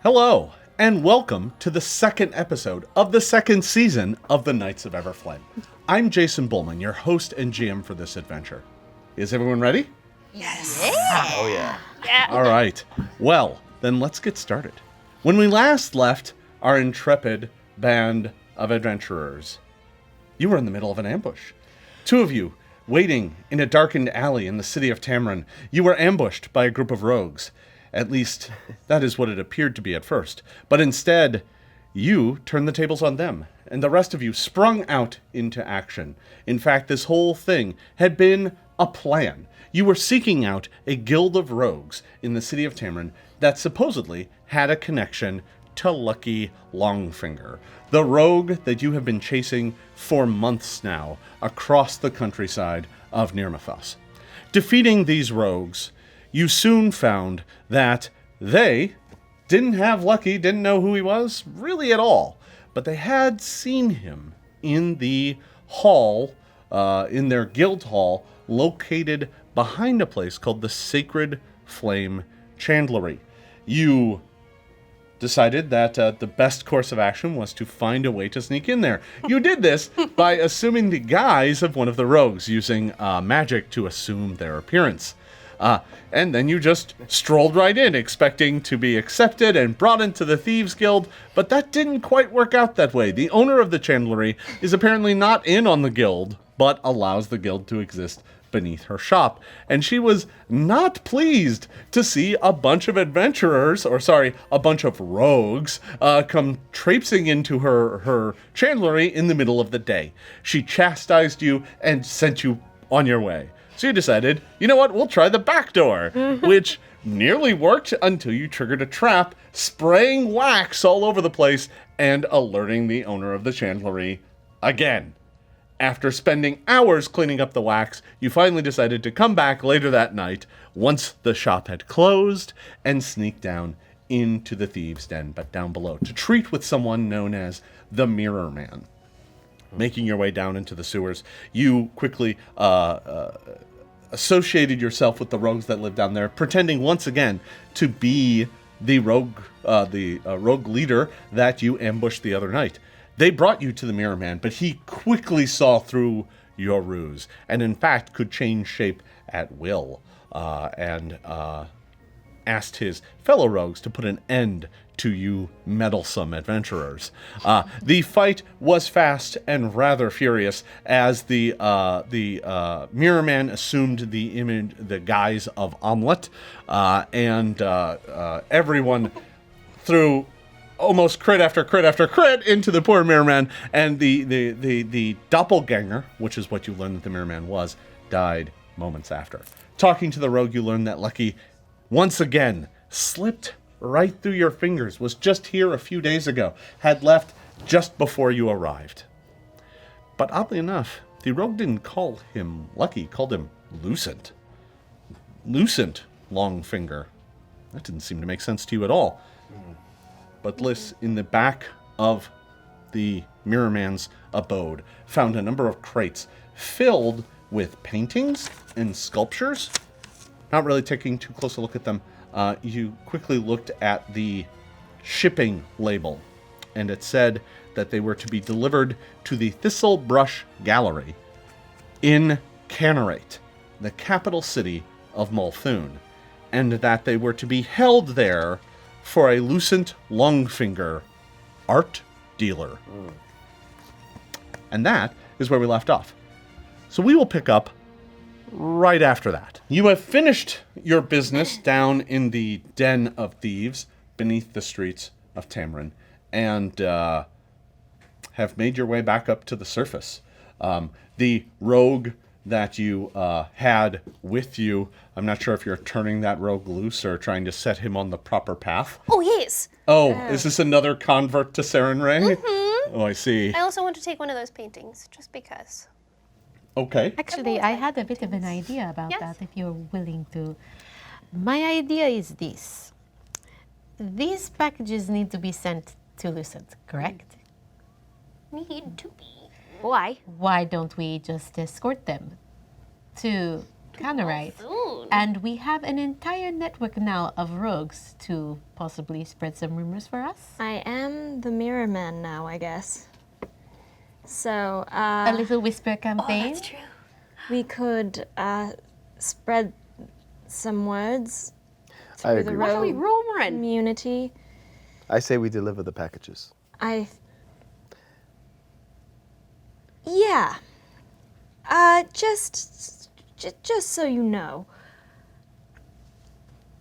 Hello, and welcome to the second episode of the second season of the Knights of Everflame. I'm Jason Bulmahn, your host and GM for this adventure. Is everyone ready? Yes. Yeah. Oh, yeah. Yeah. All right. Well, then let's get started. When we last left our intrepid band of adventurers, you were in the middle of an ambush. Two of you, waiting in a darkened alley in the city of Tamran, you were ambushed by a group of rogues. At least, that is what it appeared to be at first. But instead, you turned the tables on them, and the rest of you sprung out into action. In fact, this whole thing had been a plan. You were seeking out a guild of rogues in the city of Tamran that supposedly had a connection to Lucky Longfinger, the rogue that you have been chasing for months now across the countryside of Nirmathos. Defeating these rogues, you soon found that they didn't have Lucky, didn't know who he was really at all, but they had seen him in the hall, in their guild hall, located behind a place called the Sacred Flame Chandlery. You decided that the best course of action was to find a way to sneak in there. You did this by assuming the guise of one of the rogues, using magic to assume their appearance. And then you just strolled right in, expecting to be accepted and brought into the Thieves Guild, but that didn't quite work out that way. The owner of the Chandlery is apparently not in on the guild, but allows the guild to exist beneath her shop. And she was not pleased to see a bunch of adventurers, a bunch of rogues, come traipsing into her Chandlery in the middle of the day. She chastised you and sent you on your way. So you decided, you know what, we'll try the back door, which nearly worked until you triggered a trap, spraying wax all over the place and alerting the owner of the Chandlery again. After spending hours cleaning up the wax, you finally decided to come back later that night, once the shop had closed, and sneak down into the thieves' den, but down below, to treat with someone known as the Mirror Man. Making your way down into the sewers, you quickly associated yourself with the rogues that lived down there, pretending once again to be the rogue leader that you ambushed the other night. They brought you to the Mirror Man, but he quickly saw through your ruse, and in fact could change shape at will, and asked his fellow rogues to put an end to you meddlesome adventurers. The fight was fast and rather furious as the Mirror Man assumed the guise of Omelette, and everyone threw almost crit after crit after crit into the poor Mirror Man, and the doppelganger, which is what you learned that the Mirror Man was, died moments after. Talking to the rogue, you learned that Lucky once again slipped right through your fingers, was just here a few days ago, had left just before you arrived. But oddly enough, the rogue didn't call him Lucky, called him Lucent. Lucent Longfinger. That didn't seem to make sense to you at all. But Liz, in the back of the Mirror Man's abode, found a number of crates filled with paintings and sculptures. Not really taking too close a look at them, you quickly looked at the shipping label, and it said that they were to be delivered to the Thistlebrush Gallery in Canorate, the capital city of Molthune, and that they were to be held there for a Lucent Longfinger art dealer. And that is where we left off. So we will pick up right after that. You have finished your business down in the den of thieves beneath the streets of Tamran, and have made your way back up to the surface. The rogue that you had with you, I'm not sure if you're turning that rogue loose or trying to set him on the proper path. Oh, yes. Oh, is this another convert to Saren Ray? Mm-hmm. Oh, I see. I also want to take one of those paintings, just because. Okay. Actually, I had a bit of an idea about that, if you're willing to. My idea is this. These packages need to be sent to Lucent, correct? Need to be. Why? Why don't we just escort them to Canorate. Molthune. And we have an entire network now of rogues to possibly spread some rumors for us. I am the Mirror Man now, I guess. So, A little whisper campaign. That's true. we could spread some words I to the agree. What are we rogue rumoring? community. I say we deliver the packages. Yeah. Just so you know.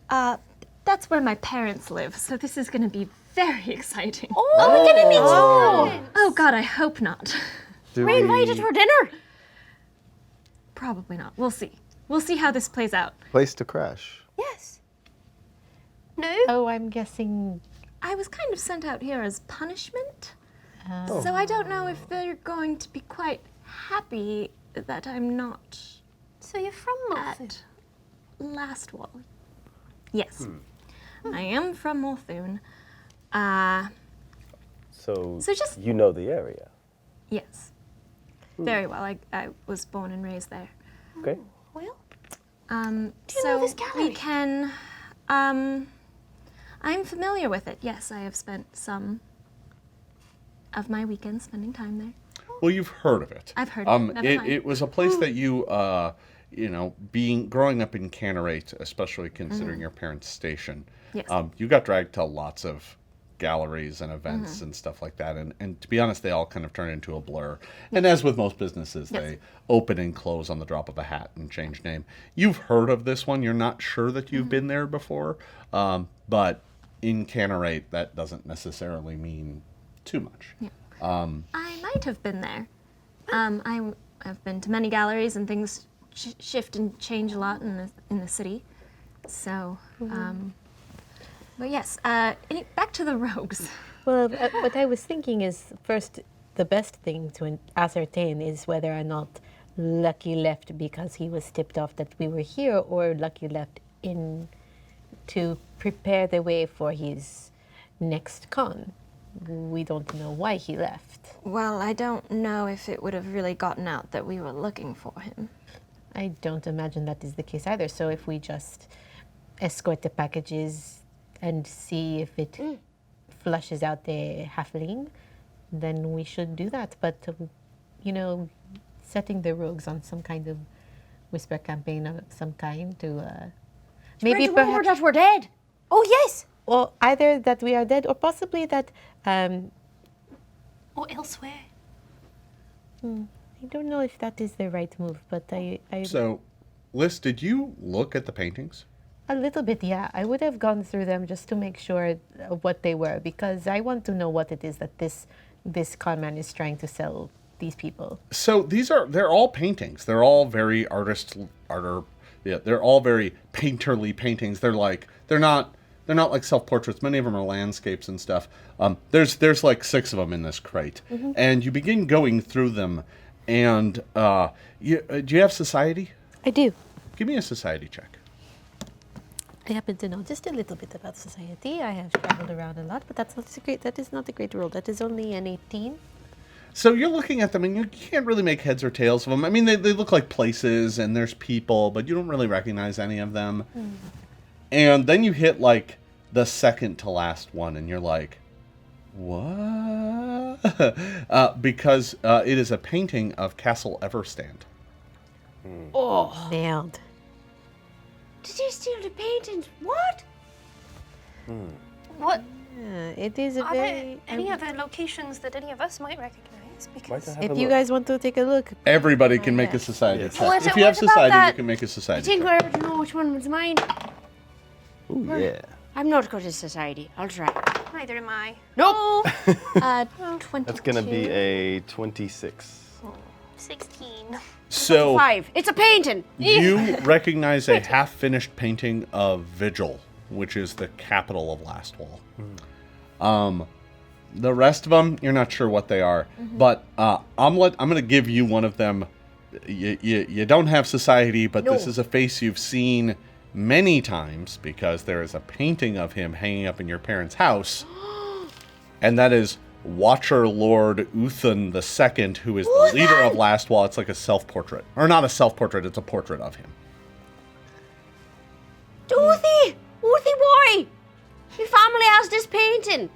That's where my parents live, so this is gonna be very exciting. Oh, we're gonna meet your parents. Oh God, I hope not. Do We invited for dinner. Probably not. We'll see. We'll see how this plays out. place to crash? Yes. No? Oh, I'm guessing. I was kind of sent out here as punishment, so I don't know if they're going to be quite happy that I'm not So you're from Molthune? at Lastwall. Yes, I am from Molthune. So just- you know the area. Yes, very well. I was born and raised there. Okay. Well, So know this we gallery? can. I'm familiar with it. Yes, I have spent some of my weekends spending time there. Well, you've heard of it. I've heard of it. Never mind. It was a place that you, growing up in Canorate, especially considering your parents' station, Yes. you got dragged to lots of galleries and events and stuff like that. And to be honest, they all kind of turn into a blur. And as with most businesses, they open and close on the drop of a hat and change name. You've heard of this one. You're not sure that you've been there before. But in Canorate, that doesn't necessarily mean too much. I might have been there. I've been to many galleries, and things shift and change a lot in the city. So, but yes. Back to the rogues. Well, what I was thinking is first, the best thing to ascertain is whether or not Lucky left because he was tipped off that we were here, or Lucky left in to prepare the way for his next con. We don't know why he left. Well, I don't know if it would have really gotten out that we were looking for him. I don't imagine that is the case either. So if we just escort the packages and see if it flushes out the halfling, then we should do that. But, setting the rogues on some kind of whisper campaign of some kind to maybe Spread the rumor perhaps, that we're dead. Oh, yes. well, either that we are dead or possibly that, or elsewhere. I don't know if that is the right move, but I So, Liz, did you look at the paintings? a little bit, yeah. I would have gone through them just to make sure what they were, because I want to know what it is that this conman is trying to sell these people. So they're all paintings. They're all very they're all very painterly paintings. They're not like self-portraits. Many of them are landscapes and stuff. There's like 6 of them in this crate. And you begin going through them, and do you have society? I do. Give me a society check. I happen to know just a little bit about society. I have traveled around a lot, but that is not a great roll. That is only an 18. So you're looking at them, and you can't really make heads or tails of them. I mean, they look like places, and there's people, but you don't really recognize any of them. And then you hit, like, the second to last one, and you're like, what? Because it is a painting of Castle Everstand. Oh. Nailed. Did you steal the paintings? What? What? It is a Are there very... any other locations that any of us might recognize? Because If you guys want to take a look, Everybody can make a yes. society Yes. check. What- If you have what about society, you that? can make a I society think check. I already know which one was mine. Ooh, yeah. I'm not good at society. I'll try. neither am I. Nope. 22. That's gonna be a 26. 16. So 5. It's a painting. you recognize a half-finished painting of Vigil, which is the capital of Lastwall. The rest of them, you're not sure what they are, but I'm going to give you one of them. You don't have society, but this is a face you've seen many times because there is a painting of him hanging up in your parents' house, and that is Watcher Lord Uthan II, who is the leader of Lastwall. It's like a self-portrait. Or not a self-portrait, it's a portrait of him. this painting?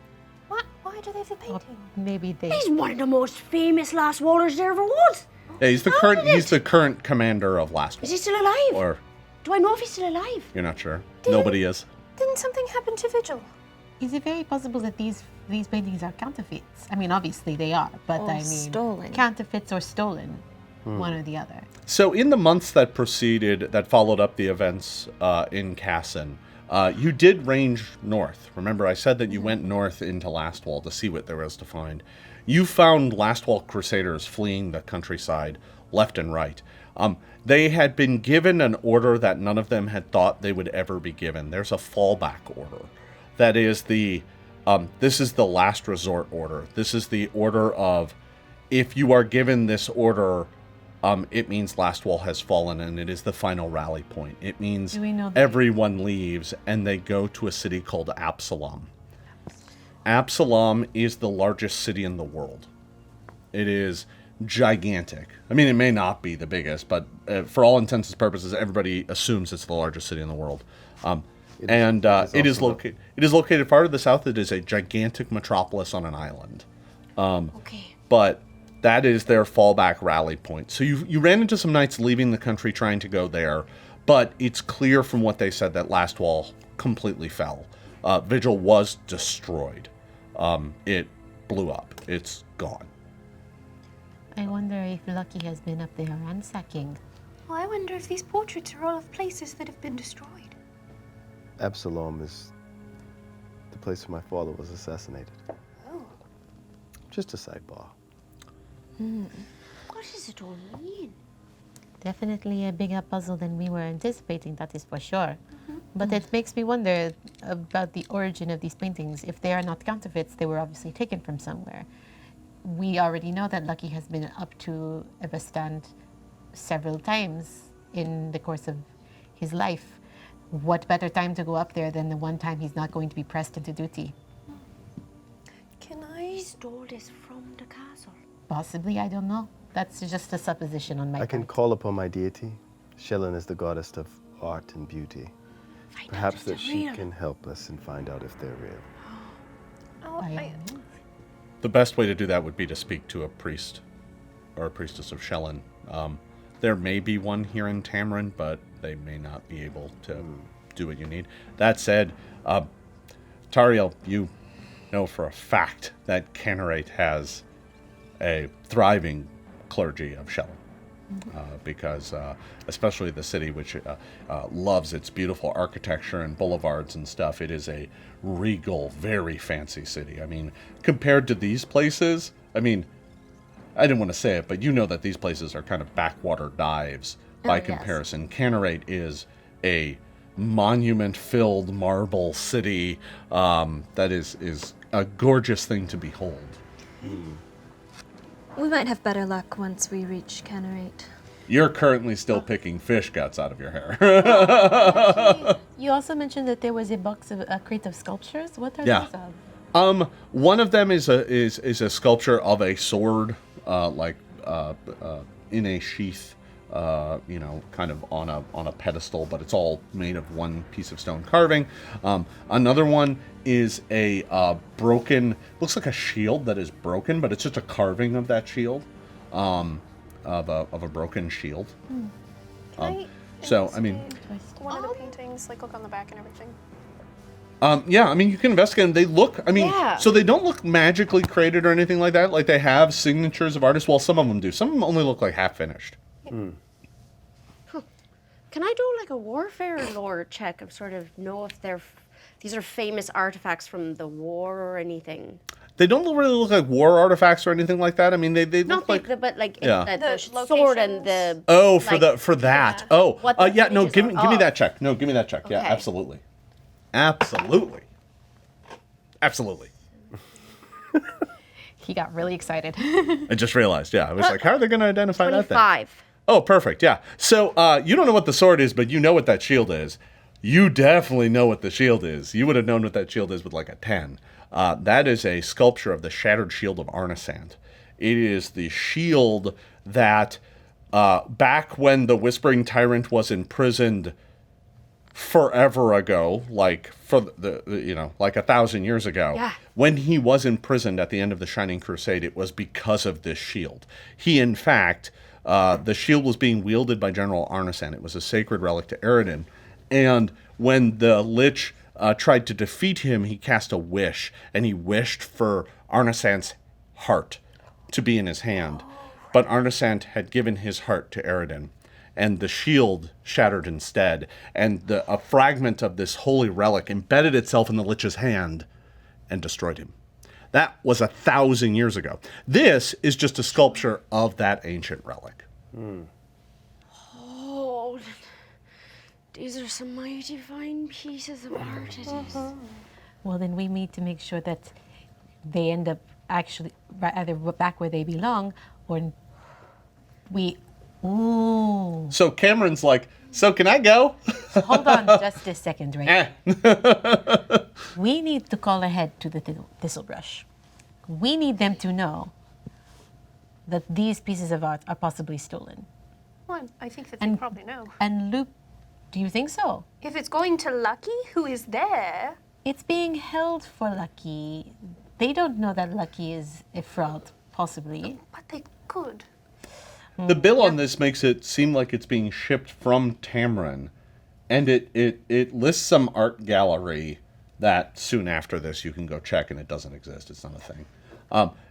Why do they have the painting? Maybe they. He's one of the most famous Lastwallers there ever was. Yeah, he's the current commander of Lastwall. Is he still alive? Or Do I know if he's still alive? you're not sure? Nobody is. Didn't something happen to Vigil? Is it very possible that these paintings are counterfeits? I mean, obviously they are, but Or I mean, stolen. counterfeits or stolen, one or the other. So in the months that followed up the events in Casson, you did range north. Remember, I said that you went north into Lastwall to see what there was to find. You found Lastwall Crusaders fleeing the countryside left and right. They had been given an order that none of them had thought they would ever be given. There's a fallback order. That is this is the last resort order. This is the order of, if you are given this order, it means Lastwall has fallen, and it is the final rally point. It means Do we know that- everyone leaves, and they go to a city called Absalom. Absalom is the largest city in the world. It is gigantic. I mean, it may not be the biggest, but for all intents and purposes, everybody assumes it's the largest city in the world. It is located far to the south. It is a gigantic metropolis on an island. Okay. But that is their fallback rally point. So you ran into some knights leaving the country trying to go there, but it's clear from what they said that Lastwall completely fell. Vigil was destroyed. It blew up. It's gone. I wonder if Lucky has been up there ransacking. Well, I wonder if these portraits are all of places that have been destroyed. Absalom is the place where my father was assassinated. Oh. Just a sidebar. What does it all mean? Definitely a bigger puzzle than we were anticipating, that is for sure. But it makes me wonder about the origin of these paintings. If they are not counterfeits, they were obviously taken from somewhere. We already know that Lucky has been up to Everstand several times in the course of his life. What better time to go up there than the one time he's not going to be pressed into duty? Can I? He stole this from the castle. Possibly, I don't know. That's just a supposition on my I part. can call upon my deity. Shellen is the goddess of art and beauty. Find out Perhaps if that they're she real. can help us and find out if they're real. Oh, I- The best way to do that would be to speak to a priest or a priestess of Shellen. There may be one here in Tamran, but they may not be able to do what you need. That said, Tariel, you know for a fact that Canorate has a thriving clergy of Shellen. Because especially the city, which loves its beautiful architecture and boulevards and stuff, it is a regal, very fancy city. I mean, compared to these places, I mean, I didn't want to say it, but you know that these places are kind of backwater dives by yes. comparison. Canorate is a monument-filled marble city that is a gorgeous thing to behold. We might have better luck once we reach Canorate. You're currently still picking fish guts out of your hair. You also mentioned that there was a crate of sculptures. What are Yeah. those of? One of them is a sculpture of a sword, in a sheath, kind of on a pedestal, but it's all made of one piece of stone carving. Another one is a broken, looks like a shield that is broken, but it's just a carving of that shield, of a broken shield. So I mean, One of the paintings, like look on the back and everything. yeah, I mean, you can investigate them. They look, I mean, Yeah. so they don't look magically created or anything like that. Like they have signatures of artists. Well, some of them do. Some of them only look like half finished. Can I do like a warfare lore check of sort of know if these are famous artifacts from the war or anything? They don't really look like war artifacts or anything like that. I mean, they Not look like. but like Yeah. the The sword and the. Oh, like, for that. Oh, What the yeah. No, images give are me of. that check. No, give me that check. Yeah, Okay. absolutely, absolutely. He got really excited. I just realized. Yeah, I was like, how are they going to identify that thing? 25. Oh, perfect. Yeah. So you don't know what the sword is, but you know what that shield is. You definitely know what the shield is. You would have known what that shield is with like a 10. That is a sculpture of the shattered shield of Arnesand. It is the shield that back when the Whispering Tyrant was imprisoned forever ago, like for like 1,000 years ago, Yeah. when he was imprisoned at the end of the Shining Crusade, it was because of this shield. He, in fact, the shield was being wielded by General Arneson. It was a sacred relic to Eridan. And when the Lich tried to defeat him, he cast a wish, and he wished for Arneson's heart to be in his hand. But Arneson had given his heart to Eridan, and the shield shattered instead, and a fragment of this holy relic embedded itself in the Lich's hand and destroyed him. That was 1,000 years ago. This is just a sculpture of that ancient relic. Oh, these are some mighty fine pieces of art. It is. Well, then we need to make sure that they end up actually either back where they belong, or we. Ooh. So Cameron's like, so can I go? Hold on just a second, right? We need to call ahead to the Thistlebrush. We need them to know that these pieces of art are possibly stolen. Well, I think that they And- probably know. And Luke, do you think so? If it's going to Lucky, who is there, It's being held for Lucky. They don't know that Lucky is a fraud, possibly. but they could. The bill on this makes it seem like it's being shipped from Tamran, and it lists some art gallery that soon after this you can go check, and it doesn't exist. It's not a thing.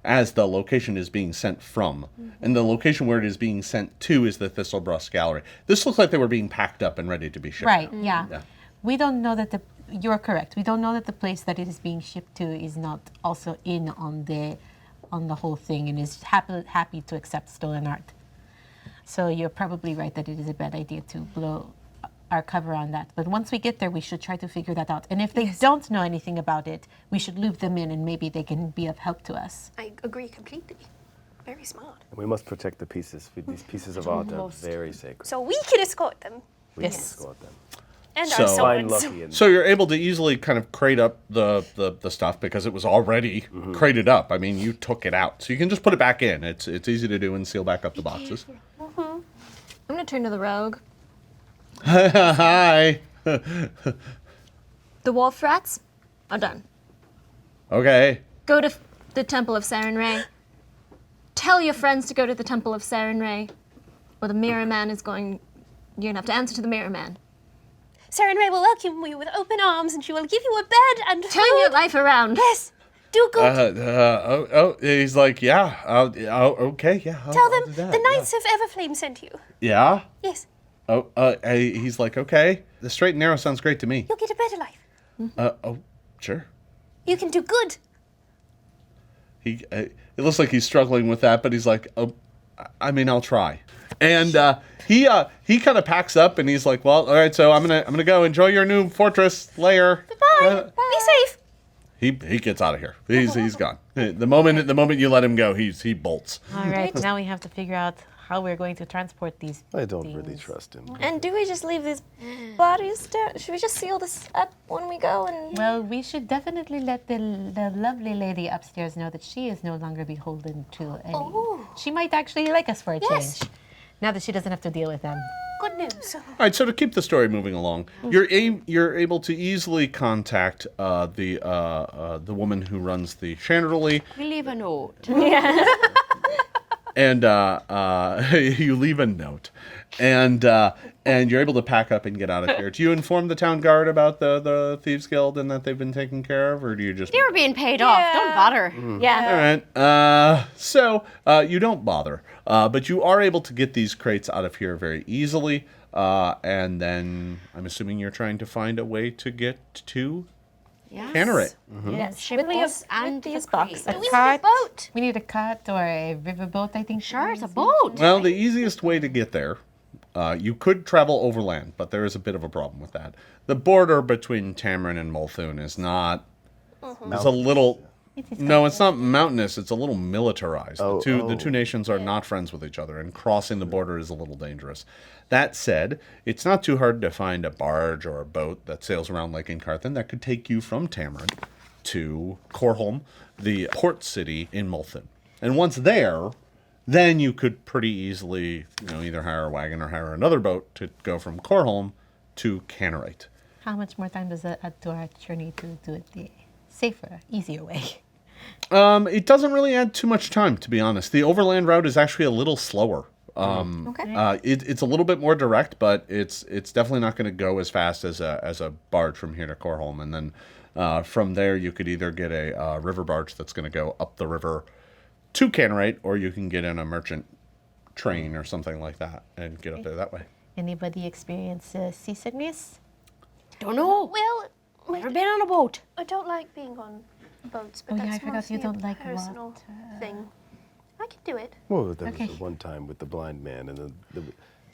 As the location is being sent from. And the location where it is being sent to is the Thistlebrush Gallery. This looks like they were being packed up and ready to be shipped Right, out. yeah. We don't know that you're correct. We don't know that the place that it is being shipped to is not also in on the whole thing and is happy to accept stolen art. So you're probably right that it is a bad idea to blow our cover on that. But once we get there, we should try to figure that out. And if they don't know anything about it, we should loop them in and maybe they can be of help to us. I agree completely. Very smart. We must protect the pieces. These pieces of art are very sacred. So we can escort them. We Yes. can escort them. And So- our Find swords. Lucky and So you're able to easily kind of crate up the stuff because it was already crated up. I mean, you took it out. So you can just put it back in. It's easy to do and seal back up the boxes. I'm gonna turn to the rogue. Hi. The wolf rats are done. Okay. Go to the Temple of Sarenrae. Tell your friends to go to the Temple of Sarenrae, or the Mirror Man is going. You're gonna have to answer to the Mirror Man. Sarenrae will welcome you with open arms, and she will give you a bed and Turn food. your life around. Yes, do good. He's like, yeah. Okay, yeah. Tell I'll them do that, the Knights of Everflame sent you. Yeah. Yes, He's like, okay. The straight and narrow sounds great to me. you'll get a better life. Sure. You can do good. It looks like he's struggling with that, but he's like, I mean, I'll try. And he kind of packs up and he's like, well, all right, so I'm gonna go enjoy your new fortress lair. Bye. Be safe. He gets out of here. He's gone. The moment you let him go, he bolts. All right, now we have to figure out how we're going to transport these I don't really things. trust him. And do we just leave these bodies there? Should we just seal this up when we go and... Well, we should definitely let the lovely lady upstairs know that she is no longer beholden to any. Oh. She might actually like us for a Yes. change. Now that she doesn't have to deal with them. Good news. All right, so to keep the story moving along, you're able to easily contact the woman who runs the chandelier, We leave a note. and you leave a note, and you're able to pack up and get out of here. Do you inform the town guard about the Thieves Guild and that they've been taken care of, or do you just? They were being paid off. Don't bother. Yeah. All right. So you don't bother, but you are able to get these crates out of here very easily, and then I'm assuming you're trying to find a way to get to Canorate. Yes. Ship With us these, and with these the boxes. crate. We need a cart. boat. We need a cart or a riverboat, I think. Sure, it's a boat. Well, the easiest way to get there, you could travel overland, but there is a bit of a problem with that. The border between Tamran and Molthune is not. It's a little. No, it's not mountainous. It's a little militarized. The two nations are not friends with each other, and crossing the border is a little dangerous. That said, it's not too hard to find a barge or a boat that sails around Lake Incarthen that could take you from Tamran to Cor-Home, the port city in Molthune. And once there, then you could pretty easily, either hire a wagon or hire another boat to go from Cor-Home to Canorate. How much more time does it add to our journey to do it the safer, easier way? It doesn't really add too much time, to be honest. The overland route is actually a little slower. Okay. It's a little bit more direct, but it's definitely not going to go as fast as a barge from here to Cor-Home. And then from there, you could either get a river barge that's going to go up the river to Canorate, or you can get in a merchant train or something like that and get up there that way. Anybody experience seasickness? Don't know. Well, Never been on a boat. I don't like being on boats, but Oh, yeah, that's I forgot mostly you don't a like personal water. thing. I can do it. Well, there was Okay. the one time with the blind man and the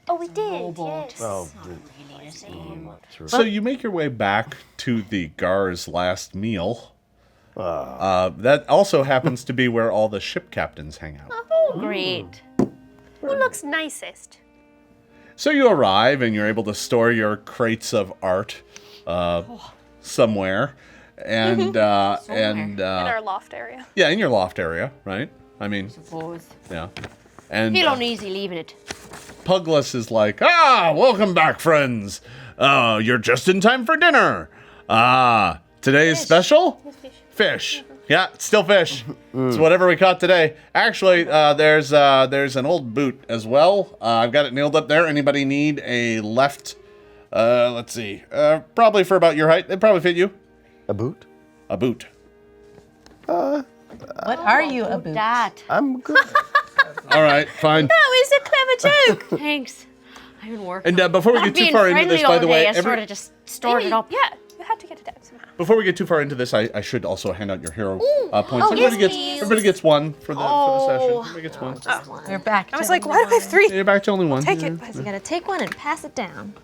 Oh, we did. rowboat. Yes. well, Really the same. true. So you make your way back to the Gar's last meal. That also happens to be where all the ship captains hang out. Oh, great. Who looks nicest? So you arrive and you're able to store your crates of art somewhere, and In our loft area. yeah, in your loft area, right? I mean, Suppose. yeah. And Feel uneasy leaving it. Pugless is like, welcome back, friends. You're just in time for dinner. Today's special? Fish. Yeah, it's still fish. It's whatever we caught today. Actually, there's an old boot as well. I've got it nailed up there. Anybody need a left? Let's see. Probably for about your height. It'd probably fit you. A boot? A boot. What are you, a boot? That. I'm good. All right, fine. That was a clever joke. Thanks. I've been working. And before we on get too being far into friendly this, by all the day, way, I sort of just stored it up. Yeah, you had to get it out somehow. before we get too far into this, I should also hand out your hero points. oh, everybody yes, gets please. everybody gets one for the session. Everybody gets one. We're back. I was like, why do I have 3? You're back to only one. Take it. You gotta take one and pass it down.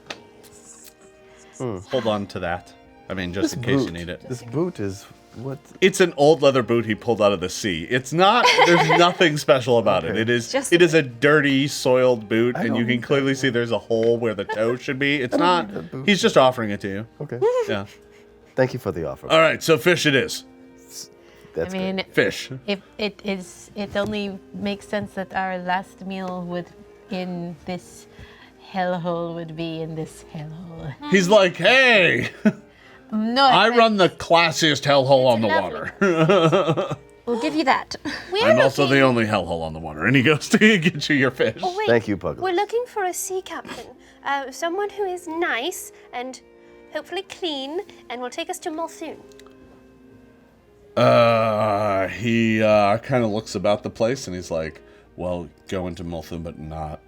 Hold on to that. I mean, just in case you need it. This boot is what? It's an old leather boot he pulled out of the sea. It's not. There's nothing special about it. Okay. It is. Just It is a dirty, soiled boot, and don't you can need clearly see there's a hole where the toe should be. It's not. need that boot. He's just offering it to you. Okay. Yeah. Thank you for the offer. All right. So fish it is. That's I mean, Fish. if it only makes sense that our last meal would in this hellhole would be in this hellhole. He's like, hey, No, I run the classiest hellhole on the lovely. water. We'll give you that. I'm also the only hellhole on the water. And he goes to get you your fish. Oh, wait. Thank you, Puglet. We're looking for a sea captain. Someone who is nice and hopefully clean and will take us to Molthune. He kind of looks about the place and he's like, well, go into Molthune, but not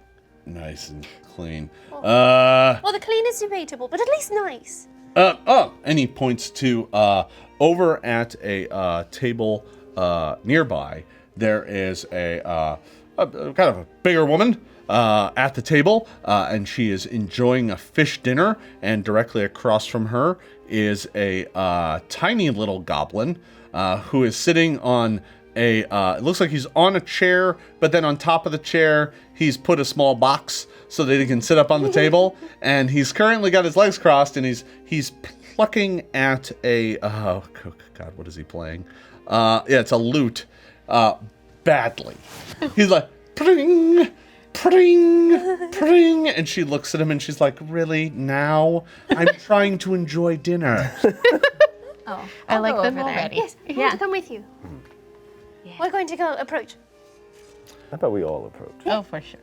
nice and clean. Well, the clean is debatable, but at least nice. And he points to over at a table nearby. There is a kind of a bigger woman at the table, and she is enjoying a fish dinner. And directly across from her is a tiny little goblin who is sitting on a. It looks like he's on a chair, but then on top of the chair, he's put a small box so that he can sit up on the table. And he's currently got his legs crossed, and he's plucking at a. Oh God, what is he playing? Yeah, it's a lute. Badly. He's like, pring, pring, pring. And she looks at him and she's like, really? Now? I'm trying to enjoy dinner. I like go them over there. already. Yes, I want to come with you. We're going to go approach. How about we all approach? Oh, for sure.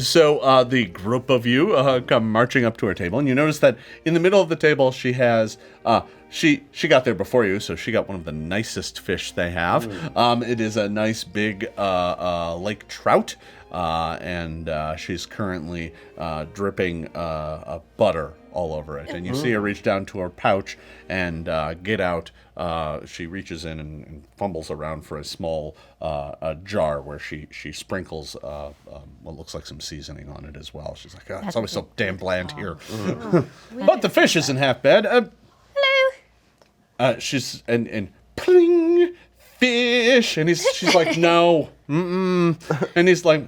So the group of you come marching up to her table, and you notice that in the middle of the table she has she got there before you, so she got one of the nicest fish they have. It is a nice big lake trout, and she's currently dripping butter all over it. And you see her reach down to her pouch and get out. She reaches in and fumbles around for a small jar where she sprinkles what looks like some seasoning on it as well. She's like, it's always so damn bland here. But the fish isn't half bad. Hello. She's and pling fish, and she's like, no, and he's like,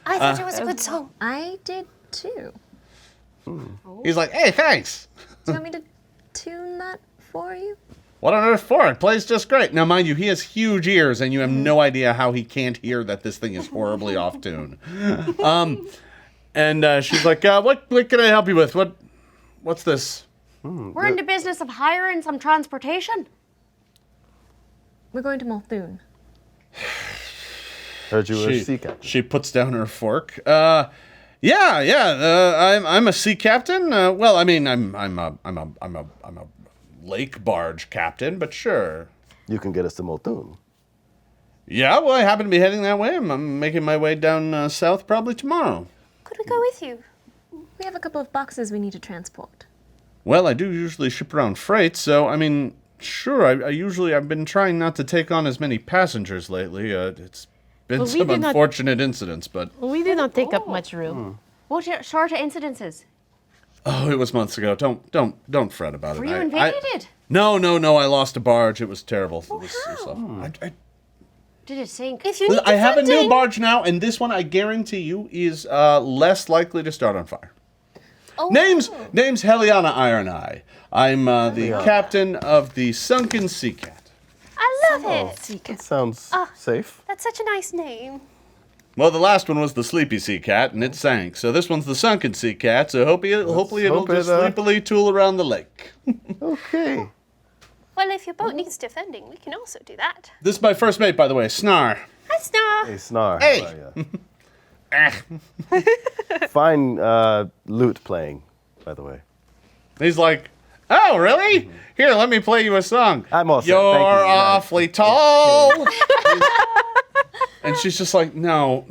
I thought it was a good song. I did too. he's like, hey, thanks. Do you want me to tune that for you? What on earth for? It plays just great. Now, mind you, he has huge ears, and you have no idea how he can't hear that this thing is horribly off tune. And she's like, what can I help you with? What's this? We're in the business of hiring some transportation. We're going to Molthune. Heard you were a sea captain. She puts down her fork. I'm a sea captain. Well, I mean, I'm a lake barge captain, but sure. You can get us to Molthune. Yeah, well, I happen to be heading that way. I'm making my way down south probably tomorrow. Could we go with you? We have a couple of boxes we need to transport. Well, I do usually ship around freight, so, I mean, sure, I've been trying not to take on as many passengers lately. It's been Well, we some did not- unfortunate incidents, but... We do not take up much room. What sort of incidences? Oh, it was months ago. Don't fret about it. Were you invaded? No, I lost a barge. It was terrible. It was awful. Did it sink? If you need I have a new defending- barge now, and this one, I guarantee you, is less likely to start on fire. Oh. Name's Heliana Ironeye. I'm the captain of the Sunken Sea Cat. I love it. That sounds safe. That's such a nice name. Well, the last one was the Sleepy Sea Cat, and it sank. So this one's the Sunken Sea Cat, so hopefully it'll hope it, just sleepily tool around the lake. Okay. Well, if your boat needs defending, we can also do that. This is my first mate, by the way, Snar. Hi, Snar. Hey, Snar. Hey. How are ya? Fine lute playing, by the way. He's like, oh, really? Here, let me play you a song. I'm all set, You're thank you. awfully tall. And she's just like, no.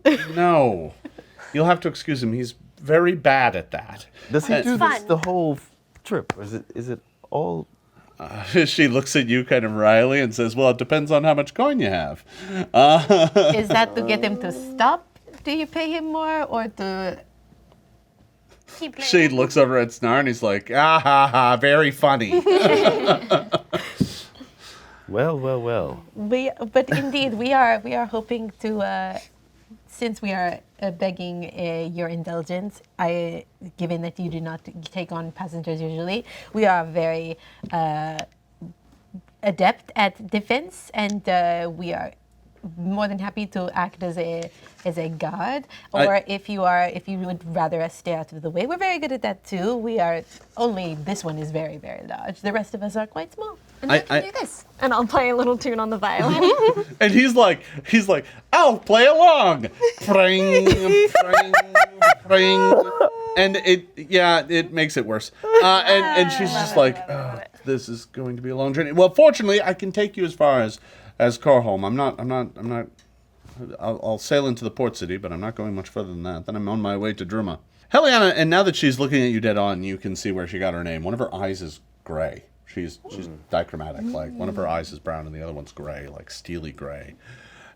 You'll have to excuse him. He's very bad at that. Does he do this fun. the whole trip? Or is it all... She looks at you kind of wryly and says, well, it depends on how much coin you have. Is that to get him to stop? Do you pay him more or to... Keep playing. She looks over at Snar and he's like, ah ha ha, very funny. Well. But indeed, we are hoping to, since we are begging your indulgence, given that you do not take on passengers usually, we are very adept at defense, and we are more than happy to act as a guard. Or if you would rather us stay out of the way, we're very good at that too. We are only this one is very, very large. The rest of us are quite small. And I can do this. And I'll play a little tune on the violin. And he's like, I'll play along. Pring, pring, pring. And it makes it worse. And she's just like, oh, this is going to be a long journey. Well, fortunately, I can take you as far as Cor-Home. I'll sail into the port city, but I'm not going much further than that. Then I'm on my way to Druma. Heliana, and now that she's looking at you dead on, you can see where she got her name. One of her eyes is gray. She's dichromatic. Like one of her eyes is brown and the other one's gray, like steely gray.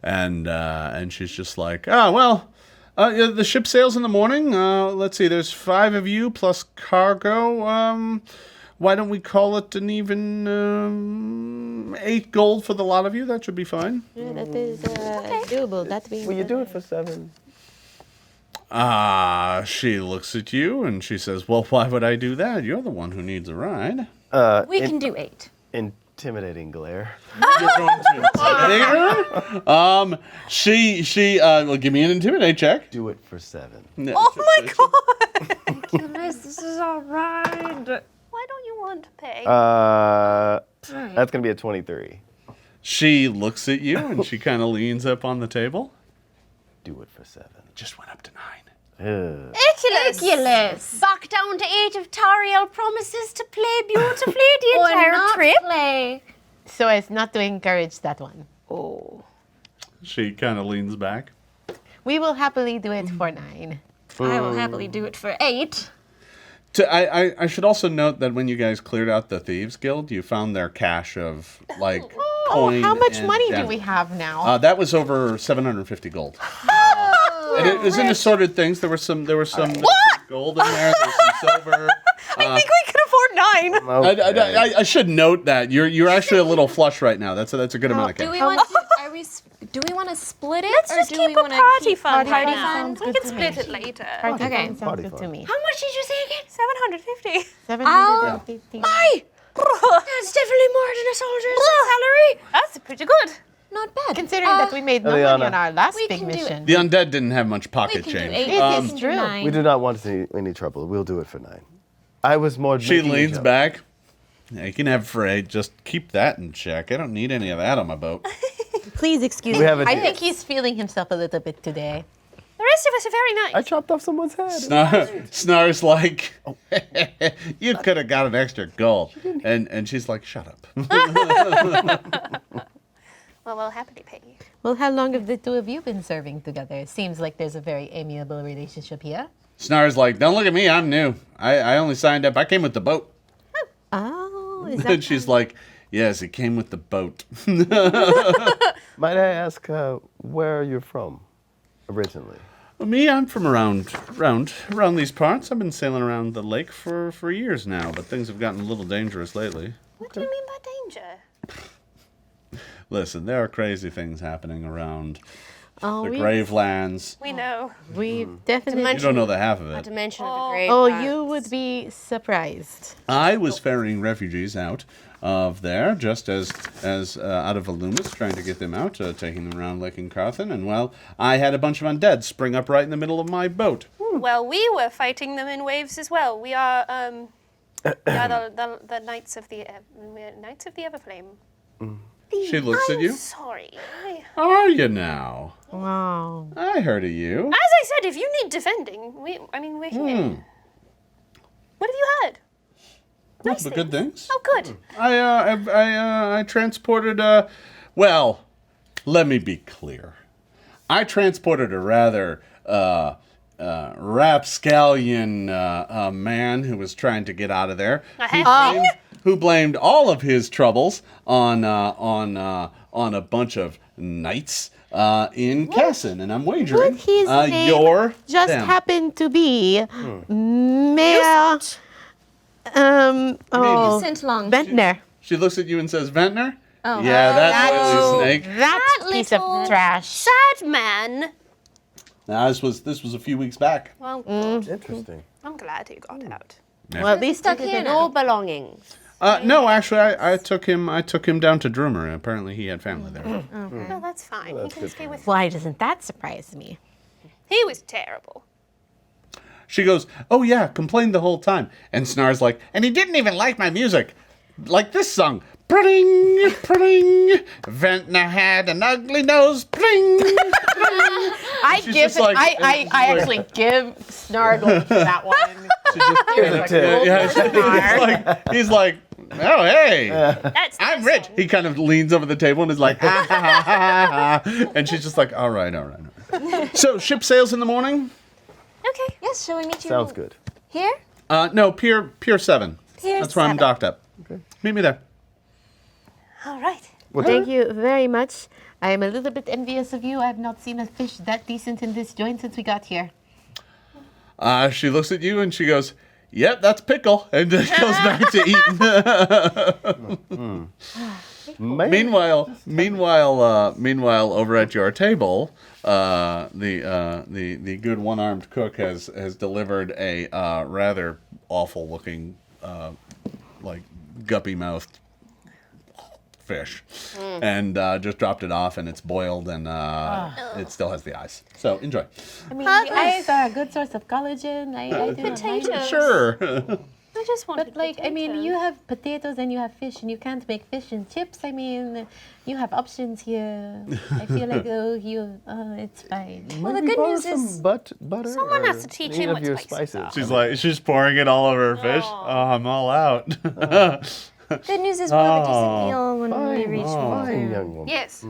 And she's just like, the ship sails in the morning. Let's see, there's 5 of you plus cargo. Why don't we call it an even 8 gold for the lot of you? That should be fine. Yeah, that is doable. That being Will you do it for 7? She looks at you and she says, well, why would I do that? You're the one who needs a ride. We can do 8. Intimidating glare. You're going to intimidate her? She will give me an intimidate check. Do it for 7. Oh my god! This is all right. Why don't you want to pay? That's going to be a 23. She looks at you and she kind of leans up on the table. Do it for 7. Just went up to 9. Ridiculous! Back down to 8 if Tariel promises to play beautifully the Or entire not trip. play. so as not to encourage that one. Oh. She kind of leans back. We will happily do it for 9. I will happily do it for 8. I should also note that when you guys cleared out the Thieves Guild, you found their cache of, like, coin How much and money do gem. we have now? That was over 750 gold. And it was in assorted things. There was some gold in there. There was some silver. I think we can afford 9. Okay. I should note that you're actually a little flush right now. That's a good amount of Do cash. we want to? Do we want to split it, Let's or just do keep we a want to party keep fund party right now. fund? We can split it later. Party okay. fund sounds Party good to fund. me. How much did you say again? 750. 750. That's definitely more than a soldier's salary. That's pretty good. Not bad. Considering that we made no money Eliana. on our last We big can do it. mission. The undead didn't have much We pocket can do change. 8. It is we can do true. 9. We do not want any trouble. We'll do it for 9. I was more. She making a leans joke. back. Yeah, you can have Frey. Just keep that in check. I don't need any of that on my boat. Please excuse We me. have a I deal. think he's feeling himself a little bit today. The rest of us are very nice. I chopped off someone's head. Snar's like, you could have got an extra gold. And she's like, shut up. Well, we'll happily pay you. Well, how long have the two of you been serving together? It seems like there's a very amiable relationship here. Snar's like, don't look at me. I'm new. I only signed up. I came with the boat. Oh, is And that she's like, yes, it came with the boat. Might I ask where you're from originally? Well, me, I'm from around these parts. I've been sailing around the lake for years now, but things have gotten a little dangerous lately. What do you mean by danger? Listen, there are crazy things happening around Oh, the we Gravelands. We know. definitely. You don't know the half of Not it. to mention the great. Oh, you would be surprised. I was ferrying refugees out of there, just as out of Alumis, trying to get them out, taking them around Lake Incarthen, and well, I had a bunch of undead spring up right in the middle of my boat. Well, we were fighting them in waves as well. We are the Knights of the we're Knights of the Everflame. She looks at you. Sorry. As Are you now? Wow. I heard of you. I said, if you need defending, we're here. What have you heard? Nice The good things. Oh, good. I transported well, let me be clear. I transported a rather rapscallion man who was trying to get out of there. A halfling? Who blamed all of his troubles on a bunch of knights in Cassin, and I'm wagering But his name you're just them. happened to be Mayor St. Long. Bentner. She looks at you and says, "Ventnor." Oh. Yeah, that oily snake. That piece of little trash. sad man. Now, this was a few weeks back. Well, Interesting. I'm glad he got out. Well, at least Stuck he here didn't now. No belongings. No, actually, I took him down to Drummer. Apparently, he had family there. No, that's fine. He can stay with. Why doesn't that surprise me? He was terrible. She goes, "Oh yeah, complained the whole time." And Snar's like, "And he didn't even like my music, like this song." Pring, pring, Ventnor had an ugly nose. Pring. I She's give just it. like- I actually give Snargle for that one. He's like, "Oh hey, That's I'm this rich." one. He kind of leans over the table and is like, "Ha ha ha ha ha," and she's just like, "All right." So ship sails in the morning. Okay. Yes, shall we meet you Sounds good. here? No, Pier 7. Pier That's where I'm 7. docked up. Meet me there. All right. Thank you very much. I am a little bit envious of you. I have not seen a fish that decent in this joint since we got here. She looks at you and she goes, "Yep, that's pickle," and just goes back to eating. Meanwhile, over at your table, the good one-armed cook has delivered a rather awful-looking, like guppy-mouthed fish, and just dropped it off, and it's boiled, and it still has the eyes. So enjoy. I mean, the eyes are a good source of collagen. I do not mind. Potatoes. Sure. I just wanted But like, I mean, potatoes. you have potatoes and you have fish, and you can't make fish and chips. I mean, you have options here. I feel like it's fine. Well, the good news is butter. Someone or has to teach any him of what your spices spices. are. She's pouring it all over her fish. Oh, I'm all out. good news is we'll have a decent meal when we reach Fine, young woman. Yes.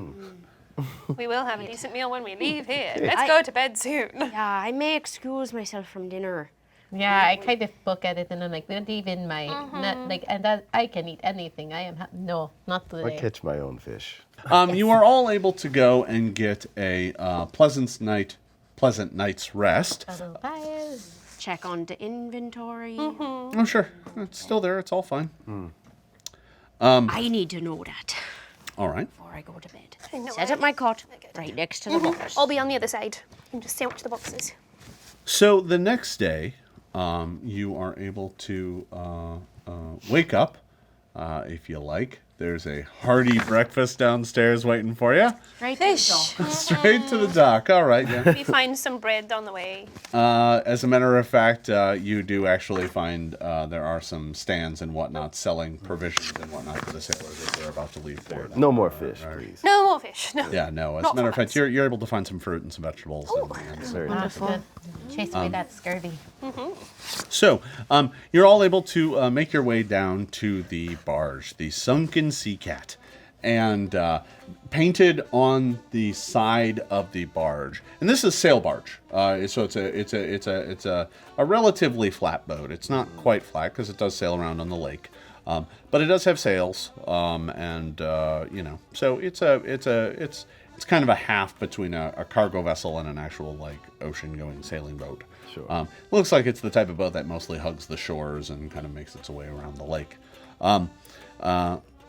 We will have a decent meal when we leave here. Let's go to bed soon. Yeah, I may excuse myself from dinner. Yeah, I kind of look at it and I'm like, not even my, not like, and that I can eat anything. I am no, not I today. catch my own fish. You are all able to go and get a pleasant night's rest. Check on the inventory. Oh, sure. It's still there. It's all fine. I need to know that All right. before I go to bed. I know, Set I- up my cot right next to the box. I'll be on the other side. You can just sandwich the boxes. So the next day, you are able to wake up, if you like, There's a hearty breakfast downstairs waiting for you. Right. Fish. Straight to the dock. All right, yeah. We find some bread on the way. As a matter of fact, you do actually find there are some stands and whatnot selling provisions and whatnot for the sailors as they're about to leave port. No more fish, please. No more fish. No. Yeah, no. As Not a matter of for fact, us. you're able to find some fruit and some vegetables. And Very That's good. Chase away that scurvy. So, you're all able to make your way down to the barge, the Sunken Sea Cat, and painted on the side of the barge. And this is a sail barge, so it's a relatively flat boat. It's not quite flat because it does sail around on the lake, but it does have sails, and so it's kind of a half between a cargo vessel and an actual like ocean-going sailing boat. Sure. Looks like it's the type of boat that mostly hugs the shores and kind of makes its way around the lake. On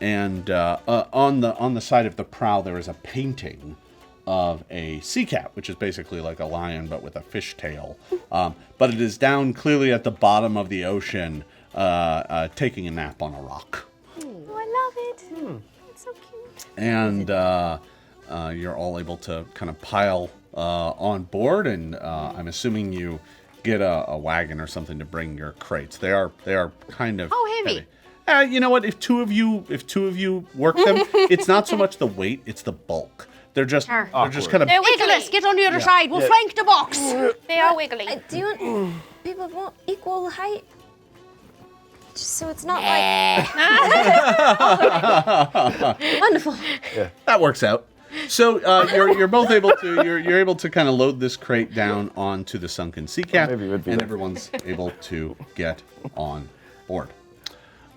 the side of the prow, there is a painting of a sea cat, which is basically like a lion but with a fish tail. But it is down clearly at the bottom of the ocean, taking a nap on a rock. Oh, I love it. It's so cute. And you're all able to kind of pile on board, and I'm assuming you get a wagon or something to bring your crates. They are kind of heavy. You know what? If two of you work them, it's not so much the weight; it's the bulk. They're just kind of. They're wiggly. Nicholas, get on the other side. We'll flank the box. They are wiggly. Do you want people want equal height? Just so it's not like wonderful. That works out. So you're both able to you're able to kind of load this crate down onto the Sunken Sea Cat, Maybe it would be and nice. everyone's able to get on board.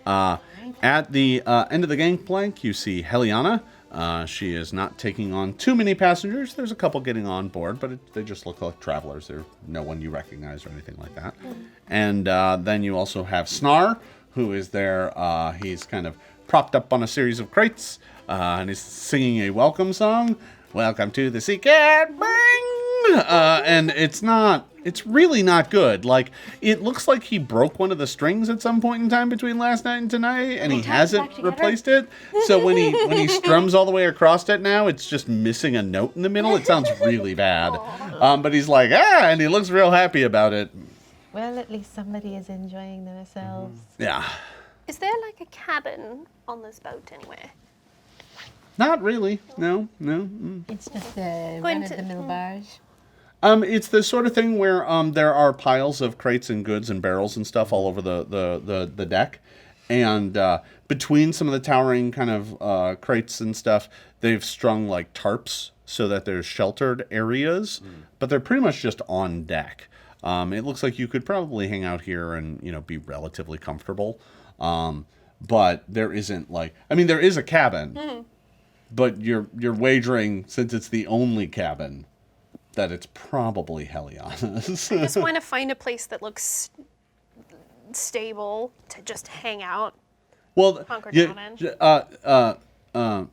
At the end of the gangplank, you see Heliana. She is not taking on too many passengers. There's a couple getting on board, but they just look like travelers. There's no one you recognize or anything like that. And then you also have Snar, who is there. He's kind of propped up on a series of crates, and he's singing a welcome song. Welcome to the Sea Cat, bang! And it's really not good. Like, it looks like he broke one of the strings at some point in time between last night and tonight, and he hasn't replaced it. So when he strums all the way across it now, it's just missing a note in the middle. It sounds really bad. But he's like, and he looks real happy about it. Well, at least somebody is enjoying themselves. Yeah. Is there like a cabin on this boat anywhere? Not really. No. It's just a run-of-the-mill barge. It's the sort of thing where there are piles of crates and goods and barrels and stuff all over the deck. And between some of the towering kind of crates and stuff, they've strung like tarps so that there's sheltered areas, but they're pretty much just on deck. It looks like you could probably hang out here and, be relatively comfortable. But there isn't there is a cabin, but you're wagering, since it's the only cabin, that it's probably Heliana's. I just want to find a place that looks stable to just hang out. Well, Hunker down in.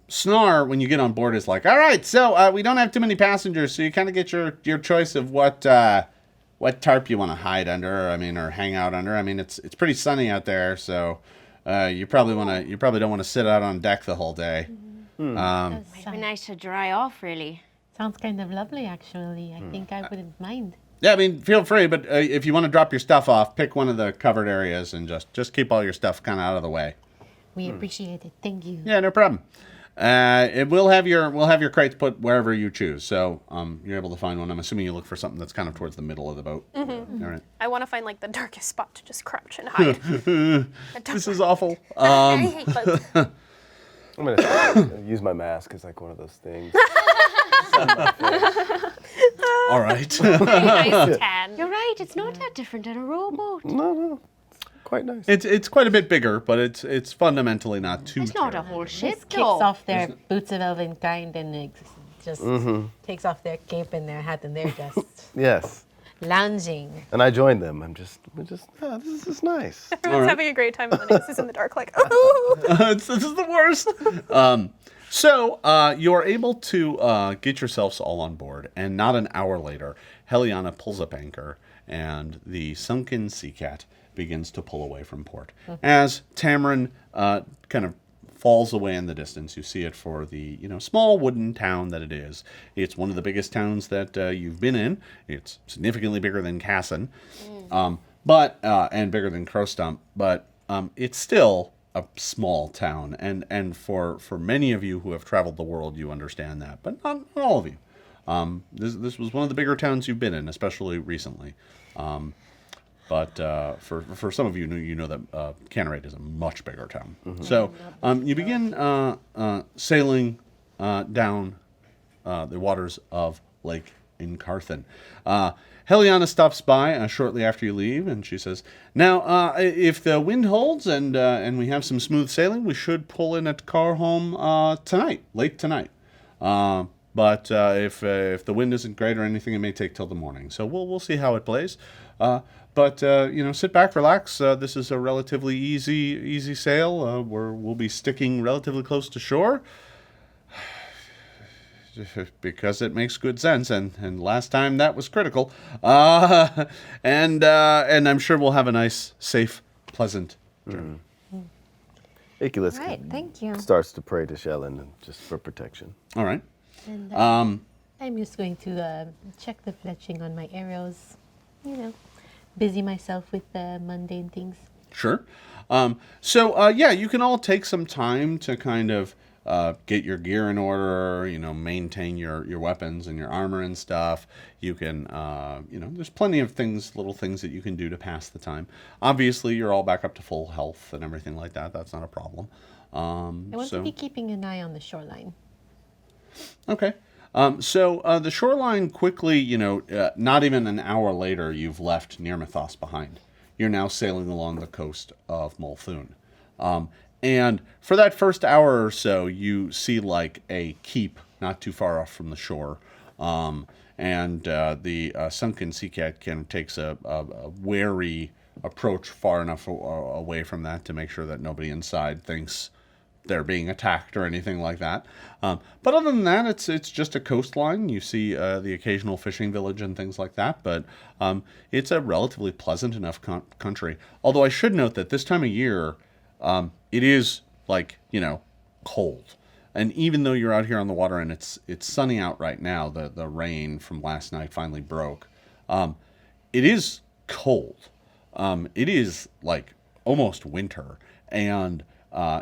Snar, when you get on board, is like, all right, so we don't have too many passengers, so you kind of get your choice of what tarp you want to hide under, or hang out under. It's pretty sunny out there, so you probably don't want to sit out on deck the whole day. Might be nice to dry off, really. Sounds kind of lovely, actually. I think I wouldn't mind. Yeah, feel free, but if you want to drop your stuff off, pick one of the covered areas and just keep all your stuff kind of out of the way. We appreciate it. Thank you. Yeah, no problem. We'll have your crates put wherever you choose, so you're able to find one. I'm assuming you look for something that's kind of towards the middle of the boat. Mm-hmm. All right. I want to find like the darkest spot to just crouch and hide. This is awful. I hate boats. I'm gonna use my mask as like one of those things. All right. Very nice tan. You're right. It's not that different than a rowboat. No, it's quite nice. It's quite a bit bigger, but it's fundamentally not too. It's not a terrible. whole ship, This kicks though. off their boots of elven kind and just takes off their cape and their hat and they're just Yes, lounging. and I joined them. This is nice. Everyone's having a great time, and the Nix is in the dark, like, oh. This is the worst. So you're able to get yourselves all on board, and not an hour later, Heliana pulls up anchor, and the Sunken Sea Cat begins to pull away from port. As Tamran kind of falls away in the distance. You see it for the small wooden town that it is. It's one of the biggest towns that you've been in. It's significantly bigger than Casson, and bigger than Crowstump, but it's still a small town. And for many of you who have traveled the world, you understand that, but not all of you. This was one of the bigger towns you've been in, especially recently. But for some of you, you know that Canorate is a much bigger town. So you begin sailing down the waters of Lake Incarthen. Heliana stops by shortly after you leave, and she says, "Now, if the wind holds and we have some smooth sailing, we should pull in at Cor-Home late tonight. But if the wind isn't great or anything, it may take till the morning. So we'll see how it plays. But sit back, relax. This is a relatively easy sail. We'll be sticking relatively close to shore because it makes good sense. And last time that was critical. And I'm sure we'll have a nice, safe, pleasant journey." Iculus Right, thank you. starts to pray to Shellen just for protection. All right. And I'm just going to check the fletching on my arrows. Busy myself with the mundane things. Sure. You can all take some time to kind of get your gear in order, maintain your weapons and your armor and stuff. You can, there's plenty of little things that you can do to pass the time. Obviously, you're all back up to full health and everything like that. That's not a problem. I want to be keeping an eye on the shoreline. Okay. The shoreline quickly, not even an hour later, you've left Nirmathos behind. You're now sailing along the coast of Molthune. And for that first hour or so, you see like a keep not too far off from the shore. The Sunken Sea Cat takes a wary approach far enough away from that to make sure that nobody inside thinks they're being attacked or anything like that. But other than that, it's just a coastline. You see the occasional fishing village and things like that, but it's a relatively pleasant enough country. Although I should note that this time of year, it is cold. And even though you're out here on the water and it's sunny out right now, the rain from last night finally broke. It is cold. It is like almost winter. And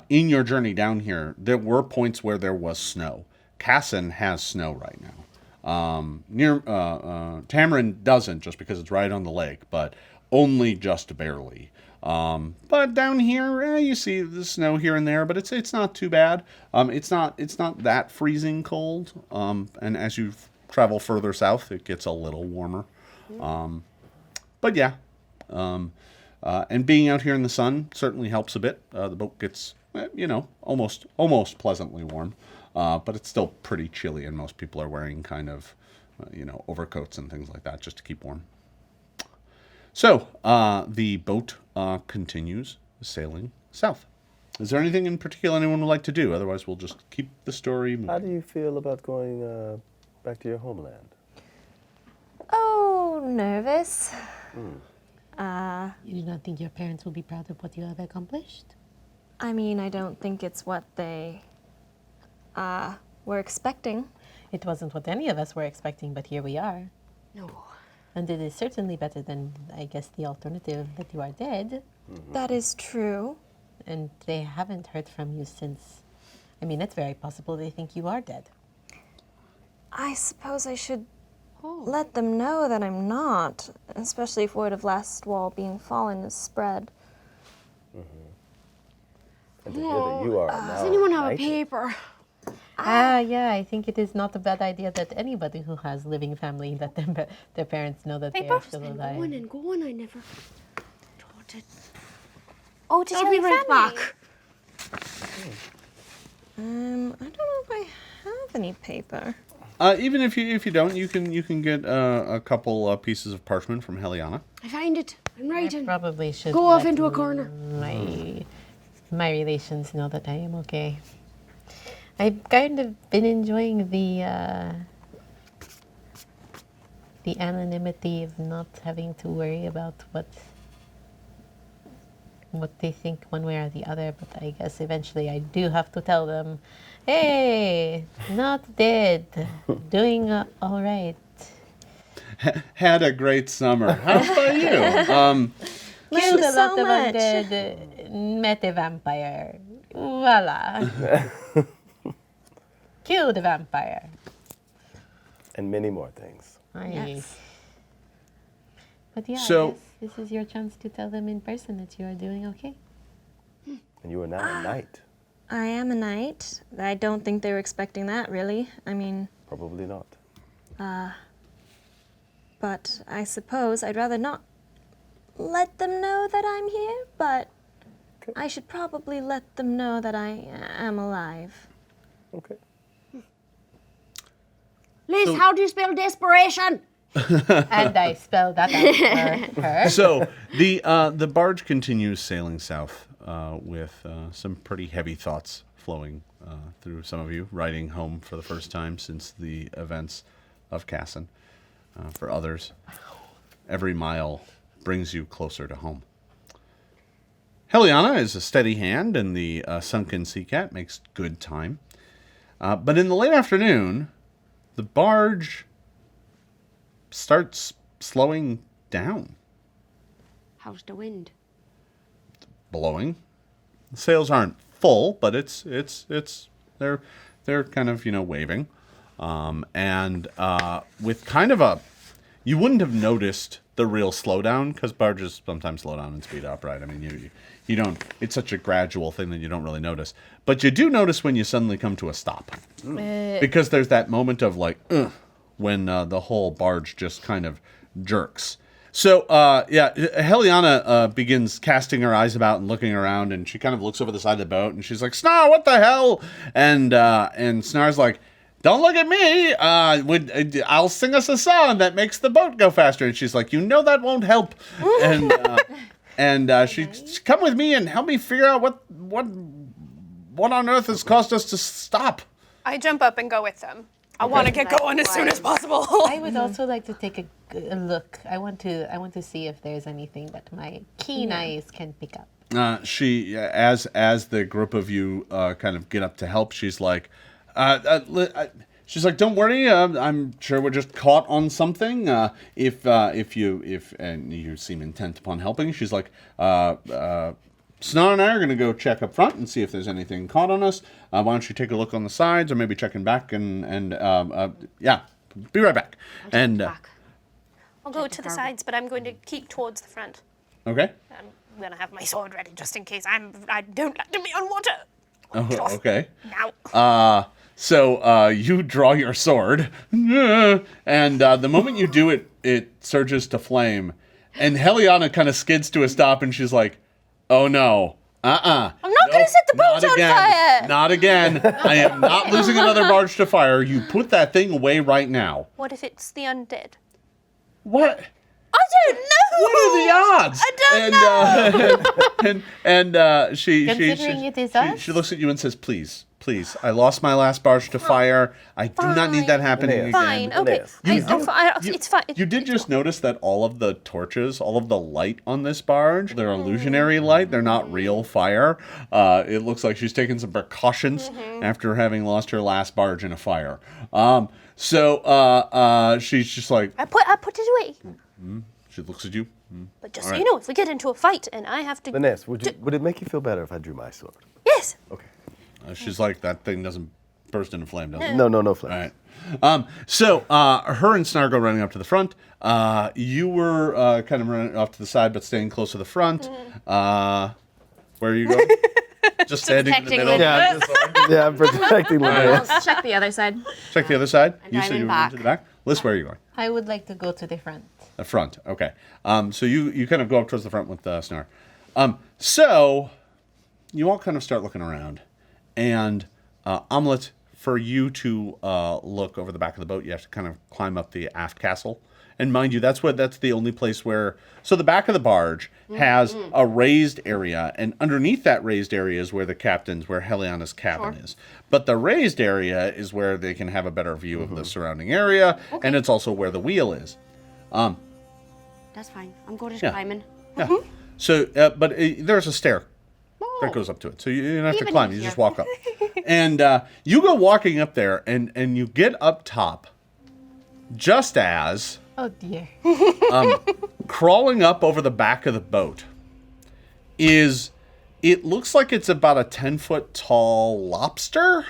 in your journey down here, there were points where there was snow. Casson has snow right now. Tamran doesn't, just because it's right on the lake, but only just barely. But down here, you see the snow here and there, but it's not too bad. It's not that freezing cold. And as you travel further south, it gets a little warmer. And being out here in the sun certainly helps a bit. The boat gets, almost pleasantly warm, but it's still pretty chilly, and most people are wearing kind of, overcoats and things like that just to keep warm. So the boat continues sailing south. Is there anything in particular anyone would like to do? Otherwise, we'll just keep the story moving. How do you feel about going back to your homeland? Oh, nervous. You do not think your parents will be proud of what you have accomplished? I mean, I don't think it's what they were expecting. It wasn't what any of us were expecting, but here we are. No. And it is certainly better than, I guess, the alternative that you are dead. Mm-hmm. That is true. And they haven't heard from you since. I mean, it's very possible they think you are dead. I suppose I should let them know that I'm not, especially if word of Lastwall being fallen is spread. And to hear that you are now Does anyone have a knighted. paper? Yeah, I think it is not a bad idea that anybody who has living family, let their parents know that they are still alive. Going and going, I never told it. Oh, to I'll tell be your right family. back. I don't know if I have any paper. Even if you don't, you can get a couple pieces of parchment from Heliana. I find it. I'm I writing. probably should Go off let into a corner. my relations know that I am okay. I've kind of been enjoying the anonymity of not having to worry about what what they think one way or the other, but I guess eventually I do have to tell them, hey, not dead, doing all right. Had a great summer. How about you? Killed a so lot of much. undead, met a vampire. Voila. Killed a vampire. And many more things. Nice. But yeah, So- I guess this is your chance to tell them in person that you are doing okay. And you are now a knight. I am a knight. I don't think they were expecting that, really. I mean, Probably not. but I suppose I'd rather not let them know that I'm here, but I should probably let them know that I am alive. Okay. Liz, how do you spell desperation? And I spell that out for her. So the barge continues sailing south with some pretty heavy thoughts flowing through some of you, riding home for the first time since the events of Casson. For others, every mile brings you closer to home. Heliana is a steady hand, and the Sunken Sea Cat makes good time. But in the late afternoon, the barge starts slowing down. How's the wind? Blowing. The sails aren't full, but they're kind of waving, and with kind of a, you wouldn't have noticed the real slowdown because barges sometimes slow down and speed up, right? I mean, you don't. It's such a gradual thing that you don't really notice, but you do notice when you suddenly come to a stop, because there's that moment of like, when the whole barge just kind of jerks. So, Heliana begins casting her eyes about and looking around, and she kind of looks over the side of the boat, and she's like, Snar, what the hell? And Snar's like, don't look at me. I'll sing us a song that makes the boat go faster. And she's like, that won't help. And she come with me and help me figure out what on earth has caused us to stop. I jump up and go with them. I want to get going as soon as possible. I would also like to take a look. I want to see if there's anything that my keen eyes can pick up. She, as the group of you kind of get up to help, she's like, don't worry. I'm sure we're just caught on something. If you seem intent upon helping, she's like, Snar and I are going to go check up front and see if there's anything caught on us. Why don't you take a look on the sides, or maybe checking back and be right back. I'll go to the sides, but I'm going to keep towards the front. Okay. I'm going to have my sword ready just in case I don't like to be on water. Oh, okay. Now. So you draw your sword, and the moment you do it, it surges to flame, and Heliana kind of skids to a stop, and she's like, "Oh no, I'm not gonna set the boat on fire! Not again! I am not losing another barge to fire. You put that thing away right now." What if it's the undead? What? I don't know! What are the odds? I don't know! And she Considering it is us? she looks at you and says, "Please, I lost my last barge to fire. I do not need that happening again." Fine, okay. It's fine. You did just notice that all of the torches, all of the light on this barge, they're illusionary light. They're not real fire. It looks like she's taken some precautions after having lost her last barge in a fire. So she's just like, I put it away. she looks at you. But just so you know, if we get into a fight and I have to... Menace, would it make you feel better if I drew my sword? Yes! Okay. She's like, that thing doesn't burst into flame, does it? No flame. All right. So her and Snar go running up to the front. You were kind of running off to the side, but staying close to the front. Where are you going? Just standing in the Protecting middle. Linda. I'm protecting Menace. Let's check the other side. Check the other side. You I'm said you were back. into the back. Liz, where are you going? I would like to go to the front. The front. Okay. So you kind of go up towards the front with Snar. So you all kind of start looking around, and Omelette, for you to look over the back of the boat, you have to kind of climb up the aft castle. And mind you, that's the only place where... So the back of the barge has a raised area, and underneath that raised area is where Heliana's cabin is. But the raised area is where they can have a better view of the surrounding area, and it's also where the wheel is. That's fine. I'm good at climbing. Yeah. So, but there's a stair that goes up to it. So you don't have to climb. You just walk up. And you go walking up there, and you get up top just as Oh dear. crawling up over the back of the boat is, it looks like it's about a 10-foot tall lobster.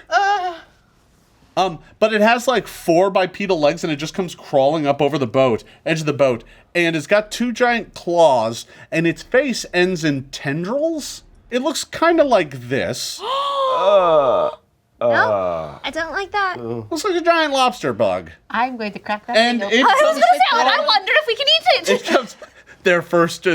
But it has like 4 bipedal legs, and it just comes crawling up over the boat, edge of the boat, and it's got 2 giant claws, and its face ends in tendrils. It looks kind of like this. No, I don't like that. Looks like a giant lobster bug. I'm going to crack that. And thing it open. I was gonna say, I wonder if we can eat it. It comes their first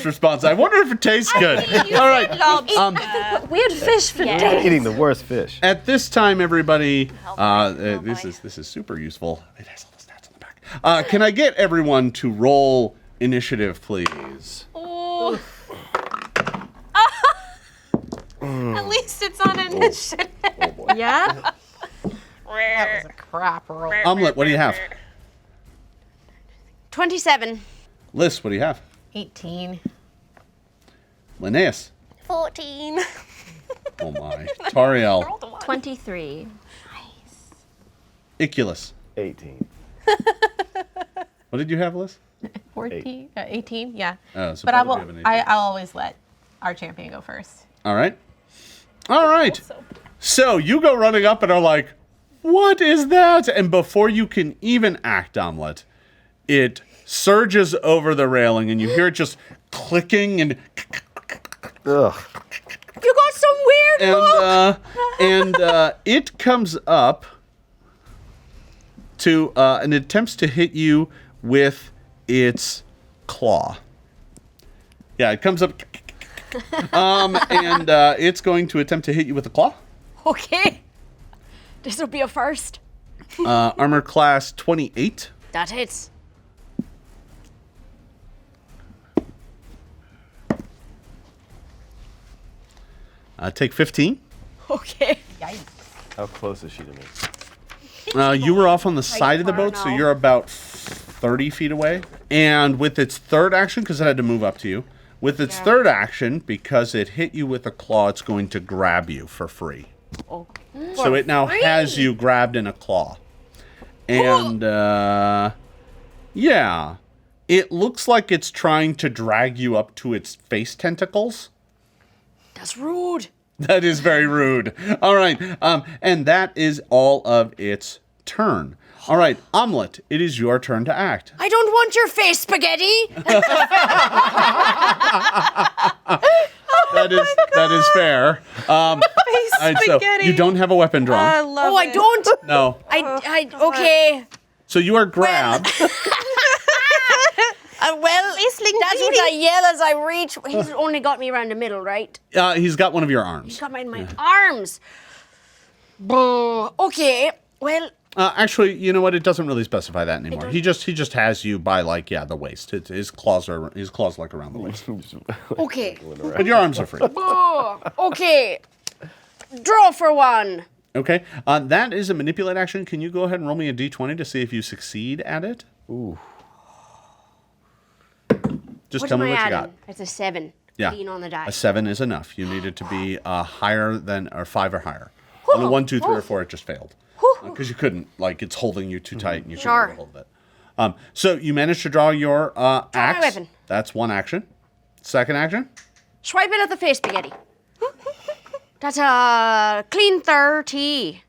response. I wonder if it tastes good. All right. Weird fish for dinner. Eating the worst fish. At this time, everybody, this is super useful. It has all the stats on the back. Can I get everyone to roll initiative, please? Oh. At least it's on initiative. Oh boy. Yeah. That was a crap roll. Omelet, what do you have? 27. Liz, what do you have? 18. Linnaeus. 14. Oh my. Tariel. 23. Iculus. 18. What did you have, Liz? 14. 18. Yeah. Oh, so But I both will. of you have an 18. I'll always let our champion go first. All right. All right. So you go running up and are like, what is that? And before you can even act, Omelet, it surges over the railing and you hear it just clicking and Ugh. You got some weird and it comes up to and it attempts to hit you with its claw. Yeah, it comes up and it's going to attempt to hit you with a claw. Okay. This will be a first. Armor class 28. That hits. Take 15. Okay. How close is she to me? You were off on the side of the boat, so now. you're about 30 feet away. And with its third action, because it had to move up to you, with its third action, because it hit you with a claw, it's going to grab you for free. So it now has you grabbed in a claw. And, yeah. It looks like it's trying to drag you up to its face tentacles. That's rude. That is very rude. All right. And that is all of its turn. All right, Omelet, it is your turn to act. I don't want your face, spaghetti. That is fair. All right, so you don't have a weapon drawn. I don't. No. Okay. So you are grabbed. Well, that's what I yell as I reach. He's only got me around the middle, right? He's got one of your He's arms. got me in my arms. Okay. Well, Actually, you know what? It doesn't really specify that anymore. He just has you by the waist. His claws like around the waist. okay. But your arms are free. Okay. Draw for one. Okay. That is a manipulate action. Can you go ahead and roll me a d20 to see if you succeed at it? Ooh. Just What tell am me I what you adding? got. It's a 7. Yeah. Clean on the die. A 7 is enough. You need it to be higher than, or 5 or higher. On a 1, 2, 3, or 4, it just failed. Because you couldn't, it's holding you too tight and you couldn't get a hold of it. So you managed to draw your axe. my weapon. That's one action. Second action? Swipe it at the face, spaghetti. That's a clean 30.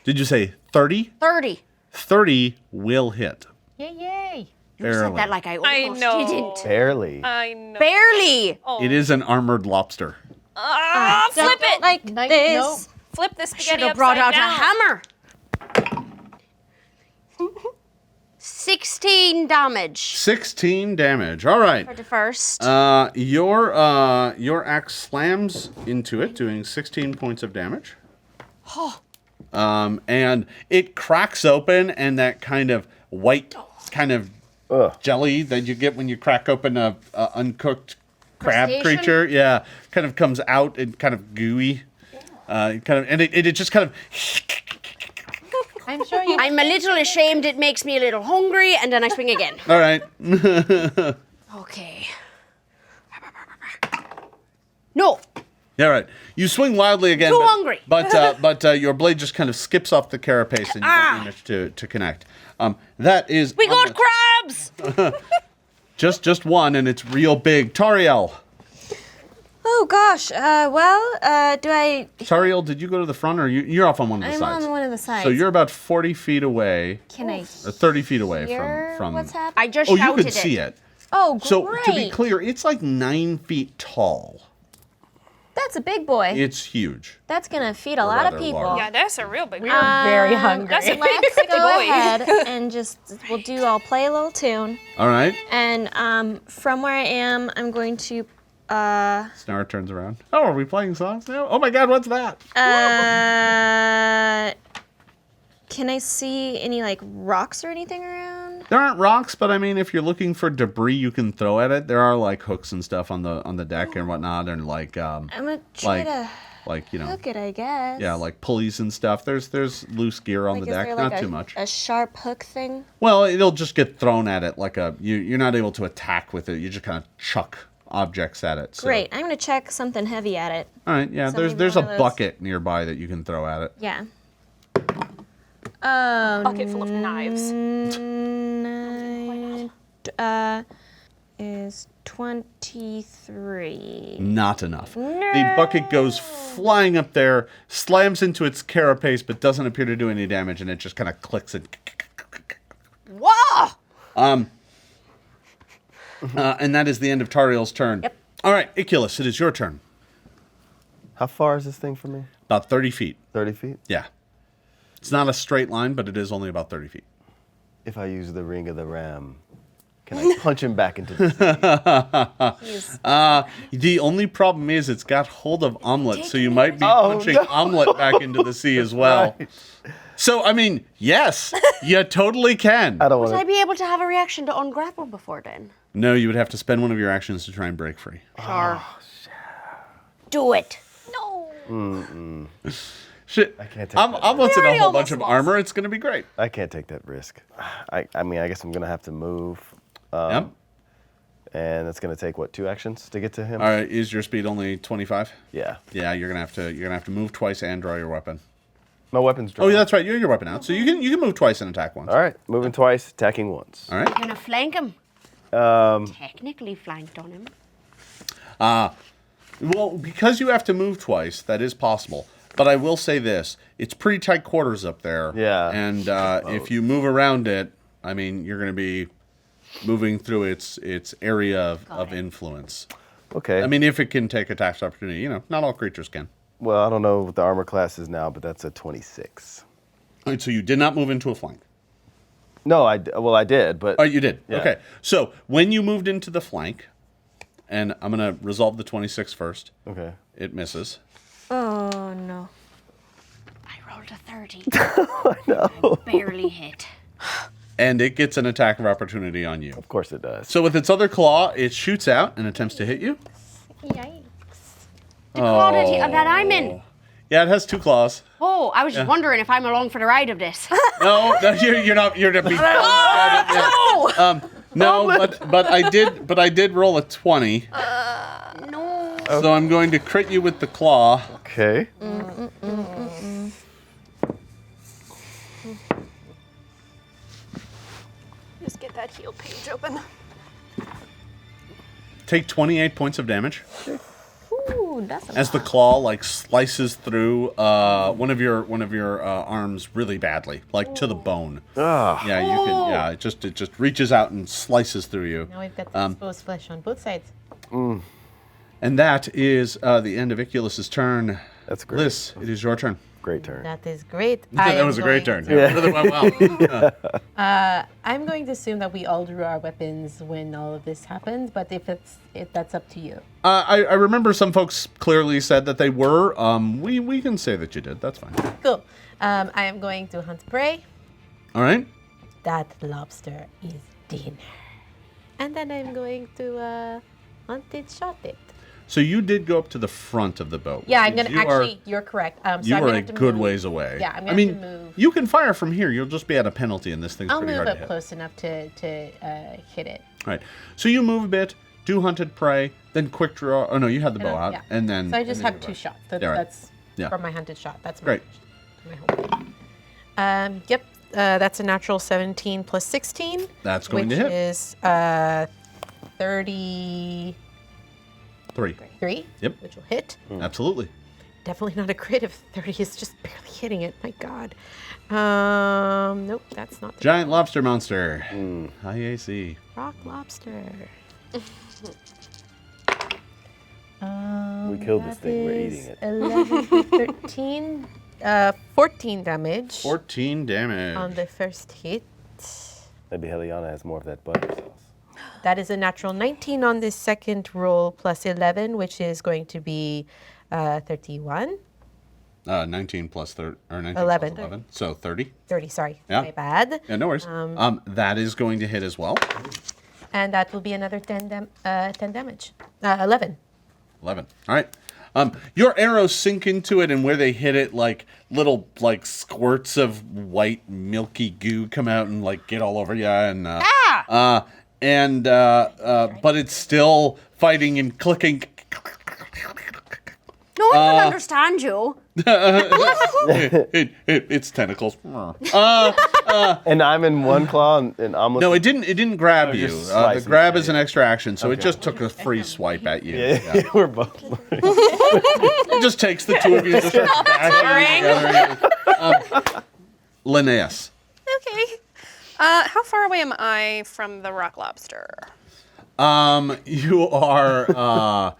Did you say 30? 30. 30 will hit. Yay! You said that like I almost didn't. Barely. I know. Barely. It is an armored lobster. Flip it like Like, this. no. Flip the Should spaghetti have brought out upside a down. hammer. 16 damage 16 damage. All right. for the first. Your axe slams into it, doing 16 points of damage. And it cracks open, and that kind of white jelly that you get when you crack open a uncooked crab Crustacean? creature, kind of comes out and kind of gooey. It just kind of. I'm sure you. I'm a little ashamed. It makes me a little hungry, and then I swing again. All right. Okay. No. Yeah, right. You swing wildly again. Too but, hungry. But your blade just kind of skips off the carapace and you don't manage to connect. That is. We got crabs! Just one, and it's real big. Tariel. Oh gosh. Do I? Tariel, did you go to the front, or you're off on one of the I'm sides? on one of the sides. So you're about 40 feet away. Can I 30 feet away hear from. what's happening? I just Oh, you shouted could see it. Oh, great. So to be clear, it's like 9 feet tall. That's a big boy. It's huge. That's gonna feed a lot of rather people. large. Yeah, that's a real big We one. are very hungry. That's a big Let's boy. go ahead and I'll play a little tune. All right. And from where I am, I'm going to Snarl turns around. Oh, are we playing songs now? Oh my God, what's that? can I see any like rocks or anything around? There aren't rocks, but I mean, if you're looking for debris you can throw at it, there are like hooks and stuff on the deck and whatnot, and like I'm gonna try to you know, hook it, I guess. yeah, like pulleys and stuff. There's loose gear on Like, the is deck, there, like, not a, too much. A sharp hook thing. Well, it'll just get thrown at it like you're not able to attack with it. You just kind of chuck objects at it. So. Great. I'm gonna check something heavy at it. All right, yeah. So There's maybe a one of those- bucket nearby that you can throw at it. Yeah. Bucket full of knives. Nine, is 23. Not enough. The bucket goes flying up there, slams into its carapace, but doesn't appear to do any damage, and it just kind of clicks it. Whoa! And that is the end of Tariel's turn. Yep. All right, Iculus, it is your turn. How far is this thing from me? About 30 feet. 30 feet? Yeah. It's not a straight line, but it is only about 30 feet. If I use the ring of the ram, can I punch him back into the sea? The only problem is it's got hold of Omelette, so you might be punching Omelette back into the sea as well. Right. So, I mean, yes, you totally can. I don't Would want I to. be able to have a reaction to ungrapple before then? No, you would have to spend one of your actions to try and break free. Sure. Do it. Shit. I can't take I'm that Omelette's in a already whole bunch almost of lost. armor. It's going to be great. I can't take that risk. I mean, I guess I'm gonna have to move, Yep. and it's gonna take what, 2 actions to get to him? All right, is your speed only 25? Yeah. Yeah, you're gonna have to move twice and draw your weapon. My weapon's drawn. Oh, yeah, that's right. You have your weapon out, so you can move twice and attack once. All right, moving twice, attacking once. All right. I'm gonna flank him. Technically flanked on him. Well, because you have to move twice, that is possible. But I will say this: it's pretty tight quarters up there. Yeah. And if you move around it, I mean, you're going to be moving through its area of influence. Okay. I mean, if it can take attacks opportunity, you know, not all creatures can. well, I don't know what the armor class is now, but that's a 26. All right, so you did not move into a flank. No, I did, but Oh, you did. Yeah. Okay. So when you moved into the flank, and I'm going to resolve the 26 first. okay. It misses. Oh no. I rolled a 30. I know. Barely hit. And it gets an attack of opportunity on you. Of course it does. So with its other claw, it shoots out and attempts to hit you. Yikes. The quality of that I'm in. Yeah, it has 2 claws. Oh, I was just wondering if I'm along for the ride of this. No, you're not. You're not. No, but I did roll a 20. No. So I'm going to crit you with the claw. Okay. Just get that heal page open. Take 28 points of damage Ooh, that's a as the claw like slices through one of your arms really badly, like to the bone. Ah. Yeah, you can. Yeah, it just reaches out and slices through you. Now we've got exposed flesh on both sides. And that is the end of Iculus's turn. That's great. Liz, it is your turn. Great turn. That is great. That was a great turn. Yeah. Really went well. I'm going to assume that we all drew our weapons when all of this happened, but if that's up to you. I remember some folks clearly said that they were. We can say that you did. That's fine. Cool. I am going to hunt prey. All right. That lobster is dinner. And then I'm going to hunt it, shot it. So you did go up to the front of the boat. Yeah, which I'm going to means actually, you're correct. So You I'm are gonna a have to good move. ways away. Yeah, I'm I going to mean, have to move. you can fire from here. You'll just be at a penalty, and this thing's I'll pretty move hard to up hit. close enough to hit it. All right. So you move a bit. do hunted prey, then quick draw. Oh no, you had the bow out, yeah. and then. So I just and then have your 2 bow. shots. Yeah, right. That's Yeah. for my hunted shot. That's Great. my whole. Yep. That's a natural 17 plus 16. That's going to which hit. is 33. 3. Yep. Which will hit. Absolutely. Definitely not a crit if 30 is just barely hitting it. My God. Nope, that's not the Giant lobster monster. High AC. rock lobster. We killed this thing. We're eating it. 11 to 13. 14 damage 14 damage. on the first hit. Maybe Heliana has more of that butter sauce. That is a natural 19 on the second roll plus 11, which is going to be 31. 19 plus 30, or 19 11. plus 11. So 30. 30, sorry. Yeah. My bad. Yeah, no worries. That is going to hit as well. And that will be another 10 damage. 11. 11. All right. Your arrows sink into it, and where they hit it, like little like squirts of white milky goo come out and like get all over you, and but it's still fighting and clicking. No one can understand you. It's tentacles. And I'm in one claw, and I'm No, it didn't grab you. just The slicing grab it, is an extra action, so it just took a free swipe at you. Yeah, we're both. It just takes the two of you and just starts bashing together. Linnaeus. Okay. How far away am I from the rock lobster? You are.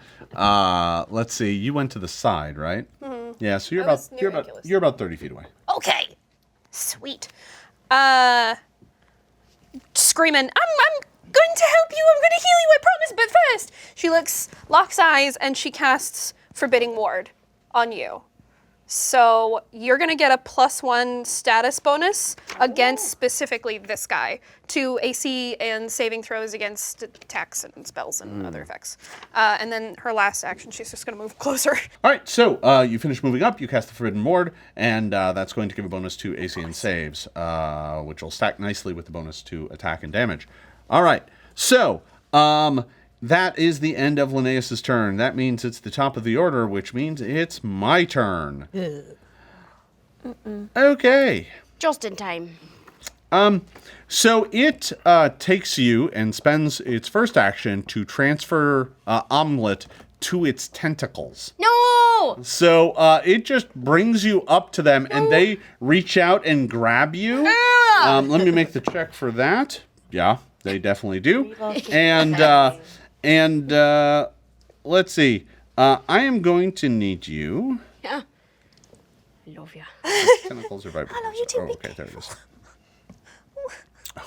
Let's see. You went to the side, right? Mm-hmm. Yeah. So you're I was about near Hercules. you're about 30 feet away. Okay. Sweet. Screaming, I'm going to help you. I'm going to heal you, I promise. But first, she locks eyes, and she casts Forbidding Ward on you. So you're going to get a +1 status bonus against specifically this guy to AC and saving throws against attacks and spells and other effects. And then her last action, she's just going to move closer. All right. So you finish moving up. You cast the Forbidden Ward, and that's going to give a bonus to AC and saves, which will stack nicely with the bonus to attack and damage. All right. So that is the end of Linnaeus' turn. That means it's the top of the order, which means it's my turn. Okay. Just in time. So it takes you and spends its first action to transfer Omelet to its tentacles. No! So it just brings you up to them, and they reach out and grab you. Let me make the check for that. Yeah, they definitely do. And let's see. I am going to need you. Yeah. I love you. Tentacles are vibrating. I love you too, Oh, okay, there it is.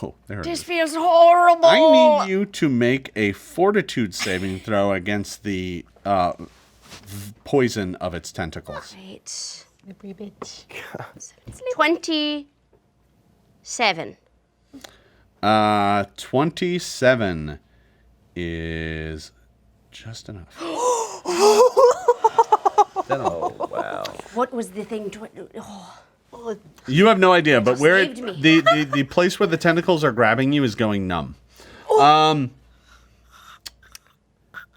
Oh, there it This is. feels horrible. I need you to make a fortitude saving throw against the poison of its tentacles. Right. Every bitch. 27. 27 is just enough. Oh, wow. What was the thing? You have no idea, but where saved me. the place where the tentacles are grabbing you is going numb.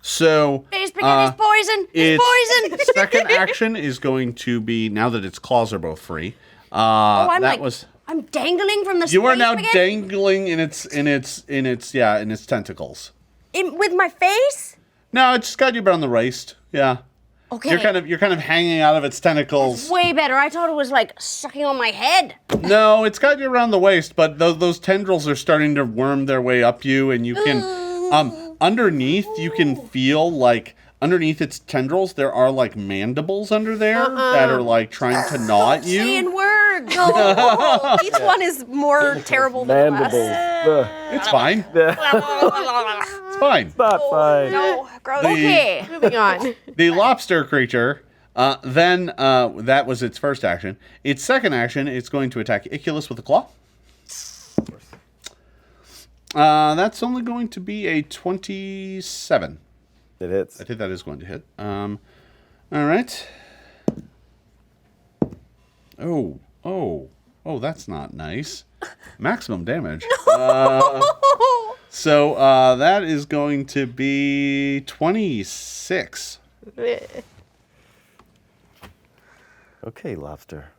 So It's poison. It's poison. its second action is going to be, now that its claws are both free. I'm I'm dangling from the You are now spaghetti dangling in its tentacles. with my face. No, it's got you around the waist. Yeah. Okay. You're kind of hanging out of its tentacles. Way better. I thought it was like sucking on my head. No, it's got you around the waist, but those tendrils are starting to worm their way up you, and you can, underneath, you can feel like, underneath its tendrils, there are like mandibles under there that are like trying to gnaw at you. Saying words. No. Each one is more terrible than the Mandibles. last. It's fine. It's fine. Not fine. No, gross. Okay. Moving on. The lobster creature, then that was its first action. Its second action, it's going to attack Iculus with a claw. That's only going to be a 27. It hits. I think that is going to hit. All right. Oh, that's not nice. Maximum damage. So that is going to be 26. Okay, lobster.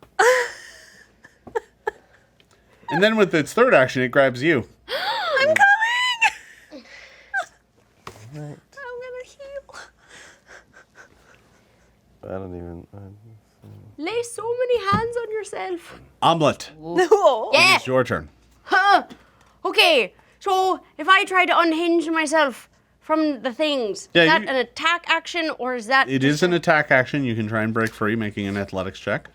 And then with its third action, it grabs you. I'm coming! Right. I'm gonna heal. I don't even. Lay so many hands on yourself. Omelet, No. Yeah. it's your turn. Huh. Okay, so if I try to unhinge myself from the things, Yeah, is that you- an attack action or is that? It is an attack action. You can try and break free, making an athletics check.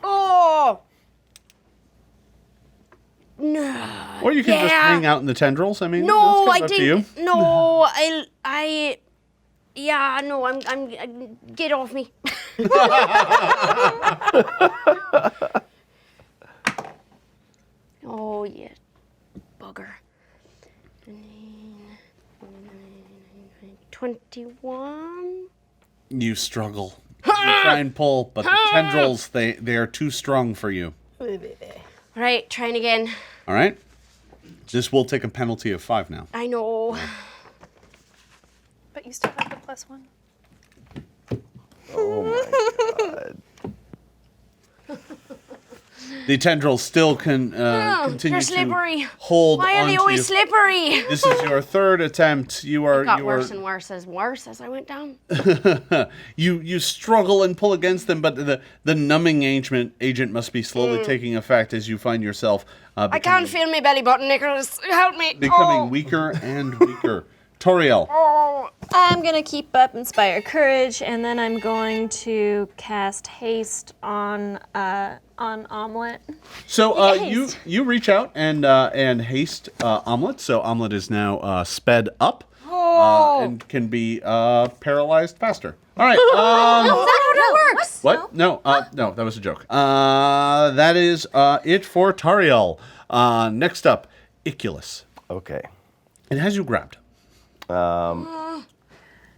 Oh. No. Or you can just Yeah. hang out in the tendrils. I mean, No, that's I kind of up to you. think no. Yeah, no. I'm. Get off me. Oh yeah, bugger. 21. You struggle. You try and pull, but the tendrils, they are too strong for you. All right, trying again. All right? This will take a penalty of 5 now. I know. But you still have the +1. Oh my god. The tendrils still can continue They're slippery. to hold Why are they onto always you. slippery? This is your third attempt. You are It got worse and worse as I went down. you struggle and pull against them, but the numbing agent must be slowly taking effect as you find yourself I can't feel my belly button, Nicholas. Help me. becoming weaker and weaker. Toriel. I'm gonna keep up Inspire Courage, and then I'm going to cast Haste on Omelet. So Haste. you reach out and haste Omelet. So Omelet is now sped up and can be paralyzed faster. All right. Is that how that works? What? No, no, that was a joke. That is it for Tariel. Next up, Iculus. Okay. It has you grabbed.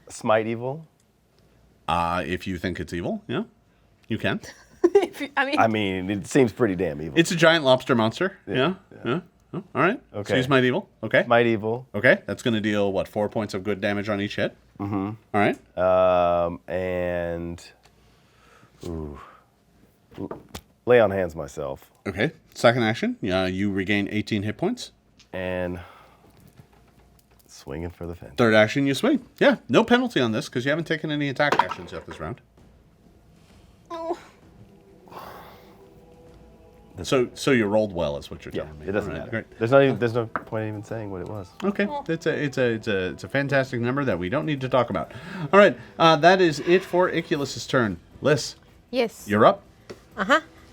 Smite evil. If you think it's evil, yeah, you can. I mean, it seems pretty damn evil. It's a giant lobster monster. Yeah. Oh, all right. Okay. So use Might Evil. Okay. Smite evil. Okay. That's going to deal, what, 4 points of good damage on each hit? Mm-hmm. All right. And lay on hands myself. Okay. Second action, you regain 18 hit points. And swinging for the fence. Third action, you swing. Yeah, no penalty on this because you haven't taken any attack actions yet this round. Oh. So you rolled well, is what you're telling me. It doesn't All right, matter. Great. There's no point in even saying what it was. Okay, it's a fantastic number that we don't need to talk about. All right, that is it for Iculus's turn. Liz, Yes. you're up.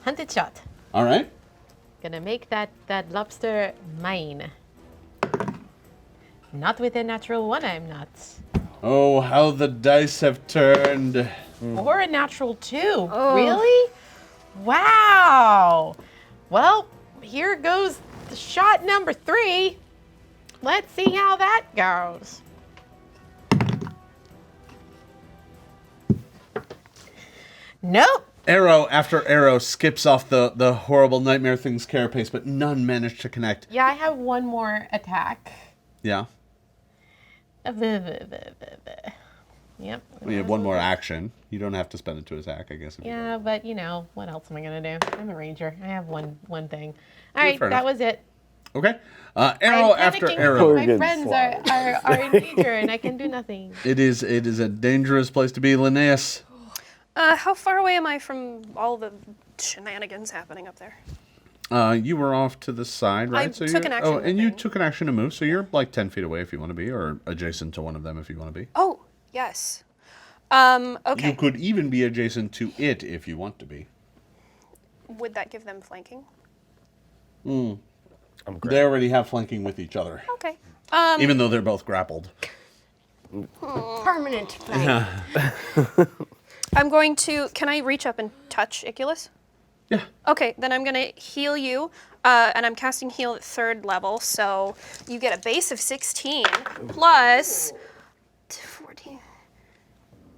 Hunted shot. All right. Gonna make that lobster mine. Not with a natural 1, I'm not. Oh, how the dice have turned. Or a natural 2. Really? Wow. Well, here goes the shot number 3. Let's see how that goes. Nope. Arrow after arrow skips off the horrible nightmare thing's carapace, but none managed to connect. Yeah, I have one more attack. Yeah. Yep. We have one more action. You don't have to spend it to attack, I guess. If you Yeah, but you know, what else am I gonna do? I'm a ranger. I have one thing. All right, fair that enough. was it. Okay. Arrow I'm after panicking arrow. because my friends are in danger and I can do nothing. It is a dangerous place to be, Linnaeus. How far away am I from all the shenanigans happening up there? You were off to the side, right? I took an action Oh, and you moving. took an action to move, so you're like 10 feet away if you want to be, or adjacent to one of them if you want to be. Oh, yes. Okay. You could even be adjacent to it if you want to be. Would that give them flanking? I'm great. They already have flanking with each other, Okay. even though they're both grappled. Permanent flank. I'm going to. Can I reach up and touch Iculus? Yeah. Okay, then I'm gonna heal you, and I'm casting heal at 3rd level, so you get a base of 16 plus 14,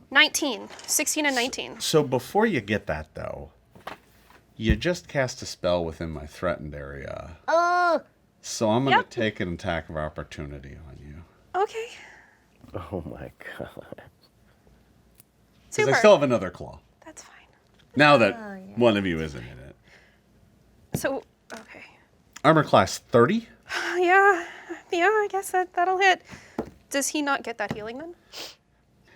19, 16 and 19. So before you get that, though, you just cast a spell within my threatened area. So I'm going to take an attack of opportunity on you. Okay. Oh my god. Because Super. I still have another claw. That's fine. Now that one of you isn't in it. So, okay. Armor class 30. Yeah, I guess that'll hit. Does he not get that healing then?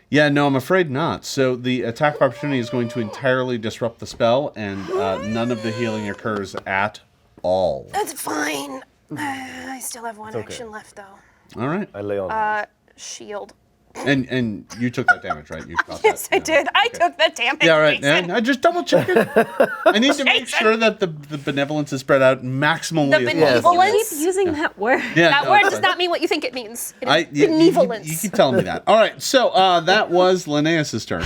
Yeah, no, I'm afraid not. So the attack of opportunity is going to entirely disrupt the spell, and none of the healing occurs at all. That's fine. I still have one action left though. All right. I lay on. Shield. And you took that damage, right? You caught Yes, that. I did. I took the damage. Yeah, right. Jason. And I just double checked it. I need to make sure that the benevolence is spread out maximally. The as benevolence. Keep using that word. Yeah, That no, word it's does fine. not mean what you think it means. It is You benevolence. keep telling me that. All right, so that was Linnaeus' turn.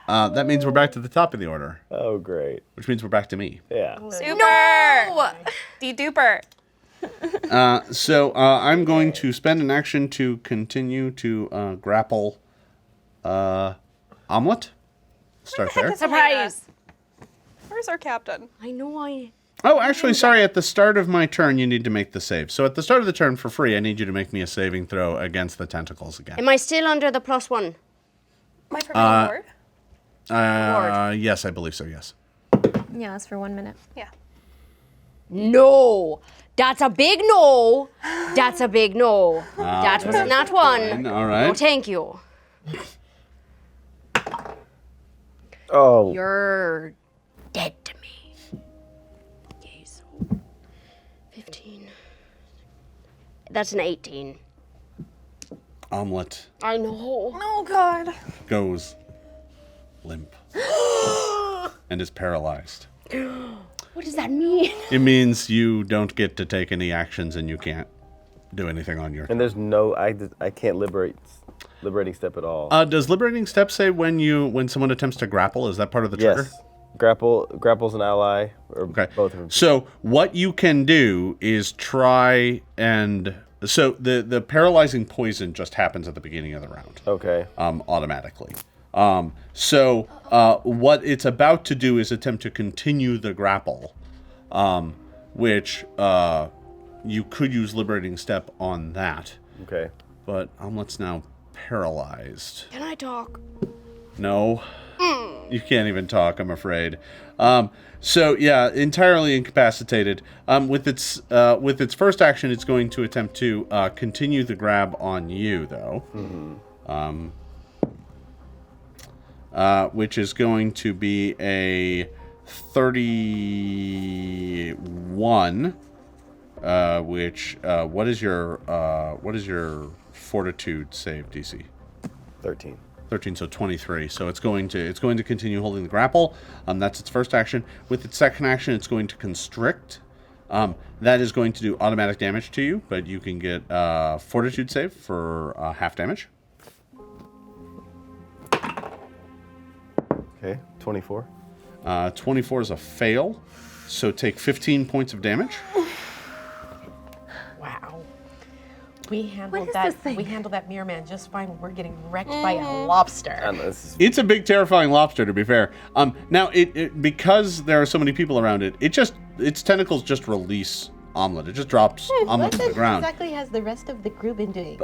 That means we're back to the top of the order, Oh, great. which means we're back to me. Yeah. Super. De-duper. So I'm going to spend an action to continue to grapple Omelet. Start there. Surprise! Where's our captain? I know I. Oh, actually, sorry. At the start of my turn, you need to make the save. So at the start of the turn, for free, I need you to make me a saving throw against the tentacles again. Am I still under the +1? My forbidden word? Yes, I believe so, yes. Yeah, that's for 1 minute. Yeah. No! That's a big no! That's a big no. That was not one. All right. No, thank you. Oh. You're dead to me. Okay, so 15. That's an 18. Omelet I know. Oh, God. goes limp and is paralyzed. What does that mean? It means you don't get to take any actions and you can't do anything on your turn. And there's no, I can't liberating step at all. Does liberating step say when someone attempts to grapple? Is that part of the trigger? Yes. Grapple's an ally, or Okay. both of them. So what you can do is try and so the paralyzing poison just happens at the beginning of the round. Okay. Automatically. So what it's about to do is attempt to continue the grapple, which you could use liberating step on that. Okay. But Omelet's now paralyzed. Can I talk? No, you can't even talk, I'm afraid. So yeah, entirely incapacitated. With its first action, it's going to attempt to continue the grab on you, though. Which is going to be a 31. What is your fortitude save DC? 13. 13, so 23. So it's going to continue holding the grapple. That's its first action. With its second action, it's going to constrict. That is going to do automatic damage to you, but you can get fortitude save for half damage. Okay. 24. 24 is a fail, so take 15 points of damage. Wow. We handled is that. this thing? We handled that mirror man just fine. We're getting wrecked by a lobster. And this is It's a big, terrifying lobster, to be fair. Now, it because there are so many people around it, its tentacles just release Omelet. It just drops Omelet to the ground. exactly has the rest of the crew been doing?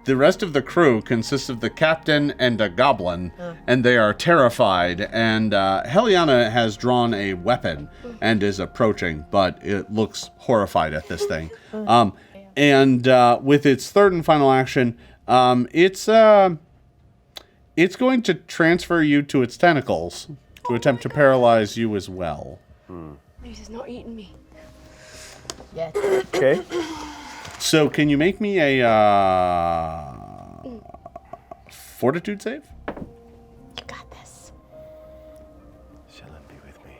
The rest of the crew consists of the captain and a goblin, and they are terrified. And Heliana has drawn a weapon and is approaching, but it looks horrified at this thing. And with its third and final action, it's going to transfer you to its tentacles to attempt to paralyze you as well. This is not eating me. Yes. okay. So can you make me a fortitude save? You got this. Shall it be with me?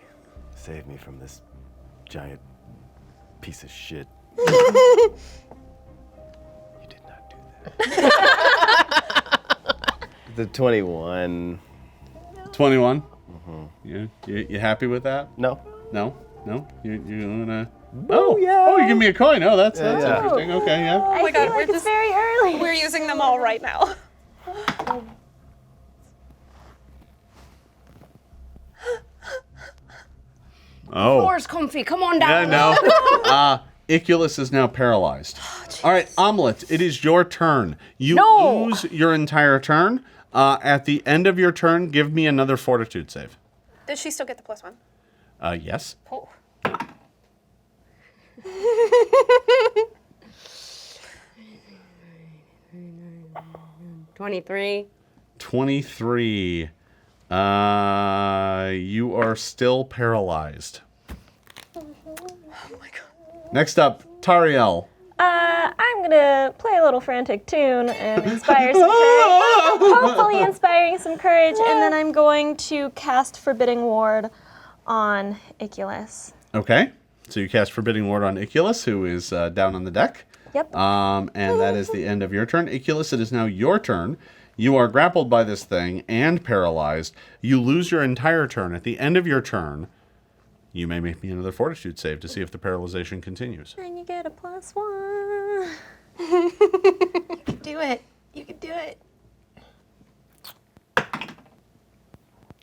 Save me from this giant piece of shit. You did not do that. The 21. 21? You happy with that? No. No? You're gonna... Oh, you give me a coin. Oh, that's yeah. interesting. Okay, yeah. Oh my God, like it's very early. We're using them all right now. Oh. Floor's comfy. Come on Yeah, down. no. Iculus is now paralyzed. All right, Omelet, it is your turn. You lose your entire turn. At the end of your turn, give me another fortitude save. Does she still get the +1? Yes. Oh. 23. 23. You are still paralyzed. Oh my god. Next up, Tariel. I'm gonna play a little frantic tune and inspire some courage. Hopefully inspiring some courage, and then I'm going to cast Forbidding Ward on Iculus. Okay. So you cast Forbidding Ward on Iculus, who is down on the deck. Yep. And that is the end of your turn. Iculus, it is now your turn. You are grappled by this thing and paralyzed. You lose your entire turn. At the end of your turn, you may make me another fortitude save to see if the paralyzation continues. And you get a +1. You can do it. You can do it.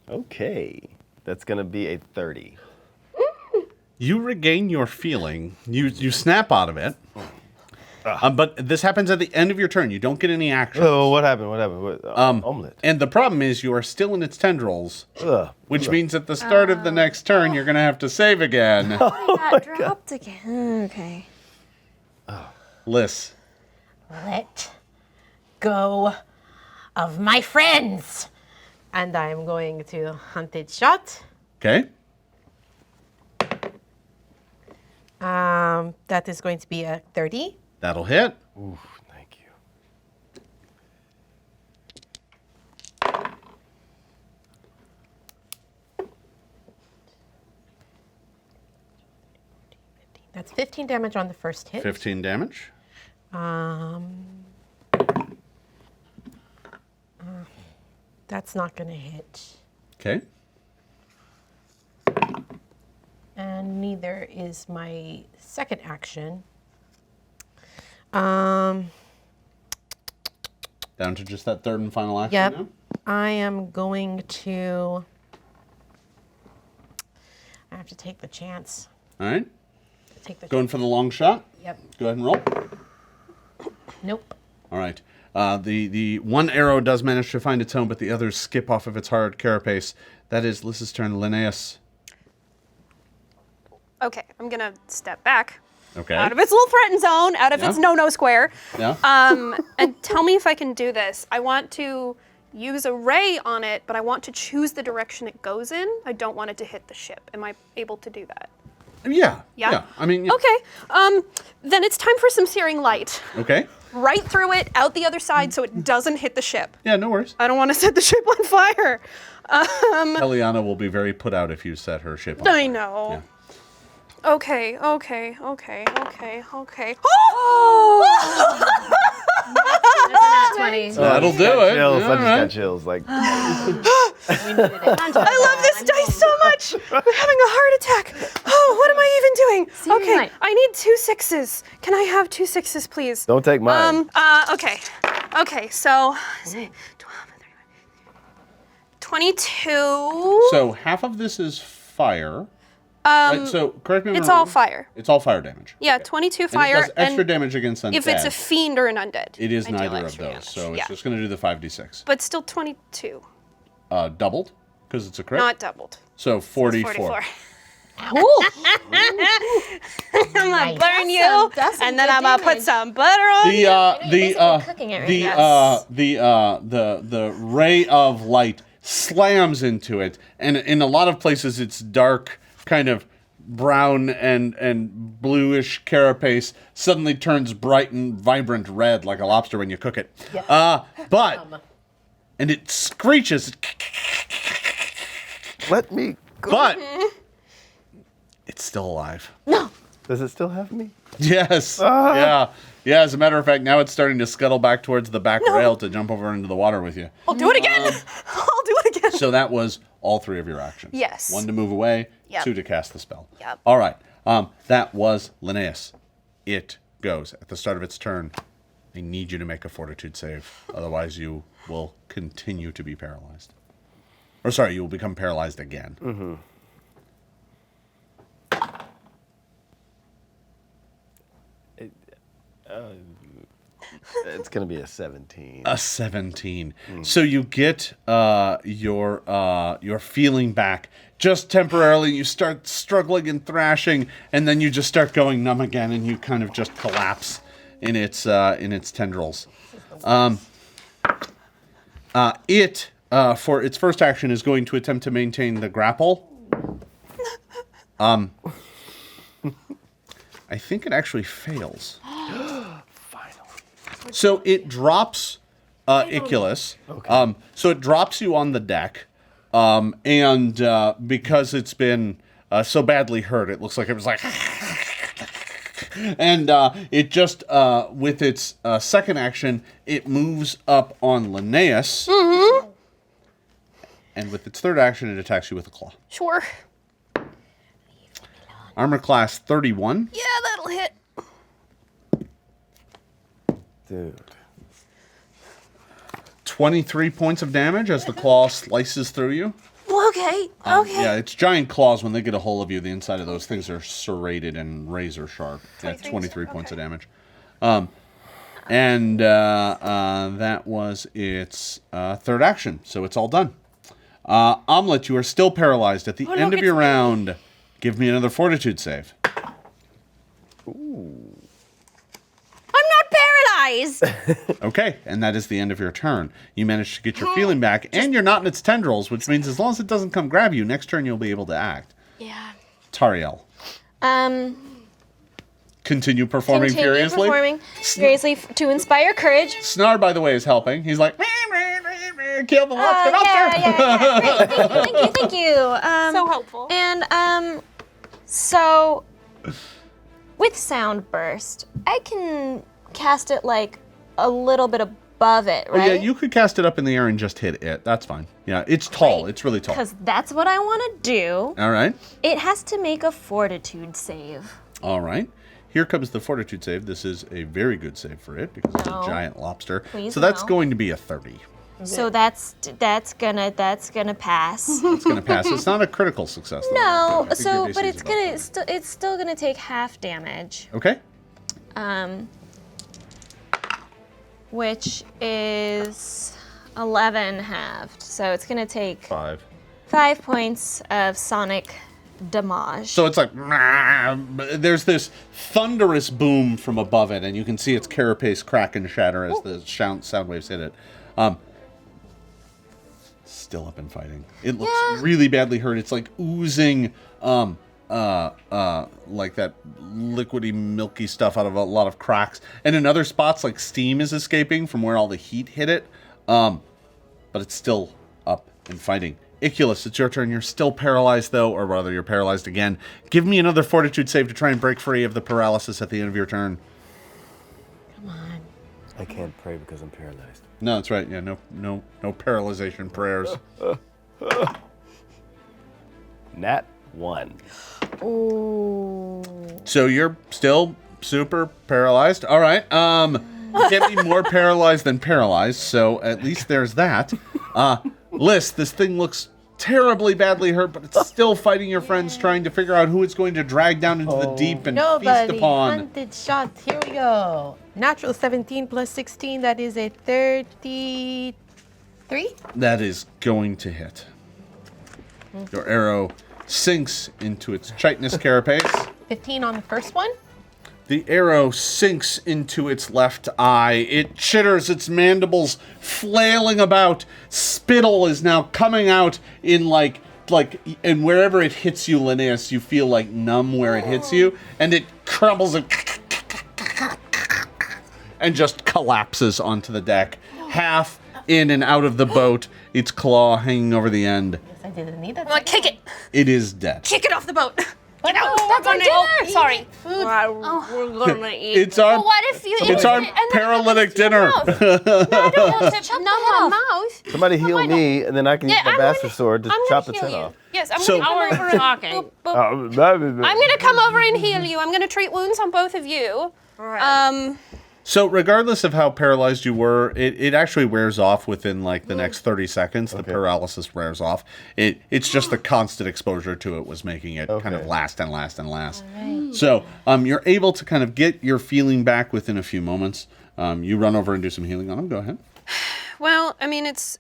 Okay. That's going to be a 30. You regain your feeling. You snap out of it. But this happens at the end of your turn. You don't get any action. Oh, what happened? What happened? Omelet. And the problem is you are still in its tendrils, which means at the start of the next turn, you're going to have to save again. I got dropped again. Okay. Liz. Let go of my friends. And I'm going to hunted shot. Okay. That is going to be a 30. That'll hit. Ooh, thank you. That's 15 damage on the first hit. 15 damage. That's not going to hit. Okay. And neither is my second action. Down to just that third and final action Yep. now? I am going to... I have to take the chance. All right. Take the Going for the long shot? Yep. Go ahead and roll. Nope. All right. The one arrow does manage to find its home, but the others skip off of its hard carapace. That is Liz's turn. Linnaeus. Okay, I'm gonna step back Okay. out of its little threaten zone, out of its no-no square. Yeah. And tell me if I can do this. I want to use a ray on it, but I want to choose the direction it goes in. I don't want it to hit the ship. Am I able to do that? Yeah. Yeah? I mean, yeah. Okay. Then it's time for some searing light. Okay. Right through it, out the other side, so it doesn't hit the ship. Yeah, no worries. I don't want to set the ship on fire. Eliana will be very put out if you set her ship on fire. I know. Yeah. Okay. Oh! That's a nat 20. That'll do it. Chills. Yeah, I just all right. got chills. Like, I love this dice so much. I'm having a heart attack. Oh, what am I even doing? Searing Okay, light. I need 2 6s. Can I have 2 6s, please? don't take mine. Okay. Okay, so 12, 22. So half of this is fire. Right, so correct me if I'm It's all wrong. fire. It's all fire damage. Yeah, 22 And fire. it does extra damage against undead. if it's a fiend or an undead. It is I deal neither of extra those, damage. so yeah. it's just going to do the 5d6. But still 22. Doubled, because it's a crit. Not doubled. So 44. 44. Ooh. I'm gonna burn you, That's some and then good I'm gonna put damage. some butter on you. basically cooking it right now. The ray of light slams into it, and in a lot of places it's dark, kind of brown and bluish carapace suddenly turns bright and vibrant red like a lobster when you cook it. And it screeches, Let me go. but it's still alive. Does it still have me? Yes. Yeah. Yeah, as a matter of fact, now it's starting to scuttle back towards the back rail to jump over into the water with you. I'll do it again. I'll do it again. So that was all 3 of your actions. Yes. 1 to move away, Yep. 2 to cast the spell. Yep. All right. That was Linnaeus. It goes at the start of its turn. I need you to make a fortitude save. Otherwise, you will continue to be paralyzed. Or sorry, you will become paralyzed again. It's going to be a 17. A 17. So you get your feeling back just temporarily. You start struggling and thrashing, and then you just start going numb again, and you kind of just collapse in its tendrils. It for its first action is going to attempt to maintain the grapple. I think it actually fails. So it drops Iculus. Okay. So it drops you on the deck. And because it's been so badly hurt, it looks like it was like... and it just, with its second action, it moves up on Linnaeus. Mm-hmm. And with its third action, it attacks you with a claw. Sure. Armor class 31. Yeah, that'll hit. Dude. 23 points of damage as the claw slices through you. Okay. Okay. Yeah, it's giant claws. When they get a hold of you, the inside of those things are serrated and razor sharp. Yeah, 23 points of damage. And that was its third action, so it's all done. Omelette, you are still paralyzed. At the end of your round, give me another fortitude save. I'm not paralyzed. Okay, and that is the end of your turn. You managed to get your feeling back, and you're not in its tendrils, which means as long as it doesn't come grab you, next turn you'll be able to act. Yeah. Tariel. Continue performing furiously. To inspire courage. Snar, by the way, is helping. He's like, kill the lobster. Yeah. Great. Thank you. So helpful. And so with sound burst, I can cast it like a little bit above it, right? Oh, yeah, you could cast it up in the air and just hit it. That's fine. Yeah, it's tall. It's really tall. Because that's what I want to do. All right. It has to make a fortitude save. All right. Here comes the fortitude save. This is a very good save for it because it's a giant lobster. Please so that's no. going to be a 30. So that's gonna pass. It's going to pass. It's not a critical success. Though. No, I think your so DC but is about it's still gonna take half damage. Okay. Which is 11 halved. So it's gonna take 5. 5 points of sonic damage. So it's like, there's this thunderous boom from above it, and you can see its carapace crack and shatter as the sound waves hit it. Still up and fighting. It looks really badly hurt. It's like oozing, like that liquidy, milky stuff out of a lot of cracks. And in other spots, like steam is escaping from where all the heat hit it. But it's still up and fighting. Iculus, it's your turn. You're still paralyzed, though, or rather, you're paralyzed again. Give me another fortitude save to try and break free of the paralysis at the end of your turn. Come on. I can't pray because I'm paralyzed. No, that's right. Yeah, no paralyzation prayers. Nat 1. Ooh. So you're still super paralyzed. All right. You can't be more paralyzed than paralyzed. So at least there's that. Liz, this thing looks terribly badly hurt, but it's still fighting your friends, trying to figure out who it's going to drag down into the deep and feast Nobody upon. hunted shot. Here we go. Natural 17 plus 16. That is a 33. That is going to hit. Your arrow sinks into its chitinous carapace. 15 on the first one. The arrow sinks into its left eye. It chitters, its mandibles flailing about. Spittle is now coming out in and wherever it hits you, Linnaeus, you feel like numb where it hits you, and it crumbles and just collapses onto the deck, half in and out of the boat, its claw hanging over the end. Yes, I didn't need that. I'm like, kick it. It is dead. Kick it off the boat. Get out. no, That's our we're dinner. gonna eat Sorry. We're gonna eat. It's our Well, what if you it's our paralytic dinner. I don't want to numb my mouth. Somebody heal me, and then I can use my bastard sword to chop the heal head you. off. Yes, I'm So- gonna come over and Talking. I'm gonna come over and heal you. I'm gonna treat wounds on both of you. So regardless of how paralyzed you were, it actually wears off within like the next 30 seconds. The paralysis wears off. It's just the constant exposure to it was making it kind of last and last and last. So you're able to kind of get your feeling back within a few moments. You run over and do some healing on him. Go ahead. Well, I mean, it's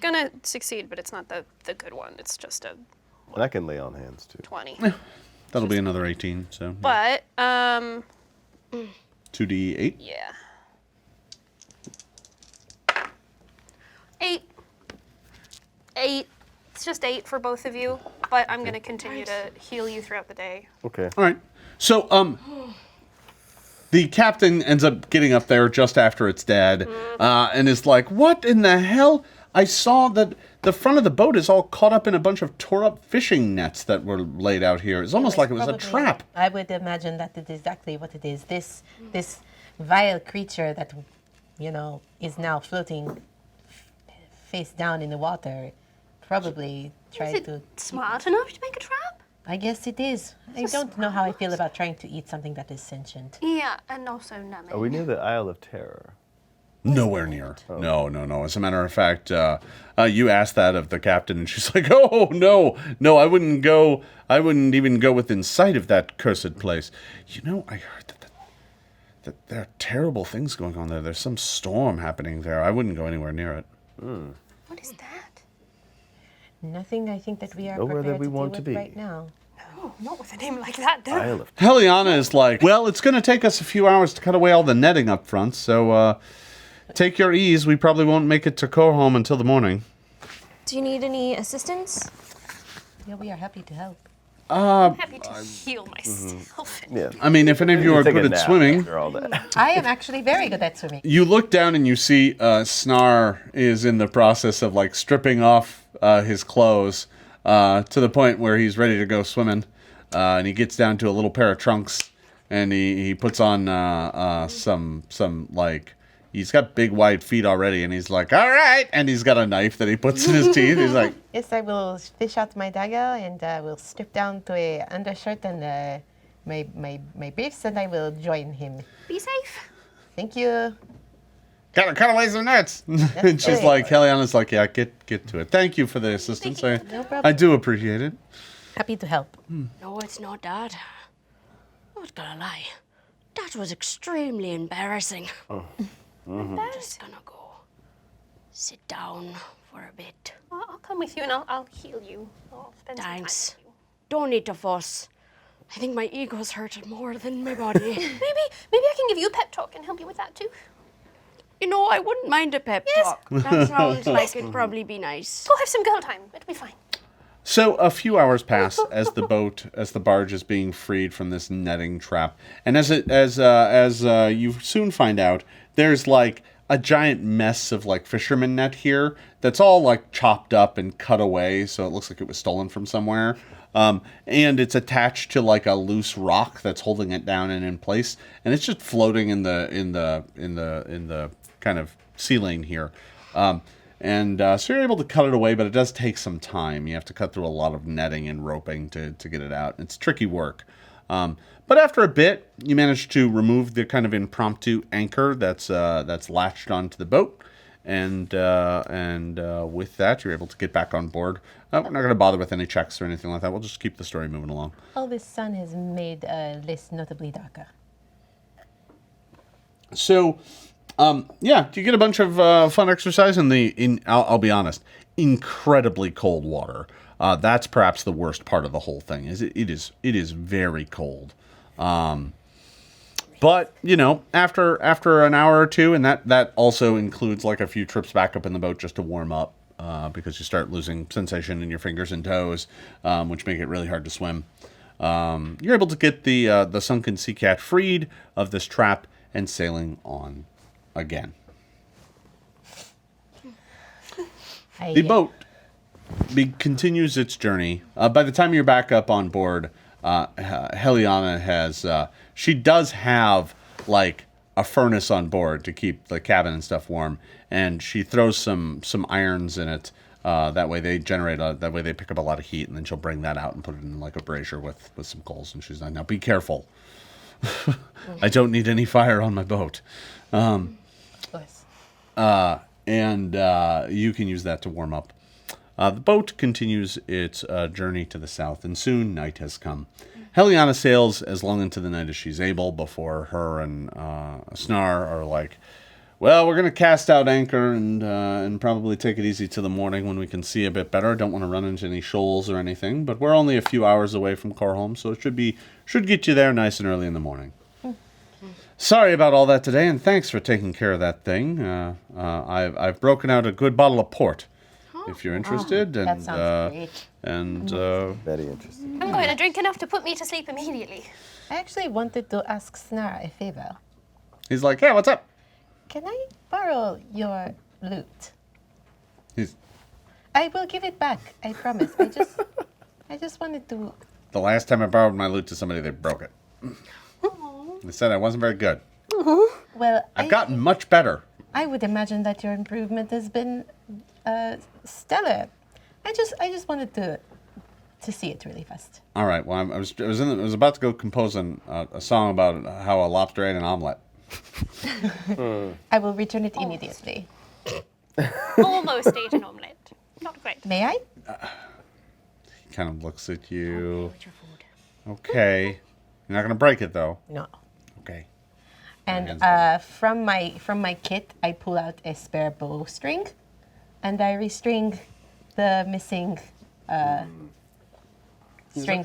gonna succeed, but it's not the good one. It's just a And I can lay on hands too. 20. That'll be another 18. So But 2d8. yeah. 8. It's just 8 for both of you, but I'm gonna continue to heal you throughout the day. Okay. All right. So the captain ends up getting up there just after it's dead, and is like, "What in the hell? I saw that the front of the boat is all caught up in a bunch of tore-up fishing nets that were laid out here. It's almost like it was a Probably- trap." I would imagine that it is exactly what it is. This vile creature that, is now floating face down in the water, probably tried Is to. it smart enough to make a trap? I guess it is. I don't know how I feel about trying to eat something that is sentient. Yeah, and also numbing. Are we near the Isle of Terror? Nowhere near. No. As a matter of fact, you asked that of the captain, and she's like, "Oh no, I wouldn't go. I wouldn't even go within sight of that cursed place." I heard that there are terrible things going on there. There's some storm happening there. I wouldn't go anywhere near it. What is that? Nothing I think that we are Nowhere prepared that we to want deal to with be. right now. Oh, not with a name like that, no. Isle of Heliana is like, "Well, it's going to take us a few hours to cut away all the netting up front, so take your ease. We probably won't make it to Cor-Home until the morning." Do you need any assistance? Yeah, we are happy to help. I'm happy to heal myself. Yeah. I mean, if any of you are Take a good at nap swimming, after all that. I am actually very good at swimming. you look down and you see Snar is in the process of like stripping off his clothes to the point where he's ready to go swimming, and he gets down to a little pair of trunks, and he puts on some like, he's got big wide feet already, and he's like, "All right," and he's got a knife that he puts in his teeth. He's like, Yes, I will fish out my dagger and will strip down to a undershirt and my briefs, and I will join him. Be safe. Thank you. "Gotta cut away some nets." And she's great. like, Heliana's like, "Yeah, get to it. Thank you for the assistance. No I problem. do appreciate it." Happy to help. No, it's not, Dad. I'm not gonna lie. That was extremely embarrassing. I'm just gonna go sit down for a bit. I'll come with you and I'll heal you. I'll spend Thanks. some time with Don't need to fuss. I think my ego's hurted more than my body. you. Maybe I can give you a pep talk and help you with that too. I wouldn't mind a pep talk. That sounds like it'd probably be nice. Go have some girl time. It'll be fine. So a few hours pass as the barge is being freed from this netting trap, and as you soon find out, there's like a giant mess of like fisherman net here that's all like chopped up and cut away, so it looks like it was stolen from somewhere. And it's attached to like a loose rock that's holding it down and in place, and it's just floating in the kind of ceiling here. So you're able to cut it away, but it does take some time. You have to cut through a lot of netting and roping to get it out. It's tricky work. But after a bit, you manage to remove the kind of impromptu anchor that's latched onto the boat. And with that, you're able to get back on board. We're not going to bother with any checks or anything like that. We'll just keep the story moving along. All this sun has made less notably darker. So, you get a bunch of fun exercise in I'll be honest, incredibly cold water. That's perhaps the worst part of the whole thing. It is very cold. But after an hour or two, and that also includes like a few trips back up in the boat just to warm up, because you start losing sensation in your fingers and toes, which make it really hard to swim. You're able to get the Sunken Sea Cat freed of this trap and sailing on again. The boat continues its journey. By the time you're back up on board, Heliana has she does have like a furnace on board to keep the cabin and stuff warm, and she throws some irons in it. That way they pick up a lot of heat, and then she'll bring that out and put it in like a brazier with some coals. And she's like, "Now be careful. I don't need any fire on my boat." Of course. And you can use that to warm up. The boat continues its journey to the south, and soon night has come. Heliana sails as long into the night as she's able before her and Snar are like, well, we're going to cast out anchor and probably take it easy till the morning when we can see a bit better. Don't want to run into any shoals or anything, but we're only a few hours away from Cor-Home, so it should get you there nice and early in the morning. Sorry about all that today, and thanks for taking care of that thing. I've broken out a good bottle of port, if you're interested. That sounds great. And Very interesting. I'm going to drink enough to put me to sleep immediately. I actually wanted to ask Snar a favor. he's like, hey, what's up? Can I borrow your loot? He's I will give it back. I promise. I just wanted to. the last time I borrowed my loot to somebody, they broke it. They said I wasn't very good. Well, I've gotten much better. I would imagine that your improvement has been stellar. I just wanted to see it really fast. All right. Well, I was about to go compose a song about how a lobster ate an omelet. I will return it immediately. Almost ate an omelette. Not great. May I? He kind of looks at you. Okay. You're not gonna break it though. No. Okay. And from my kit, I pull out a spare bowstring, and I restring the missing string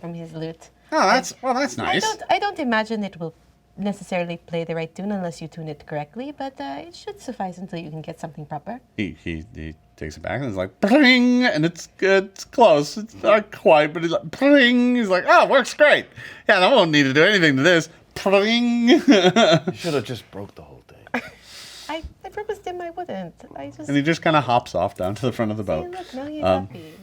from his lute. Oh, that's nice. I don't imagine it will necessarily play the right tune unless you tune it correctly, but it should suffice until you can get something proper. He takes it back and is like, pling, and it's close. It's not quite, but he's like, pling. He's like, oh, works great. Yeah, I won't need to do anything to this. Pling. You should have just broke the whole thing. I promised him I wouldn't. And he just kind of hops off down to the front of the boat. Look, now he's happy.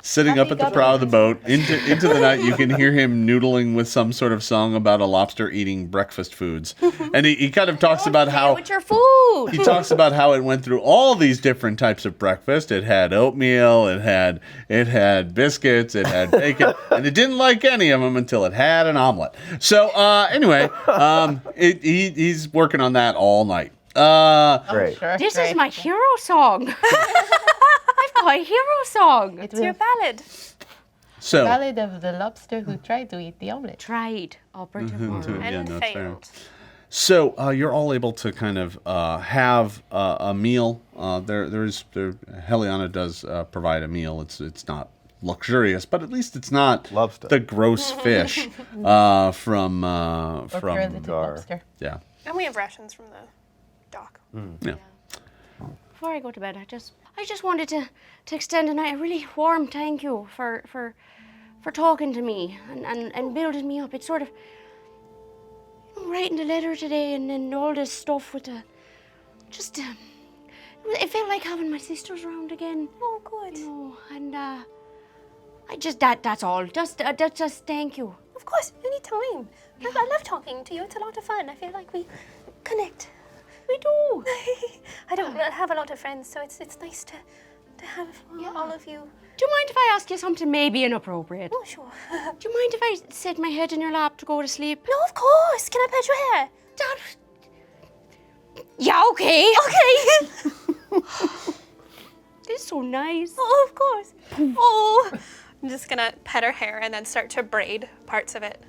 Sitting up at the prow of the boat, into the night, you can hear him noodling with some sort of song about a lobster eating breakfast foods. And he kind of talks about how... What's your food? He talks about how it went through all these different types of breakfast. It had oatmeal, it had biscuits, it had bacon, and it didn't like any of them until it had an omelet. So anyway, he's working on that all night. Great. Sure, This great. is my hero song. I've got a hero song. It's Your ballad. So ballad of the lobster who tried to eat the omelet. Tried. Operative word. And no, it's fair. failed. So you're all able to kind of have a meal. Heliana does provide a meal. It's not luxurious, but at least it's not Lobster. the gross fish from Or purely to Gar. lobster. yeah. And we have rations from the dock. Yeah. Before I go to bed, I just wanted to extend a really warm thank you for talking to me and building me up. It's sort of writing the letter today and all this stuff with the it felt like having my sisters around again. Oh, good. You know, and I just that's all. Just thank you. Of course, anytime. I love talking to you. It's a lot of fun. I feel like we connect. We do. I don't have a lot of friends, so it's nice to have all of you. Do you mind if I ask you something maybe inappropriate? Oh, sure. Do you mind if I set my head in your lap to go to sleep? No, of course. Can I pet your hair? Yeah, okay. Okay. It's so nice. Oh, of course. Oh. I'm just gonna pet her hair and then start to braid parts of it.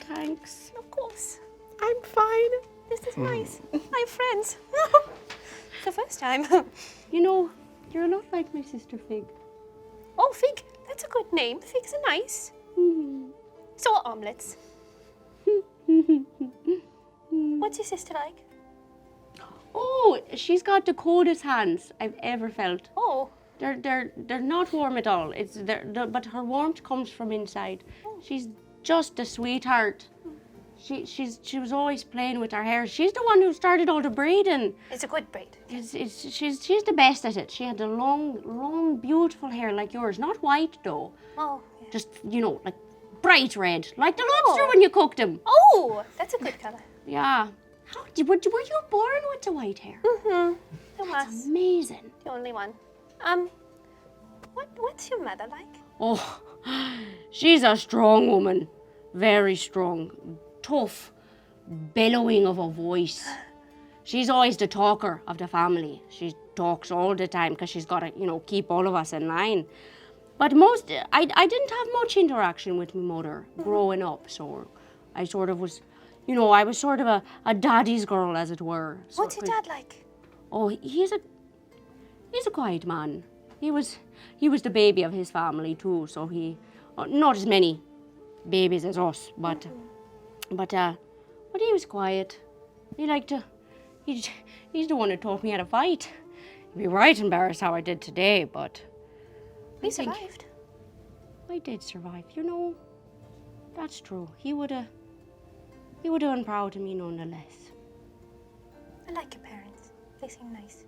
Thanks. Of course. I'm fine. This is nice. I have friends. The first time. You know, you're a lot like my sister Fig. Oh, Fig. That's a good name. Figs are nice. So are omelets. What's your sister like? Oh, she's got the coldest hands I've ever felt. Oh. They're not warm at all. But her warmth comes from inside. She's just a sweetheart. She was always playing with her hair. She's the one who started all the braiding. It's a good braid. She's the best at it. She had the long, beautiful hair like yours. Not white though. Oh. Yeah. Just, like bright red, like the lobster when you cooked them. Oh, that's a good color. Yeah. Were you born with the white hair? Mm-hmm. It was Amazing. the only one. What's your mother like? Oh, she's a strong woman. Very strong. Tough. Bellowing of a voice. She's always the talker of the family. She talks all the time because she's got to, keep all of us in line. But I didn't have much interaction with my mother growing up, so I sort of was, I was sort of a daddy's girl, as it were. What's your dad like? Oh, he's a quiet man. He was the baby of his family too, so he, not as many babies as us, but he was quiet. He's the one who taught me how to fight. You'd be right embarrassed how I did today, but We survived. I did survive. That's true. He would have been proud of me nonetheless. I like your parents. They seem nice.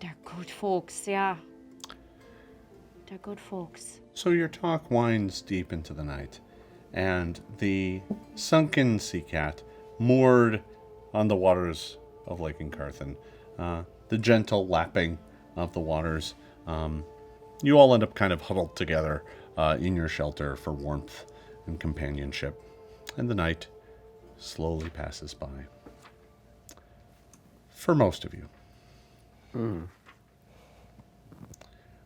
They're good folks, yeah. They're good folks. So your talk winds deep into the night, and the Sunken Sea Cat, moored on the waters of Lake Incarthen, the gentle lapping of the waters, you all end up kind of huddled together in your shelter for warmth and companionship, and the night slowly passes by. For most of you.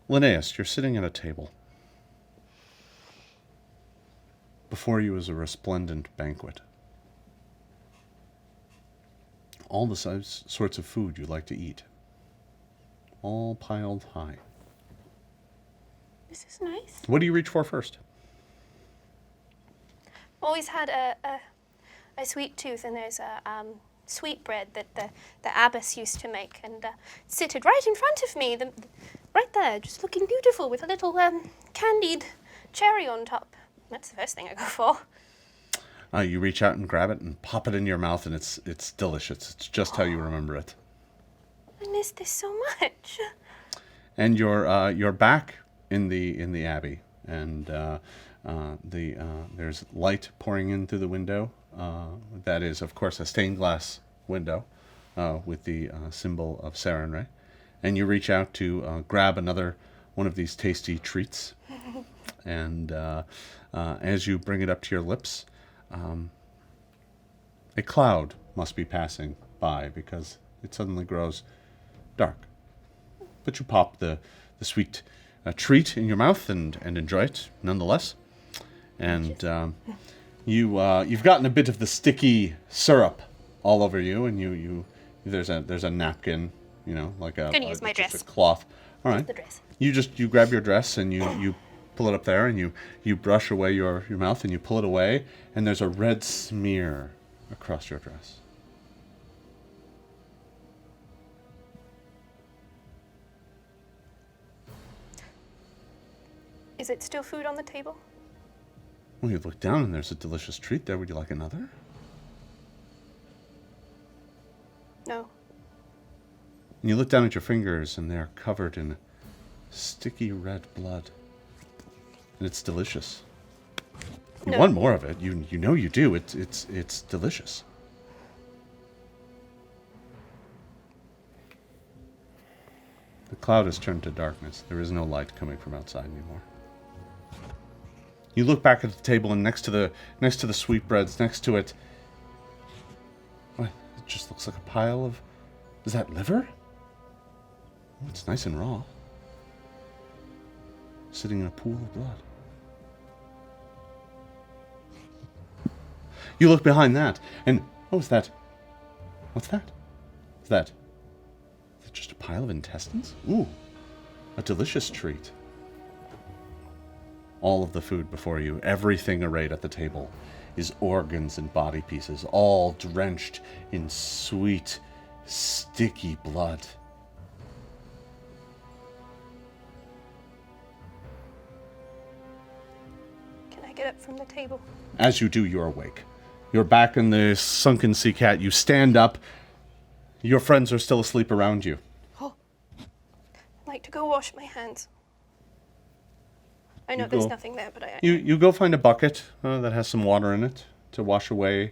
Linnaeus, you're sitting at a table. Before you is a resplendent banquet. All the sorts of food you like to eat. All piled high. This is nice. What do you reach for first? Always had a sweet tooth, and there's a sweet bread that the abbess used to make, and seated right in front of me, right there, just looking beautiful with a little candied cherry on top. That's the first thing I go for. You reach out and grab it and pop it in your mouth, and it's delicious. It's just how you remember it. I miss this so much. And you're back in the abbey, and there's light pouring in through the window. That is, of course, a stained glass window with the symbol of Sarenrae. And you reach out to grab another one of these tasty treats, and as you bring it up to your lips, a cloud must be passing by because it suddenly grows dark. But you pop the sweet treat in your mouth and enjoy it nonetheless. And you've gotten a bit of the sticky syrup all over you, and there's a napkin, like Gonna use my just dress. a cloth. All right. The dress. You grab your dress and you pull it up there, and you brush away your mouth, and you pull it away, and there's a red smear across your dress. Is it still food on the table? Well, you look down and there's a delicious treat there. Would you like another? No. And you look down at your fingers, and they're covered in sticky red blood. And it's delicious. You want more of it. You know you do. It's delicious. The cloud has turned to darkness. There is no light coming from outside anymore. You look back at the table, and next to the sweetbreads, next to it, what? It just looks like a pile of. Is that liver? Oh, it's nice and raw. Sitting in a pool of blood. You look behind that, and is that? What's that? Is that just a pile of intestines? Ooh, a delicious treat. All of the food before you, everything arrayed at the table, is organs and body pieces, all drenched in sweet, sticky blood. Can I get up from the table? As you do, you're awake. You're back in the Sunken Sea Cat. You stand up. Your friends are still asleep around you. Oh, I'd like to go wash my hands. I know there's nothing there, but You go find a bucket that has some water in it to wash away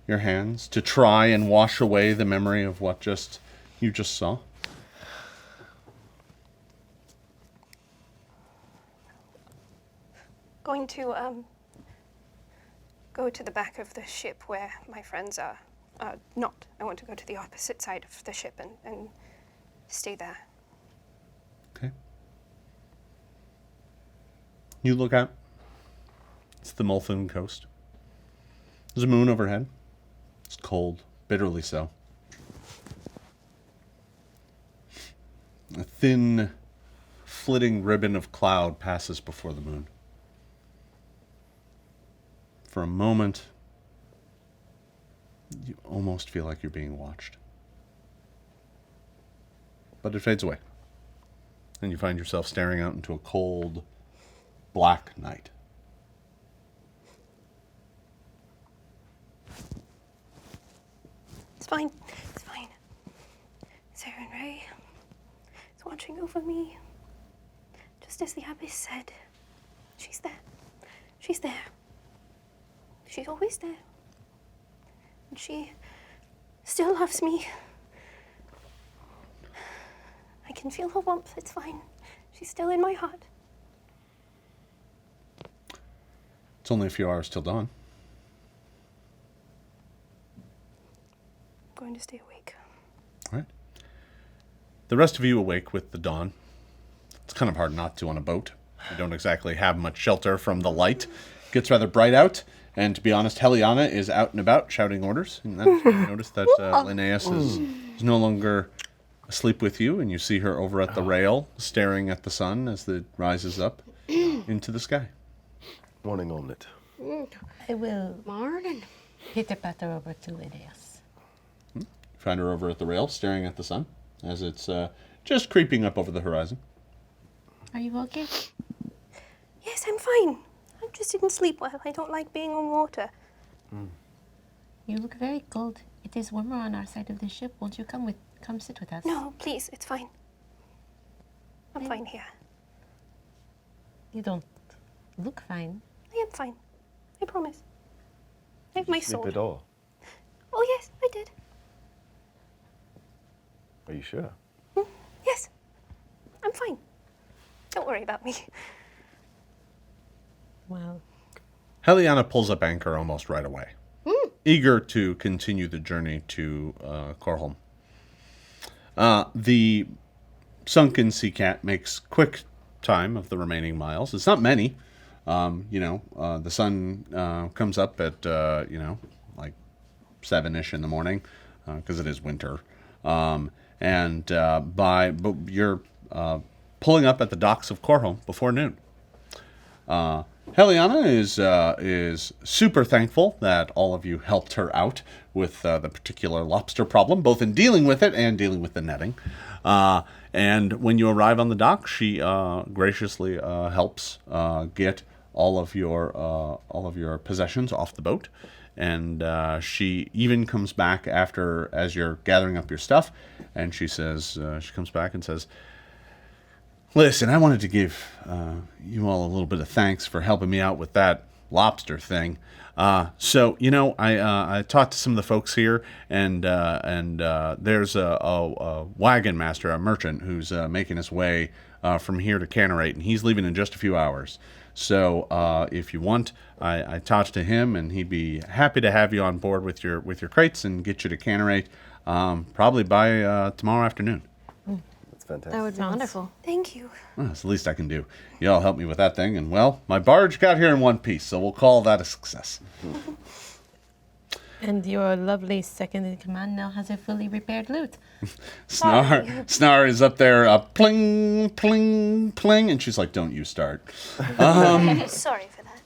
your hands, to try and wash away the memory of what you just saw. Going to go to the back of the ship where my friends are not. I want to go to the opposite side of the ship and stay there. Okay. You look out. It's the Molthune coast. There's a moon overhead. It's cold, bitterly so. A thin, flitting ribbon of cloud passes before the moon. For a moment, you almost feel like you're being watched. But it fades away. And you find yourself staring out into a cold, black night. It's fine. It's fine. Sarah and Ray is watching over me. Just as the abbess said. She's there. She's there. She's always there. And she still loves me. I can feel her warmth. It's fine. She's still in my heart. It's only a few hours till dawn. I'm going to stay awake. All right. The rest of you awake with the dawn. It's kind of hard not to on a boat. You don't exactly have much shelter from the light. It gets rather bright out. And to be honest, Heliana is out and about shouting orders. And then you notice that Linnaeus is no longer asleep with you, and you see her over at the rail, staring at the sun as it rises up into the sky. Morning, Omnit. I will Morning. pitter-patter over to Linnaeus. Find her over at the rail, staring at the sun as it's just creeping up over the horizon. Are you okay? Yes, I'm fine. I just didn't sleep well. I don't like being on water. You look very cold. It is warmer on our side of the ship. Won't you come sit with us? No, please, it's fine. I'm fine here. You don't look fine. I am fine. I promise. I have my Sleep sword. at all? Oh, yes, I did. Are you sure? Yes. I'm fine. Don't worry about me. Well, Heliana pulls up anchor almost right away, eager to continue the journey to Cor-Home. The Sunken Sea Cat makes quick time of the remaining miles. It's not many. The sun comes up at, like 7-ish in the morning, because it is winter. But you're pulling up at the docks of Cor-Home before noon. Heliana is super thankful that all of you helped her out with the particular lobster problem, both in dealing with it and dealing with the netting. And when you arrive on the dock, she graciously helps get all of your possessions off the boat. And she even comes back as you're gathering up your stuff, and she comes back and says, "Listen, I wanted to give you all a little bit of thanks for helping me out with that lobster thing. I talked to some of the folks here, and there's a wagon master, a merchant, who's making his way from here to Canorate, and he's leaving in just a few hours. So if you want, I talked to him, and he'd be happy to have you on board with your crates and get you to Canorate, probably by tomorrow afternoon." That's fantastic. That would be wonderful. Thank you. Well, that's the least I can do. Y'all help me with that thing, and, well, my barge got here in one piece, so we'll call that a success. and your lovely second in command now has a fully repaired lute. Snar is up there, pling, pling, pling, and she's like, "Don't you start." Sorry for that.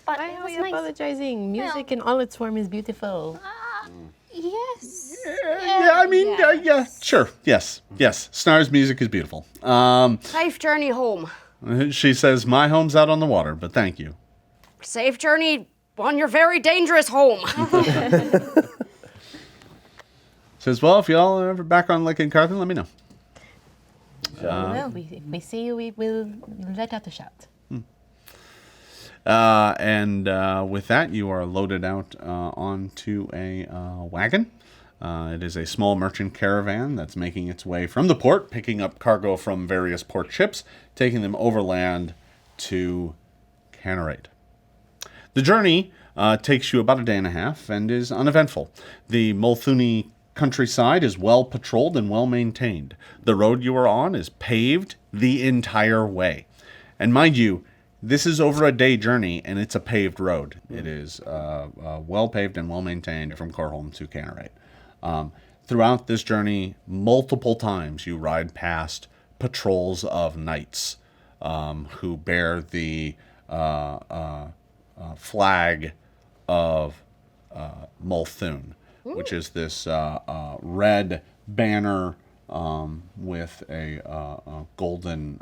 But Why it are was we nice. apologizing? Music in all its form is beautiful. Yes. Yeah, sure, yes. Snar's music is beautiful. Safe journey home. She says, "My home's out on the water, but thank you." Safe journey on your very dangerous home. Says, "Well, if y'all are ever back on Lake Carthen, let me know." Well, if we see you, we will let out a shout. With that, you are loaded out onto a wagon. It is a small merchant caravan that's making its way from the port, picking up cargo from various port ships, taking them overland to Canorate. The journey takes you about a day and a half and is uneventful. The Molthune countryside is well patrolled and well maintained. The road you are on is paved the entire way. And mind you, This is over a day journey, and it's a paved road. It is well paved and well maintained from Cor-Home to Canorate. Throughout this journey, multiple times you ride past patrols of knights who bear the flag of Molthune, which is this red banner with a golden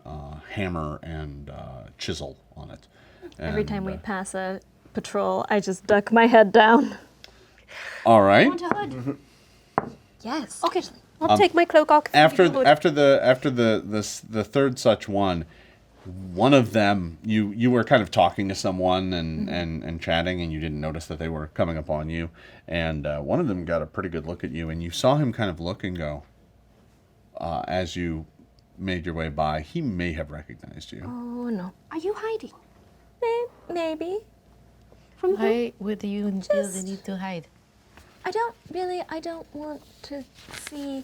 hammer and chisel on it. Every time we pass a patrol, I just duck my head down. All right. Want a hood? Yes. Okay, I'll take my cloak off. After the third such one of them, you were kind of talking to someone and chatting, and you didn't notice that they were coming up on you. And one of them got a pretty good look at you, and you saw him kind of look and go, as you made your way by, he may have recognized you. Oh, no. Are you hiding? Maybe. From who? Why would you feel the need to hide? I don't want to see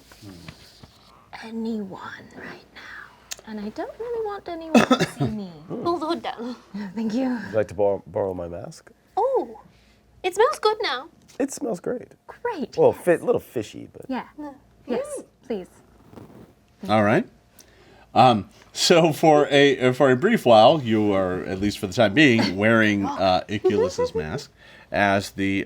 anyone right now. And I don't really want anyone to see me. Pull the hood down. Thank you. Would you like to borrow my mask? Oh, it smells good now. It smells great. Great. Well, a little fishy, but Yeah. Yes, please. All right. So for a brief while, you are, at least for the time being, wearing Iculus's mask as the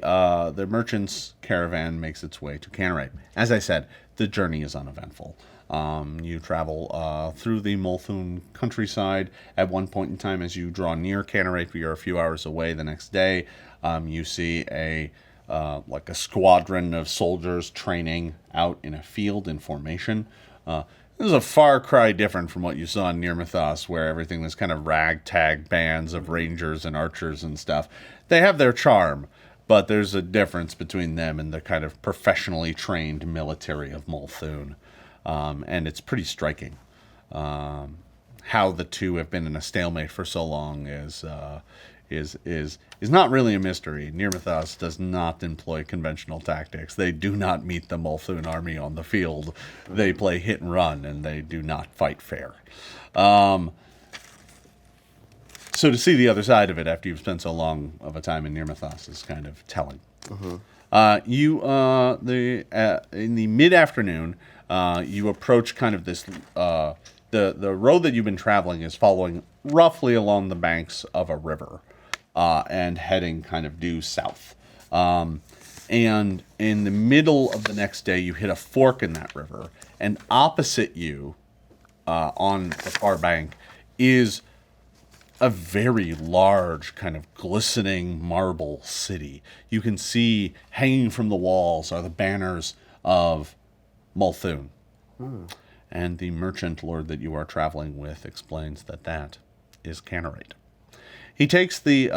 merchant's caravan makes its way to Canorate. As I said, the journey is uneventful. You travel through the Molthune countryside. At one point in time, as you draw near Canorate, you're a few hours away. The next day, you see a squadron of soldiers training out in a field in formation. This is a far cry different from what you saw in Nirmathos, where everything was kind of ragtag bands of rangers and archers and stuff. They have their charm, but there's a difference between them and the kind of professionally trained military of Molthune. And it's pretty striking. How the two have been in a stalemate for so long is not really a mystery. Nirmathos does not employ conventional tactics. They do not meet the Molthune army on the field. They play hit and run, and they do not fight fair. So to see the other side of it after you've spent so long of a time in Nirmathos is kind of telling. In the mid-afternoon, you approach kind of this. The road that you've been traveling is following roughly along the banks of a river. And heading kind of due south. And in the middle of the next day, you hit a fork in that river. And opposite you, on the far bank, is a very large, kind of glistening marble city. You can see hanging from the walls are the banners of Molthune. And the merchant lord that you are traveling with explains that is Canorate. He takes the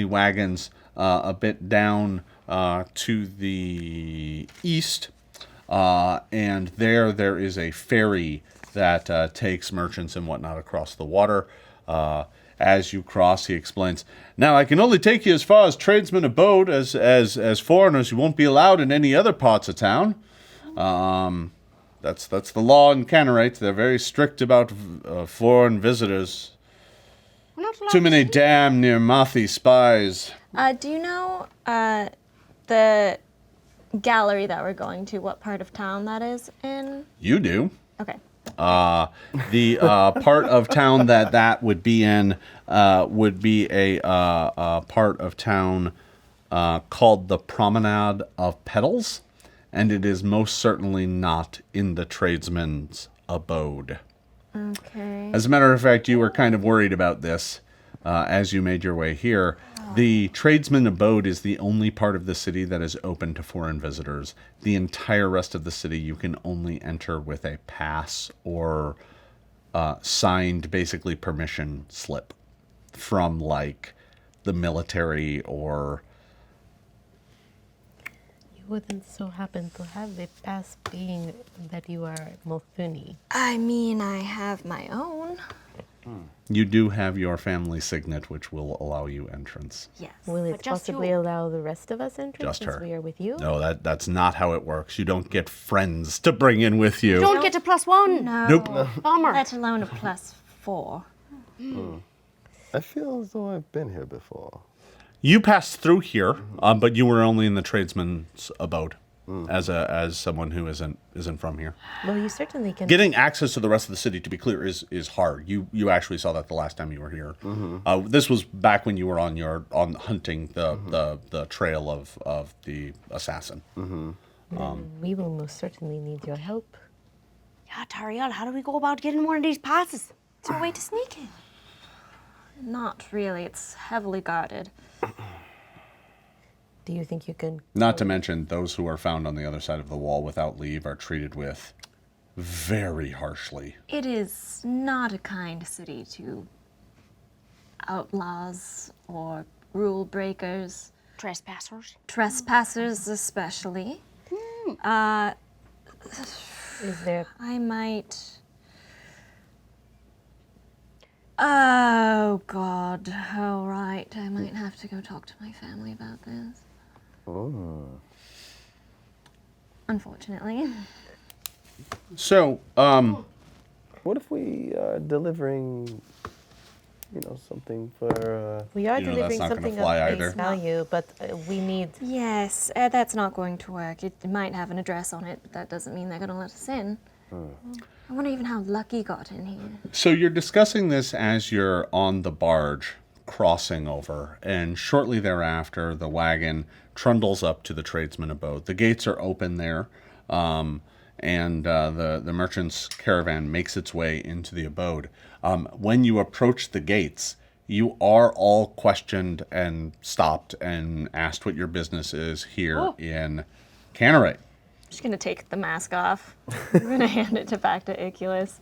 wagons a bit down to the east, and there is a ferry that takes merchants and whatnot across the water. As you cross, he explains, "Now I can only take you as far as tradesmen abode. As foreigners, you won't be allowed in any other parts of town. That's the law in Canorate. They're very strict about foreign visitors." Too many damn Nirmathi spies. Do you know the gallery that we're going to, what part of town that is in? You do. Okay. The part of town that would be in would be a part of town called the Promenade of Petals, and it is most certainly not in the tradesman's abode. Okay. As a matter of fact, you were kind of worried about this as you made your way here. The tradesman abode is the only part of the city that is open to foreign visitors. The entire rest of the city you can only enter with a pass or signed, basically, permission slip from, like, the military or... You wouldn't so happen to have the pass being that you are Molthune. I mean, I have my own. You do have your family signet, which will allow you entrance. Yes. Will it But just possibly you. allow the rest of us entrance Just since her. we are with you? No, that's not how it works. You don't get friends to bring in with you. Don't get a +1. No. Nope. Bummer. Let alone a +4. I feel as though I've been here before. You passed through here, but you were only in the tradesman's abode as someone who isn't from here. Well, you certainly can. Getting access to the rest of the city, to be clear, is hard. You actually saw that the last time you were here. This was back when you were on hunting the trail of the assassin. We will most certainly need your help. Yeah, Tariel, how do we go about getting one of these passes? Is there a way to sneak in? Not really. It's heavily guarded. Do you think you can? Not to mention, those who are found on the other side of the wall without leave are treated with very harshly. It is not a kind city to outlaws or rule breakers, Trespassers? especially. Is there? I might. Oh, God. Oh, right. I might have to go talk to my family about this. Oh. Unfortunately. So, What if we are delivering, something for... We are You know, delivering that's not gonna something fly of either. face value, but we need. Yes, that's not going to work. It might have an address on it, but that doesn't mean they're going to let us in. I wonder even how Lucky got in here. So you're discussing this as you're on the barge crossing over, and shortly thereafter, the wagon trundles up to the tradesman abode. The gates are open there, and the merchant's caravan makes its way into the abode. When you approach the gates, you are all questioned and stopped and asked what your business is here in Canorate. I'm just going to take the mask off. I'm going to hand it back to Iculus.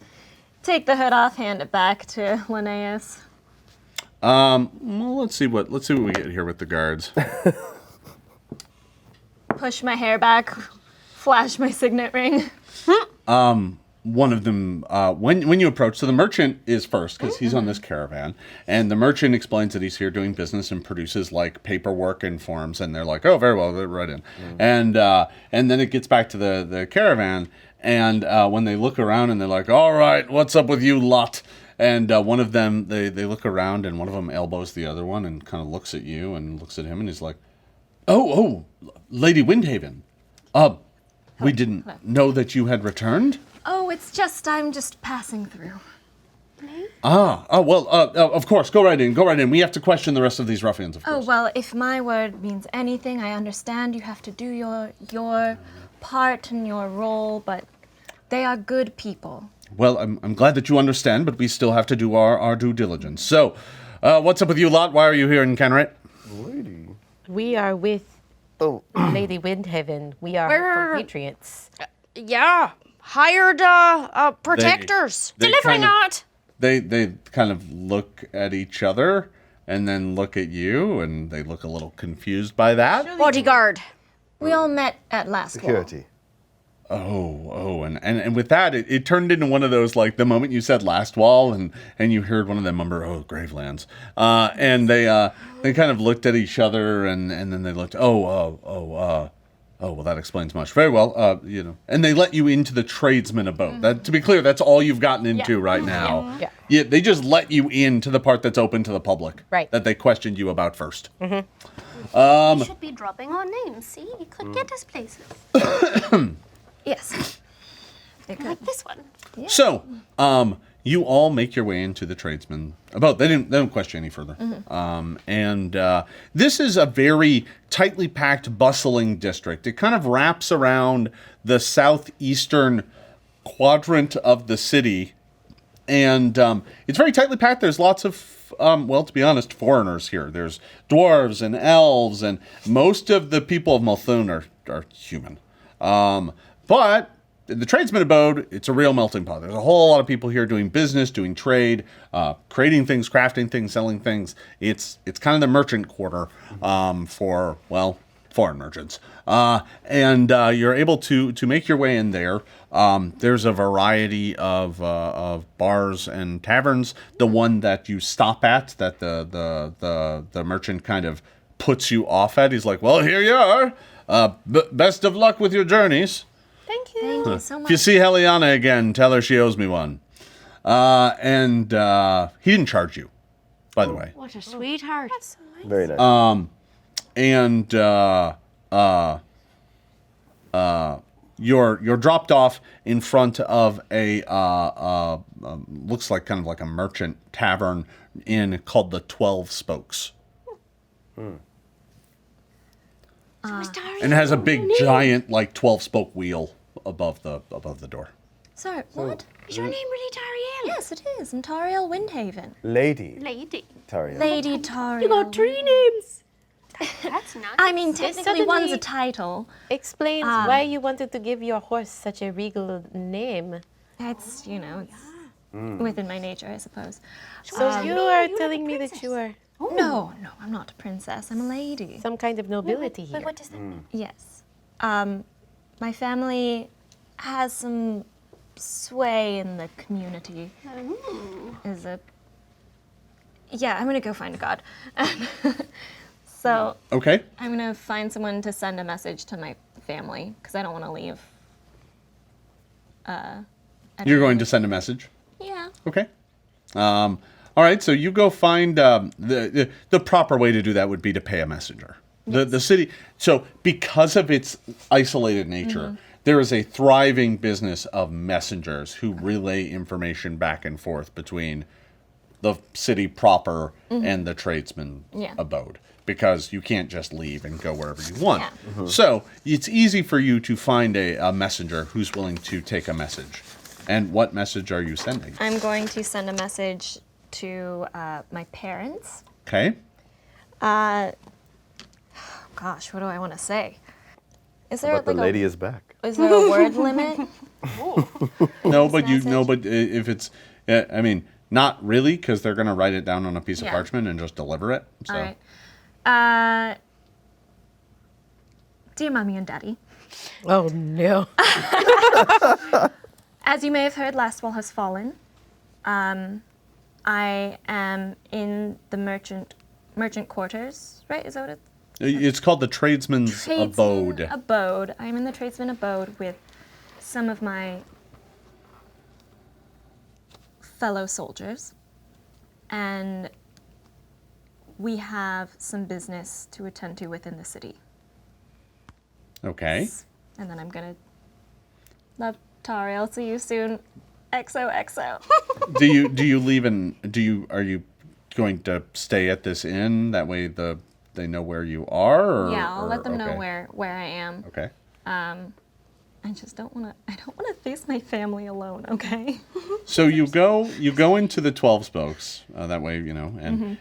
Take the hood off, hand it back to Linnaeus. Well, let's see what we get here with the guards. Push my hair back, flash my signet ring. One of them, when you approach, so the merchant is first because he's on this caravan, and the merchant explains that he's here doing business and produces like paperwork and forms, and they're like, oh, very well, they're right in, and then it gets back to the caravan, and when they look around and they're like, all right, what's up with you lot? And one of them, they look around, and one of them elbows the other one and kind of looks at you and looks at him, and he's like, oh, Lady Windhaven, we didn't know that you had returned. Oh, I'm just passing through. Of course, go right in. We have to question the rest of these ruffians, of course. Oh, well, if my word means anything, I understand you have to do your part and your role, but they are good people. Well, I'm glad that you understand, but we still have to do our due diligence. So, what's up with you lot? Why are you here in Canorate? Lady. We are with Oh, Lady Windhaven. We are her compatriots. Yeah, hired protectors. Delivering art. They kind of look at each other and then look at you, and they look a little confused by that. Bodyguard. We all met at Lastwall. security. Oh, and with that, it turned into one of those, like, the moment you said Lastwall, and you heard one of them mumble, oh, Gravelands. And they kind of looked at each other, and then they looked, well, that explains much. Very well, and they let you into the tradesman abode. That, to be clear, that's all you've gotten into right now. Yeah, they just let you into the part that's open to the public. Right. That they questioned you about first. We should be dropping our names. See, it could get us places. Yes. Like this one. So, you all make your way into the tradesman abode. They don't question any further. This is a very tightly packed, bustling district. It kind of wraps around the southeastern quadrant of the city, and it's very tightly packed. There's lots of, to be honest, foreigners here. There's dwarves and elves, and most of the people of Molthune are human. But in the tradesman abode, it's a real melting pot. There's a whole lot of people here doing business, doing trade, creating things, crafting things, selling things. It's kind of the merchant quarter for, well, foreign merchants. And you're able to make your way in there. There's a variety of bars and taverns. The one that you stop at, that the merchant kind of puts you off at, he's like, well, here you are. Best of luck with your journeys. Thank you. Thank you so much. If you see Heliana again, tell her she owes me one. And he didn't charge you. by the way. What a sweetheart. That's so nice. Very nice. And you're dropped off in front of a looks like kind of like a merchant tavern inn called the 12 Spokes. So is Tariel And it has a big your name? giant like 12 spoke wheel above the door. Sorry, what? Is your name really Tariel? Yes, it is. I'm Tariel Windhaven. Lady Lady. Tariel. Lady Tariel. You got 3 names. That's nice. I mean, technically suddenly- one's a title. Explains why you wanted to give your horse such a regal name. It's, it's within my nature, I suppose. So you are telling me that you are No, I'm not a princess. I'm a lady. some kind of nobility here. But what does that mean? Yes. My family has some sway in the community. Is a... Yeah, I'm gonna go find God. So Okay. I'm gonna find someone to send a message to my family because I don't want to leave. You're going to send a message. Yeah. Okay. All right. So you go find the proper way to do that would be to pay a messenger. The city. So because of its isolated nature, there is a thriving business of messengers who relay information back and forth between the city proper and the tradesman Yeah. abode. Because you can't just leave and go wherever you want. Yeah. So it's easy for you to find a messenger who's willing to take a message. And what message are you sending? I'm going to send a message to my parents. Okay. Gosh, what do I want to say? Is there But the lady is back. is there a word limit? No, but message? if it's, I mean, not really, because they're going to write it down on a piece of Yeah. parchment and just deliver it. So. All right. Dear Mommy and Daddy, Oh no. as you may have heard, Lastwall has fallen. I am in the merchant quarters, right? Is that what it's? It's called the tradesman's abode. Abode. I'm in the tradesman abode with some of my fellow soldiers, and we have some business to attend to within the city. Okay. And then I'm gonna love Tariel. See you soon. XOXO. do you leave and are you going to stay at this inn? That way they know where you are. Or, Yeah, I'll let them know okay. where I am. Okay. I just don't want to. I don't want to face my family alone. Okay. So you go into the 12 Spokes. That way,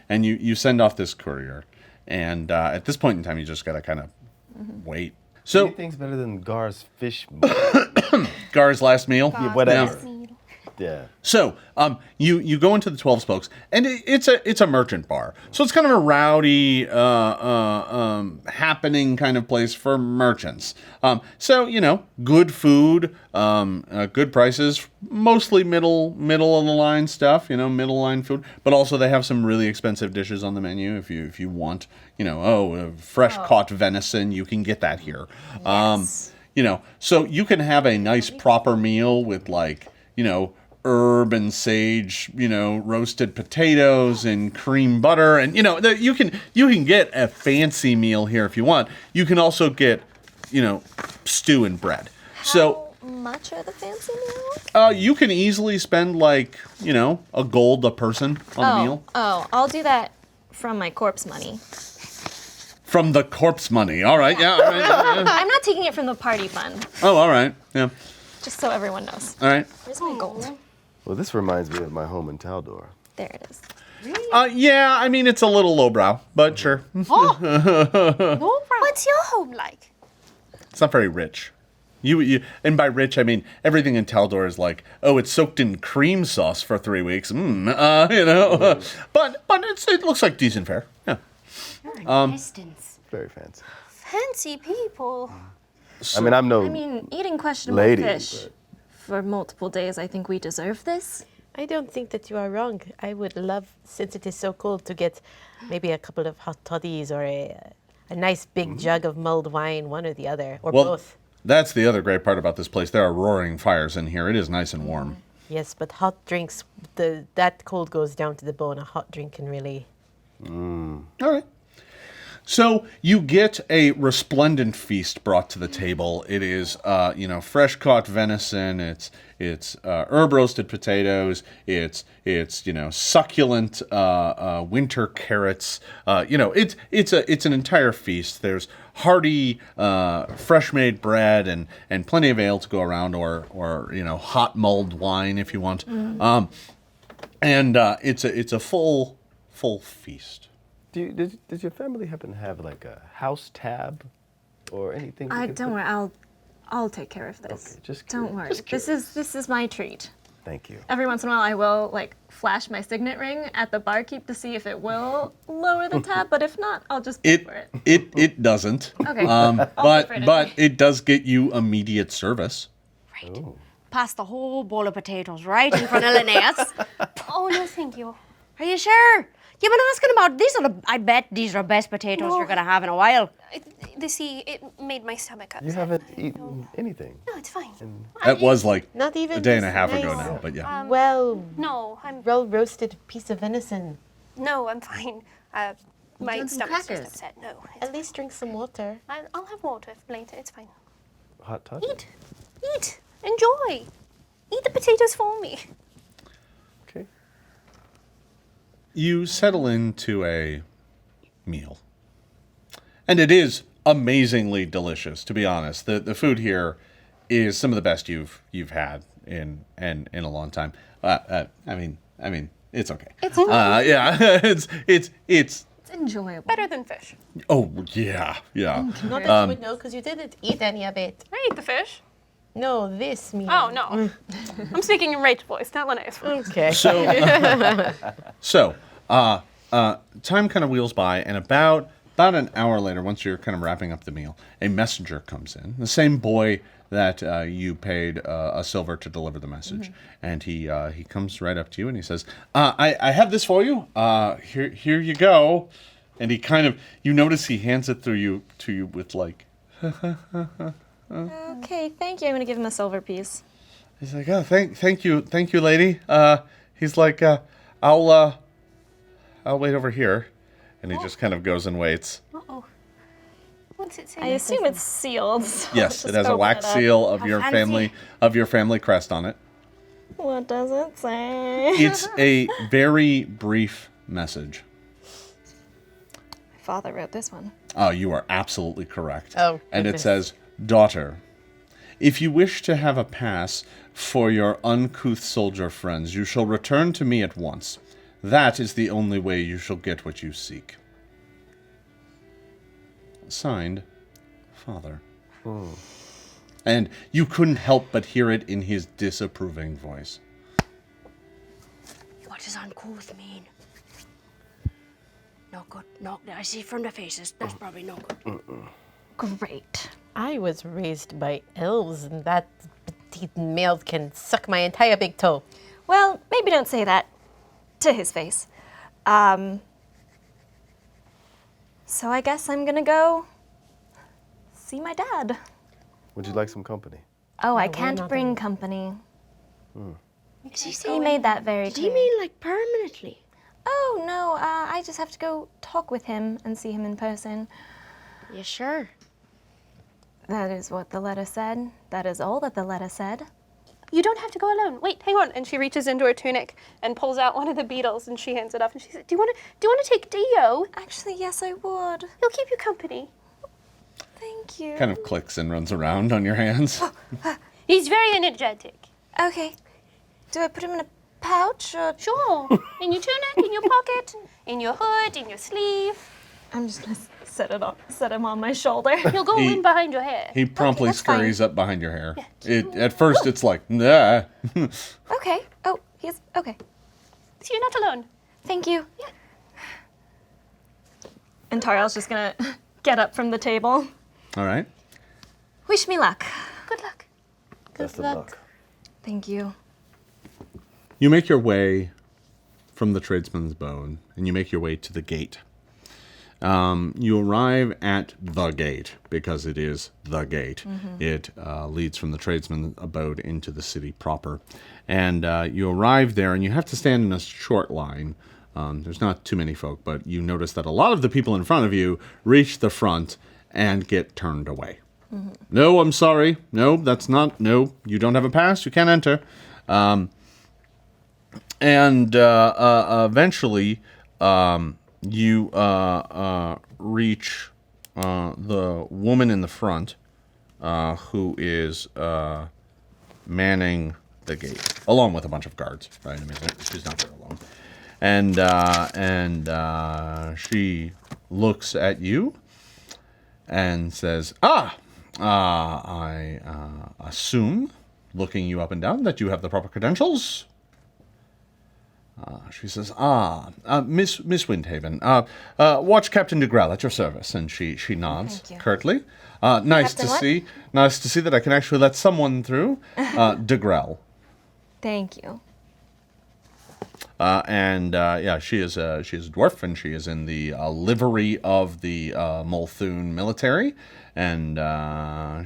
and you send off this courier, and at this point in time, you just gotta kind of wait. So Anything's better than Gar's fish. Gar's last meal. Yeah, whatever. Yeah. So, you go into the 12 Spokes, and it's a merchant bar. So it's kind of a rowdy, happening kind of place for merchants. So good food, good prices, mostly middle of the line stuff. Middle line food, but also they have some really expensive dishes on the menu. If you want, fresh caught venison, you can get that here. Yes. So you can have a nice proper meal with herb and sage, roasted potatoes and cream butter, and you can get a fancy meal here if you want. You can also get, stew and bread. So How much are the fancy meals? you can easily spend a gold a person on a meal I'll do that from my corpse money. from the corpse money. All right, yeah. All right, yeah. I'm not taking it from the party fund, Oh, all right, yeah. just so everyone knows. All right. Where's my gold? Well, this reminds me of my home in Taldor. There it is. Yeah, I mean it's a little lowbrow, but sure. What's your home like? It's not very rich. You and by rich I mean everything in Taldor is like, oh, it's soaked in cream sauce for 3 weeks. But it looks like decent fare. Yeah. Distance. Very fancy. Fancy people. I mean, I'm no I mean, eating questionable lady, fish but for multiple days, I think we deserve this. I don't think that you are wrong. I would love, since it is so cold, to get maybe a couple of hot toddies or a nice big jug of mulled wine, one or the other, or Well, both. that's the other great part about this place. There are roaring fires in here. It is nice and warm. Yes, but hot drinks, that cold goes down to the bone. A hot drink can really... All right. So you get a resplendent feast brought to the table. It is, fresh caught venison. It's herb roasted potatoes. It's succulent winter carrots. It's an entire feast. There's hearty fresh made bread and plenty of ale to go around, or hot mulled wine if you want. It's a full feast. Does your family happen to have like a house tab or anything? Don't worry. I'll take care of this. Okay, just don't curious. worry. This is my treat. Thank you. Every once in a while, I will flash my signet ring at the barkeep to see if it will lower the tab. But if not, I'll just pay for it. It doesn't. Okay. But it does get you immediate service. Right. Ooh. Pass the whole bowl of potatoes right in front of Linnaeus. Oh, no, thank you. Are you sure? You've been asking about these. I bet these are the best potatoes you're gonna have in a while. It made my stomach upset. You haven't eaten anything. No, it's fine. That was Not even a day and a this half ago nice, now, but yeah. No, well roasted piece of venison. No, I'm fine. My want some stomach's just crackers? upset. No, At least drink some water. I'll have water later. It's fine. Hot touch? Eat. Enjoy. Eat the potatoes for me. Okay. You settle into a meal. And it is amazingly delicious, to be honest. The food here is some of the best you've had in a long time. I mean, it's okay. It's it's enjoyable. better than fish. Oh yeah. Not that you would know, because you didn't eat any of it. I eat the fish. No, this meal. Oh, no. I'm speaking in Rachel's voice, not Linnaeus' voice. Okay. So time kind of wheels by, and about an hour later, once you're kind of wrapping up the meal, a messenger comes in. The same boy that you paid a silver to deliver the message, and he comes right up to you and he says, "I have this for you. Here you go." And he kind of, you notice he hands it to you with like. Okay, thank you. I'm gonna give him a silver piece. He's like, "Oh, thank you, lady." He's like, I'll wait over here," and he just kind of goes and waits. Uh-oh. What's it say? I assume it's sealed. So Yes, I'll it just has a open wax it up. seal of How your fancy. family crest on it. What does it say? It's a very brief message. My father wrote this one. Oh, you are absolutely correct. Oh, and it goodness. says, "Daughter, if you wish to have a pass for your uncouth soldier friends, you shall return to me at once. That is the only way you shall get what you seek." Signed, Father. And you couldn't help but hear it in his disapproving voice. What does uncouth mean? No good. No, I see from the faces. That's probably no good. Great. I was raised by elves, and that petite male can suck my entire big toe. Well, maybe don't say that to his face. So I guess I'm gonna go see my dad. Would you like some company? Oh, I we're can't not bring company. Is he He saying? made that very Did he clear. mean like permanently? Oh, no, I just have to go talk with him and see him in person. You sure? That is what the letter said. That is all that the letter said. You don't have to go alone. Wait, hang on. And she reaches into her tunic and pulls out one of the beetles and she hands it off and she says, Do you want to take Dio? Actually, yes, I would. He'll keep you company. Thank you. Kind of clicks and runs around on your hands. He's very energetic. Okay. Do I put him in a pouch or... Sure. In your tunic, in your pocket, in your hood, in your sleeve. I'm just gonna set him on my shoulder. He'll go in behind your hair. He promptly that's fine. scurries up behind your hair. At first, it's like, nah. Okay. Oh, he's okay. So you're not alone. Thank you. Yeah. And Tariel's just gonna get up from the table. All right. Wish me luck. Good luck. Best of luck. Thank you. You make your way from the tradesman's bone, and you make your way to the gate. You arrive at the gate, because it is the gate. It leads from the tradesman's abode into the city proper. And you arrive there, and you have to stand in a short line. There's not too many folk, but you notice that a lot of the people in front of you reach the front and get turned away. No, I'm sorry. No, that's not. No, you don't have a pass. You can't enter. Eventually, you reach the woman in the front, who is manning the gate, along with a bunch of guards. Right? I mean, she's not there alone. And she looks at you and says, I assume, looking you up and down, that you have the proper credentials. She says, Miss Windhaven, Watch Captain DeGrell at your service. And she nods curtly. Nice to see that I can actually let someone through. DeGrell. Thank you. She is a dwarf, and she is in the livery of the Molthune military. And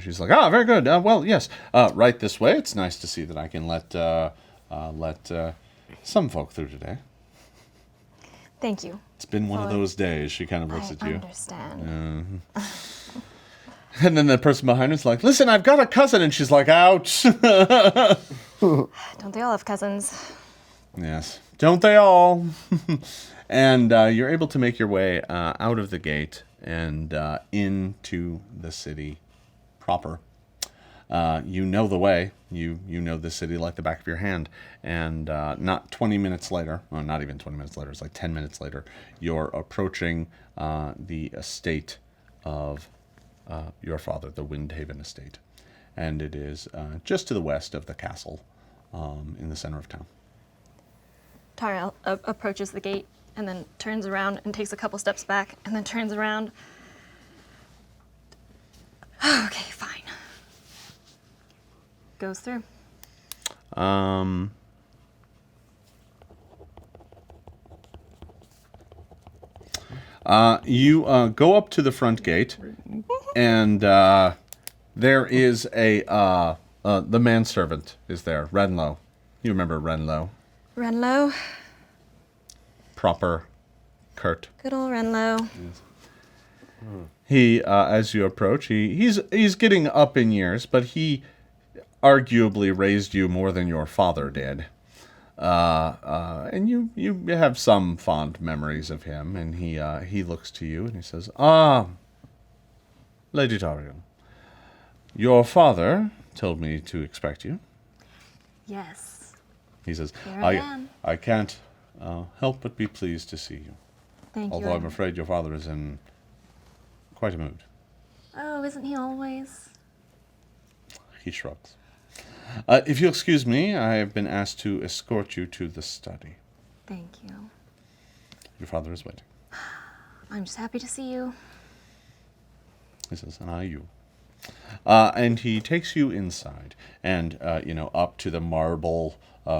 she's like, very good. Well, yes, right this way. It's nice to see that I can let some folk through today. Thank you. It's been one of those days. She kind of looks at you. I understand. And then the person behind her is like, listen, I've got a cousin. And she's like, ouch. Don't they all have cousins? Yes. Don't they all? And you're able to make your way out of the gate and into the city proper. You know the way. You know the city like the back of your hand. And not 20 minutes later, well, not even 20 minutes later, it's like 10 minutes later, you're approaching the estate of your father, the Windhaven estate. And it is just to the west of the castle in the center of town. Tariel approaches the gate and then turns around and takes a couple steps back and then turns around. Okay, fine. Goes through. You go up to the front gate, and there is the manservant is there, Renlo. You remember Renlo. Renlo. Proper, curt. Good old Renlo. He, as you approach, he's getting up in years, but he arguably raised you more than your father did. And you have some fond memories of him, and he looks to you and he says, Lady Tariel, your father told me to expect you. Yes. He says, Here I am. I can't help but be pleased to see you. Thank you. Although I'm afraid your father is in quite a mood. Oh, isn't he always? He shrugs. If you'll excuse me, I have been asked to escort you to the study. Thank you. Your father is waiting. I'm just happy to see you. He says, and I you. And he takes you inside and, up to the marble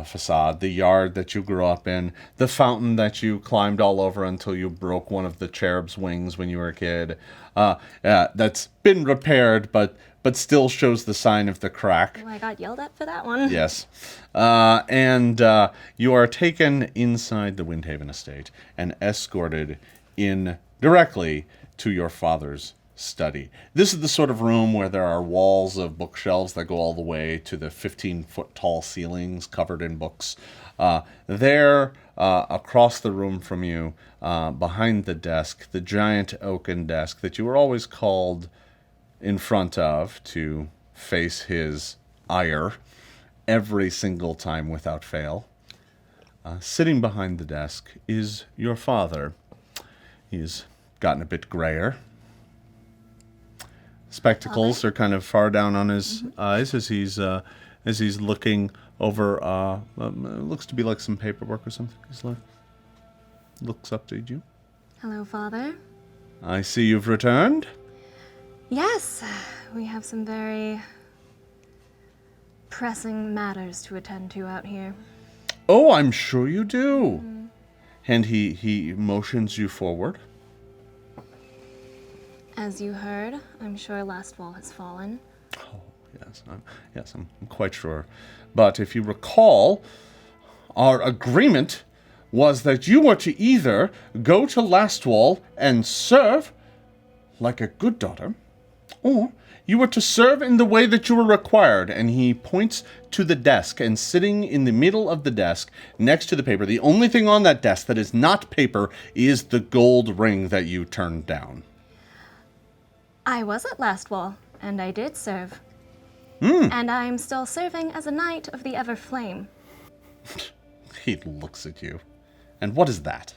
facade, the yard that you grew up in, the fountain that you climbed all over until you broke one of the cherub's wings when you were a kid. That's been repaired, but still shows the sign of the crack. Oh, I got yelled at for that one. Yes. And you are taken inside the Windhaven estate and escorted in directly to your father's study. This is the sort of room where there are walls of bookshelves that go all the way to the 15-foot tall ceilings covered in books. There, across the room from you, behind the desk, the giant oaken desk that you were always called in front of to face his ire every single time without fail. Sitting behind the desk is your father. He's gotten a bit grayer. Spectacles are kind of far down on his eyes as he's looking over. Looks to be like some paperwork or something. He's like, looks up to you. Hello, Father. I see you've returned. Yes, we have some very pressing matters to attend to out here. Oh, I'm sure you do. And he motions you forward. As you heard, I'm sure Lastwall has fallen. Oh, yes, I'm quite sure. But if you recall, our agreement was that you were to either go to Lastwall and serve like a good daughter, or you were to serve in the way that you were required. And he points to the desk, and sitting in the middle of the desk, next to the paper, the only thing on that desk that is not paper is the gold ring that you turned down. I was at Lastwall, and I did serve. And I'm still serving as a knight of the Everflame. He looks at you. And what is that?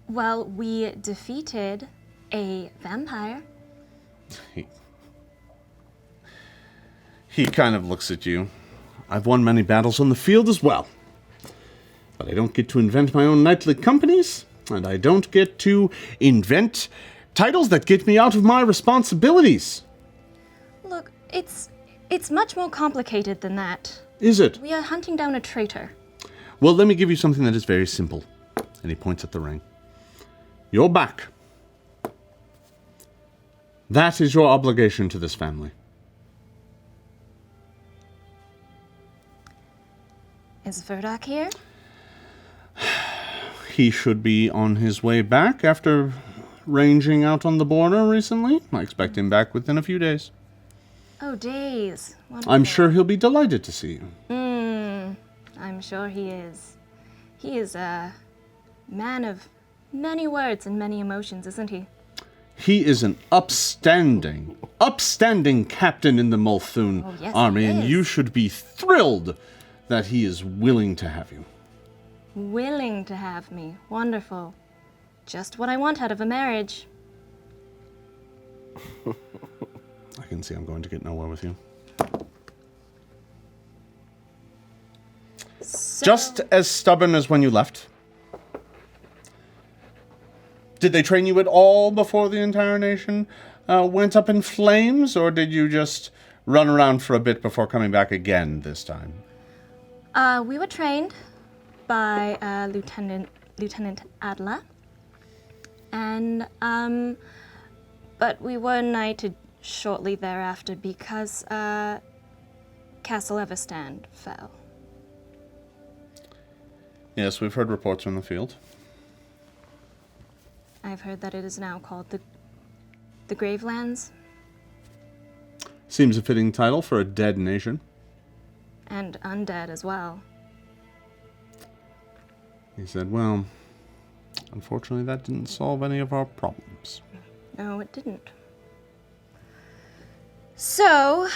Well, we defeated a vampire. He kind of looks at you. I've won many battles on the field as well. But I don't get to invent my own knightly companies, and I don't get to invent titles that get me out of my responsibilities. Look, it's much more complicated than that. Is it? We are hunting down a traitor. Well, let me give you something that is very simple. And he points at the ring. You're back. That is your obligation to this family. Is Verdock here? He should be on his way back after ranging out on the border recently. I expect him back within a few days. Oh, days. Wonderful. I'm sure he'll be delighted to see you. I'm sure he is. He is a man of many words and many emotions, isn't he? He is an upstanding captain in the Molthune army, and you should be thrilled that he is willing to have you. Willing to have me. Wonderful. Just what I want out of a marriage. I can see I'm going to get nowhere with you. Just as stubborn as when you left. Did they train you at all before the entire nation went up in flames, or did you just run around for a bit before coming back again this time? We were trained by Lieutenant Adla, and but we were knighted shortly thereafter because Castle Everstand fell. Yes, we've heard reports from the field. I've heard that it is now called the Gravelands. Seems a fitting title for a dead nation. And undead as well. He said, well, unfortunately that didn't solve any of our problems. No, it didn't. So,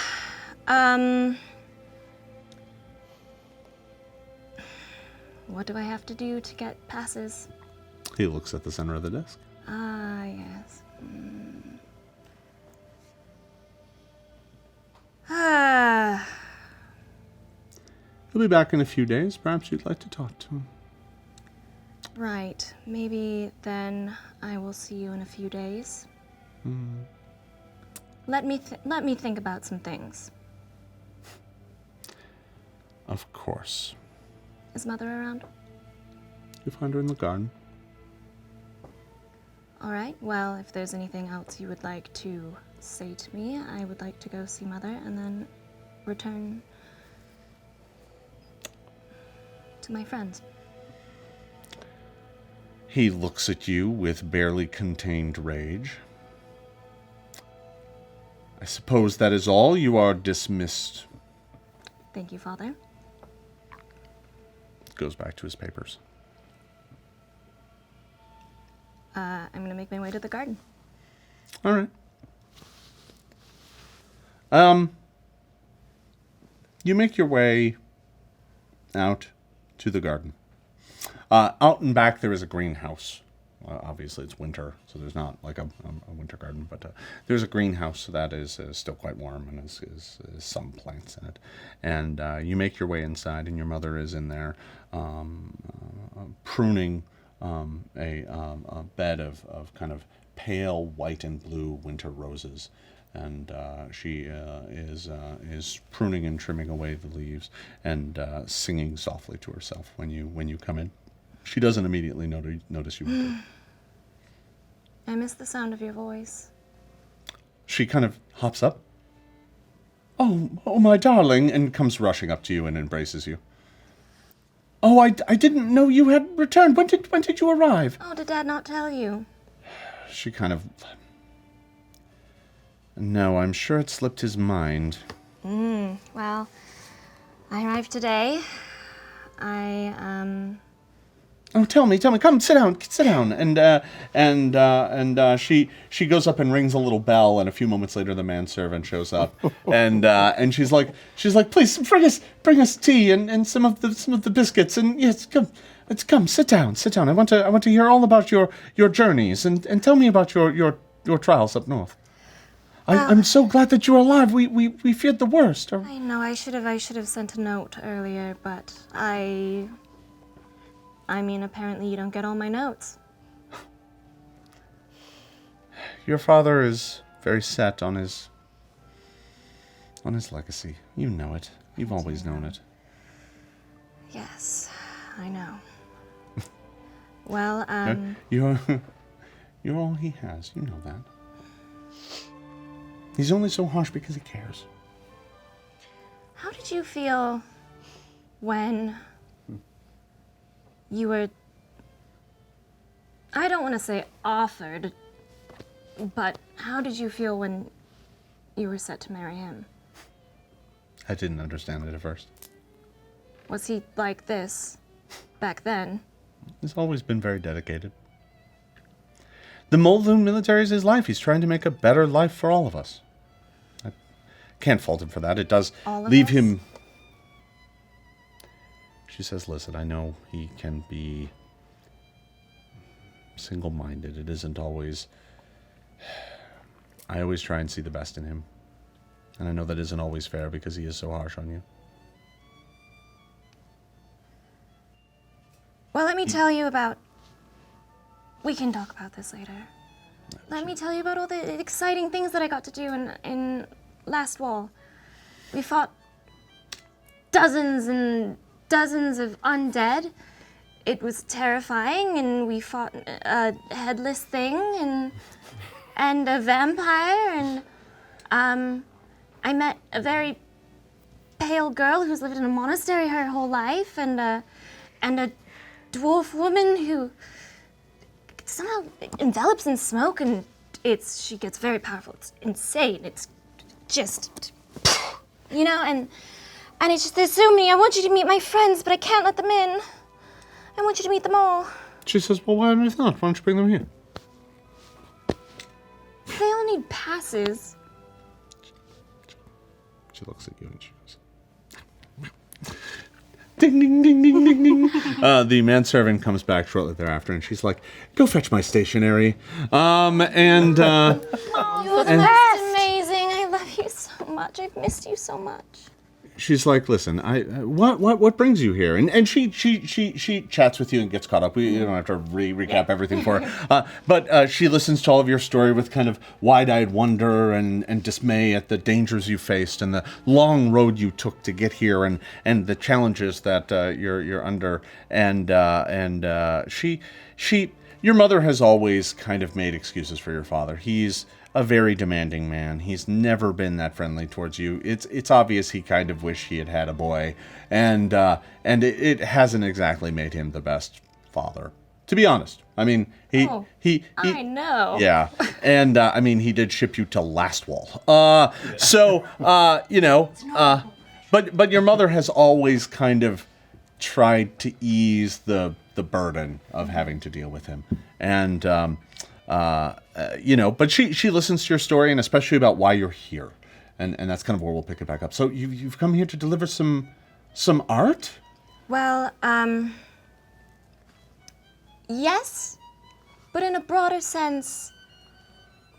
what do I have to do to get passes? He looks at the center of the desk. Ah, yes. He'll be back in a few days. Perhaps you'd like to talk to him. Right. Maybe then I will see you in a few days. Let me think about some things. Of course. Is Mother around? You'll find her in the garden. All right. Well, if there's anything else you would like to say to me, I would like to go see Mother and then return to my friends. He looks at you with barely contained rage. I suppose that is all. You are dismissed. Thank you, Father. Goes back to his papers. I'm going to make my way to the garden. All right. You make your way out to the garden. Out and back there is a greenhouse. Obviously it's winter, so there's not like a winter garden, but there's a greenhouse that is still quite warm and is some plants in it. And you make your way inside, and your mother is in there pruning a bed of kind of pale white and blue winter roses. And she is pruning and trimming away the leaves and singing softly to herself when you come in. She doesn't immediately notice you. I miss the sound of your voice. She kind of hops up. Oh, my darling, and comes rushing up to you and embraces you. Oh, I didn't know you had returned. When did you arrive? Oh, did Dad not tell you? She kind of... No, I'm sure it slipped his mind. Well, I arrived today. Oh, tell me, come, sit down. And she goes up and rings a little bell, and a few moments later, the manservant shows up, and she's like, please bring us tea and some of the biscuits, and yes, come, sit down. I want to hear all about your journeys, and tell me about your trials up north. I'm so glad that you're alive. We feared the worst. I know I should have sent a note earlier, but I mean, apparently you don't get all my notes. Your father is very set on his legacy. You know it. You've always known it. Yes, I know. Well, You're all he has. You know that. He's only so harsh because he cares. how did you feel when you were, I don't want to say offered, but how did you feel when you were set to marry him? I didn't understand it at first. Was he like this back then? He's always been very dedicated. The Molthune military is his life. He's trying to make a better life for all of us. I can't fault him for that. It does leave him... She says, listen, I know he can be single-minded. It isn't always... I always try and see the best in him. And I know that isn't always fair because he is so harsh on you. Well, let me tell you about... We can talk about this later. Let me tell you about all the exciting things that I got to do in Lastwall. We fought dozens and dozens of undead. It was terrifying, and we fought a headless thing and a vampire, and I met a very pale girl who's lived in a monastery her whole life, and a dwarf woman who somehow envelops in smoke, and she gets very powerful. It's insane. It's just, you know, and it's just, there's so many. I want you to meet my friends, but I can't let them in. I want you to meet them all. She says, well, why on earth not? Why don't you bring them here? They all need passes. She looks at you and she goes, ding, ding, ding, ding, ding, ding. The manservant comes back shortly thereafter, and she's like, go fetch my stationery. Oh, that's amazing. I love you so much. I've missed you so much. She's like, listen, what brings you here? And she chats with you and gets caught up. You don't have to recap everything for her. But she listens to all of your story with kind of wide-eyed wonder and dismay at the dangers you faced and the long road you took to get here and the challenges that you're under. And your mother has always kind of made excuses for your father. He's a very demanding man. He's never been that friendly towards you. It's obvious he kind of wished he had had a boy, and it hasn't exactly made him the best father, to be honest. I mean, he I know. Yeah, and I mean, he did ship you to Lastwall. But your mother has always kind of tried to ease the burden of having to deal with him, and but she listens to your story, and especially about why you're here, and that's kind of where we'll pick it back up. So you've come here to deliver some art? Well, yes, but in a broader sense,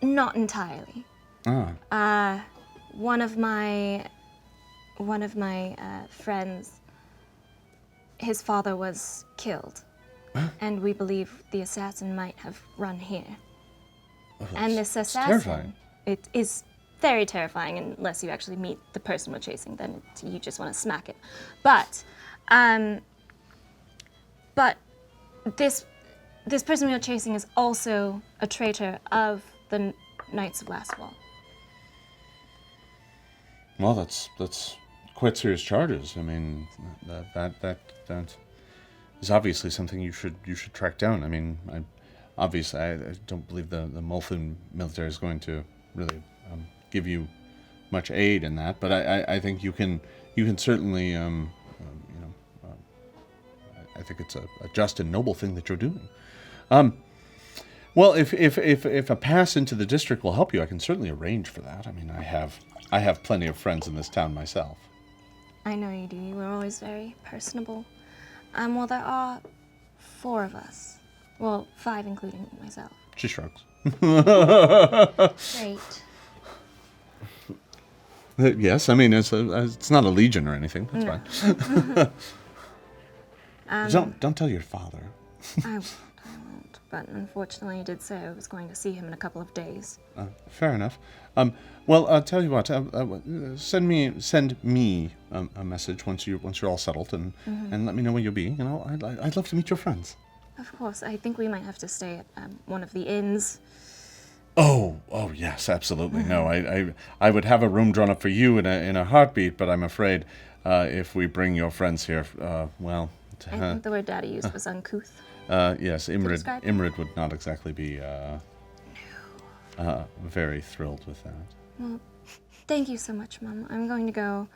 not entirely. One of my friends, his father was killed. And we believe the assassin might have run here. Oh, and this assassin, terrifying. It is very terrifying unless you actually meet the person we're chasing. Then you just want to smack it. But this this person we are chasing is also a traitor of the Knights of Lastwall. Well, that's quite serious charges. I mean, that is obviously something you should track down. I mean, I don't believe the Molthune military is going to really give you much aid in that, but I think you can certainly I think it's a just and noble thing that you're doing. Well, if a pass into the district will help you, I can certainly arrange for that. I mean, I have plenty of friends in this town myself. I know you do. You were always very personable. Well, there are 4 of us. Well, 5 including myself. She shrugs. Great. Yes, I mean it's not a legion or anything. That's fine. Don't tell your father. I won't. But unfortunately, he did say I was going to see him in a couple of days. Fair enough. Well, I'll tell you what. Send me a message once you're all settled, and let me know where you'll be. You know, I'd love to meet your friends. Of course. I think we might have to stay at one of the inns. Oh yes, absolutely. No, I would have a room drawn up for you in a heartbeat, but I'm afraid if we bring your friends here, well. I think the word Daddy used was uncouth. Yes, Imrid would not exactly be very thrilled with that. Well, thank you so much, Mom. I'm gonna go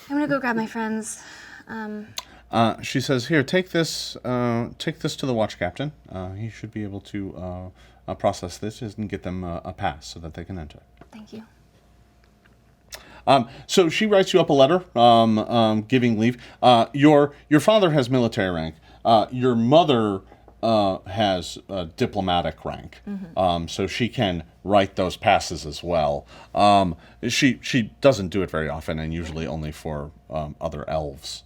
grab my friends. She says, "Here, take this to the watch captain. He should be able to process this and get them a pass so that they can enter." Thank you. So she writes you up a letter, giving leave. Your father has military rank. Your mother has a diplomatic rank, so she can write those passes as well. She doesn't do it very often, and usually only for other elves.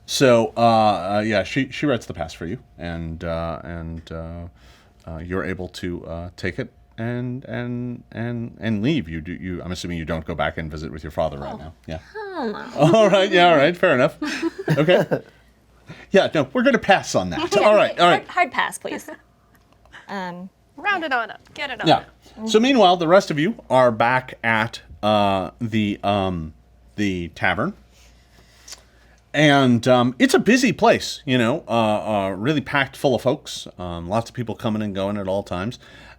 She writes the pass for you, and you're able to take it and leave. You I'm assuming you don't go back and visit with your father right now. Yeah. Oh no. All right. Yeah. All right. Fair enough. Okay. Yeah. No, we're gonna pass on that. All right. Hard pass, please. Round it on up. Get it on. Yeah. So meanwhile, the rest of you are back at the tavern. And it's a busy place, you know, really packed full of folks. Lots of people coming and going at all times.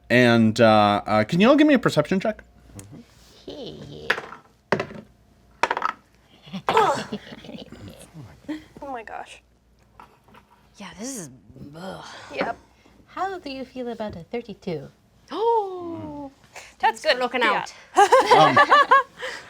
And can you all give me a perception check? Oh my gosh. Yeah, this is. Ugh. Yep. How do you feel about a 32? Oh, That's good. looking Yeah. out.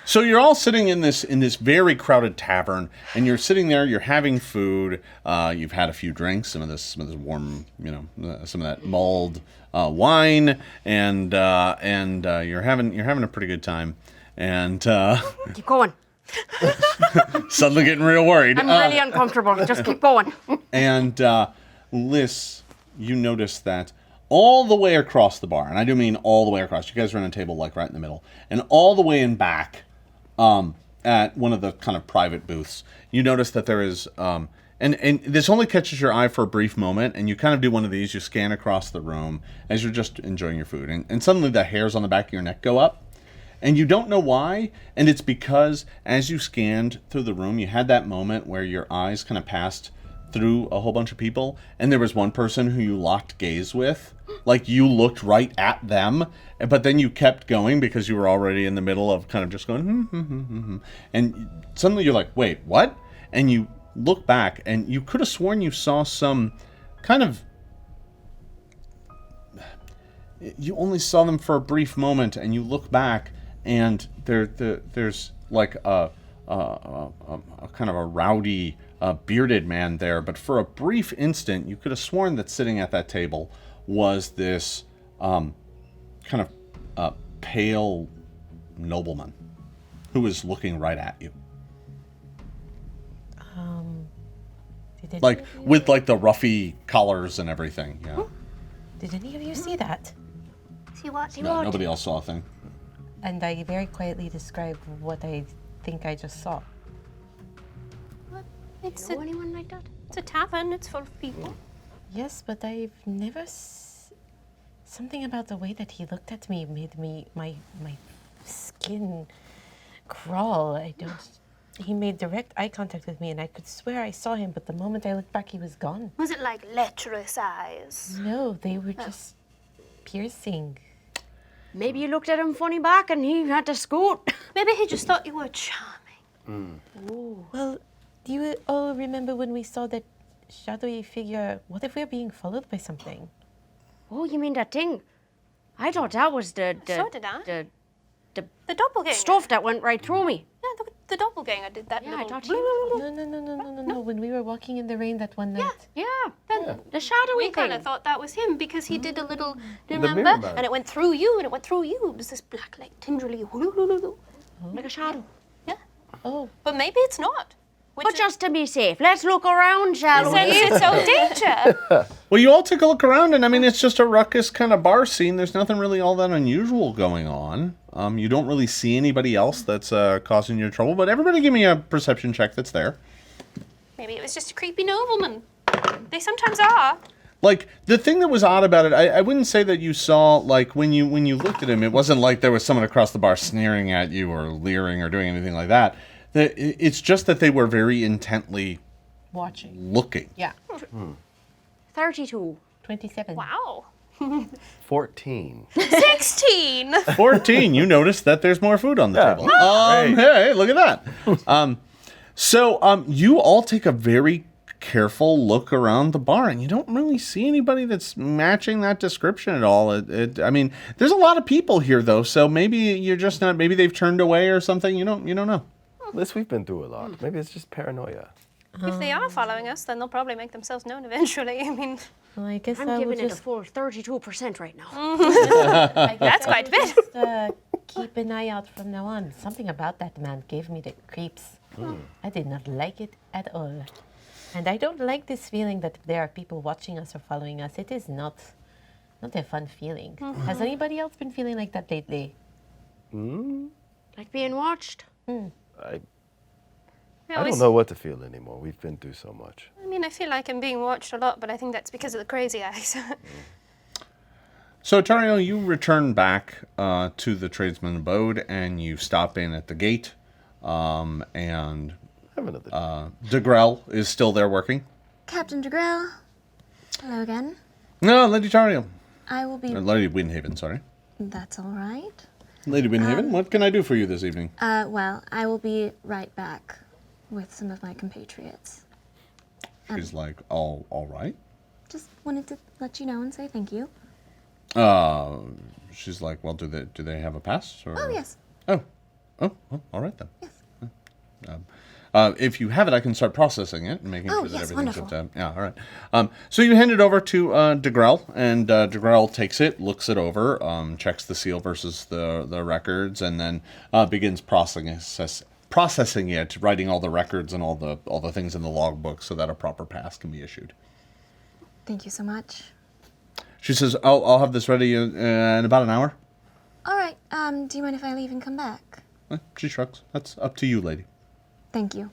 So you're all sitting in this very crowded tavern, and you're sitting there. You're having food. You've had a few drinks, some of this warm, you know, some of that mulled wine, and you're having a pretty good time. And Keep going. suddenly getting real worried. I'm really uncomfortable. Just keep going. And Liz, you notice that all the way across the bar, and I do mean all the way across. You guys are on a table like right in the middle, and all the way in back. At one of the kind of private booths, you notice that there is, and this only catches your eye for a brief moment, and you kind of do one of these, you scan across the room as you're just enjoying your food, and suddenly the hairs on the back of your neck go up, and you don't know why, and it's because as you scanned through the room, you had that moment where your eyes kind of passed through a whole bunch of people, and there was one person who you locked gaze with, like you looked right at them, but then you kept going because you were already in the middle of kind of just going, and suddenly you're like, wait, what? And you look back, and you could have sworn you saw some kind of, you only saw them for a brief moment, and you look back, and there's like a kind of a rowdy, bearded man there, but for a brief instant, you could have sworn that sitting at that table was this kind of pale nobleman who was looking right at you. Like with like the ruffy collars and everything. Yeah. Did any of you see that? See what? See No, what? nobody else saw a thing. And I very quietly described what I think I just saw. It's Know anyone like that? It's a tavern. It's full of people. Yes, but I've never. Something about the way that he looked at me made my skin crawl. He made direct eye contact with me, and I could swear I saw him, but the moment I looked back, he was gone. Was it like lecherous eyes? No, they were just piercing. Maybe you looked at him funny back and he had to scoot. Maybe he just thought you were charming. Well, do you all remember when we saw that shadowy figure? What if we're being followed by something? Oh, you mean that thing? I thought that was the So did I. the doppelganger. stuff that went right through me. Yeah, the doppelganger did that. Yeah, I little thought No. When we were walking in the rain that one night. Yeah, the shadowy We thing. kind of thought that was him because he did a little, do you The remember? mirror man. And it went through you, and it went through you. It was this black light, tinderly. Like a shadow. Yeah. Oh, But maybe it's not. But just to be safe, let's look around, shall we? Since it's so danger. Well, you all take a look around, and I mean, it's just a ruckus kind of bar scene. There's nothing really all that unusual going on. You don't really see anybody else that's causing you trouble, but everybody give me a perception check that's there. Maybe it was just a creepy nobleman. They sometimes are. Like, the thing that was odd about it, I wouldn't say that you saw, like, when you looked at him, it wasn't like there was someone across the bar sneering at you or leering or doing anything like that. It's just that they were very intently watching. looking. Yeah. 32. 27. Wow. 14. 16. 14, you notice that there's more food on the Yeah. table. Hey. Hey, look at that. So you all take a very careful look around the bar, and you don't really see anybody that's matching that description at all. I mean, there's a lot of people here, though, so maybe you're just not, maybe they've turned away or something. You don't know. Liz, we've been through a lot. Maybe it's just paranoia. If they are following us, then they'll probably make themselves known eventually. I mean, Well, I guess I'm I giving will it a just, full 32% right now. that's quite a bit. just keep an eye out from now on. Something about that man gave me the creeps. I did not like it at all. And I don't like this feeling that there are people watching us or following us. It is not a fun feeling. Has anybody else been feeling like that lately? Like being watched. I I don't always- know what to feel anymore. We've been through so much. I mean, I feel like I'm being watched a lot, but I think that's because of the crazy eyes. So, Tariel, you return back to the tradesman abode, and you stop in at the gate, and Have another day. DeGrell is still there working. Captain DeGrell. Hello again. No, Lady Tariel. I will be. Lady Windhaven, sorry. That's all right. Lady Windhaven, what can I do for you this evening? Well, I will be right back with some of my compatriots. She's like, all right. Just wanted to let you know and say thank you. She's like, well, do they have a pass? Or? Oh, yes. Oh, well, all right then. Yes. If you have it, I can start processing it and making Oh, sure that yes, everything's wonderful. yeah, all right. So you hand it over to DeGrell, and DeGrell takes it, looks it over, checks the seal versus the records, and then begins processing it, writing all the records and all the things in the logbook so that a proper pass can be issued. Thank you so much. She says, I'll have this ready in about an hour. All right. Do you mind if I leave and come back? She shrugs. That's up to you, lady. Thank you.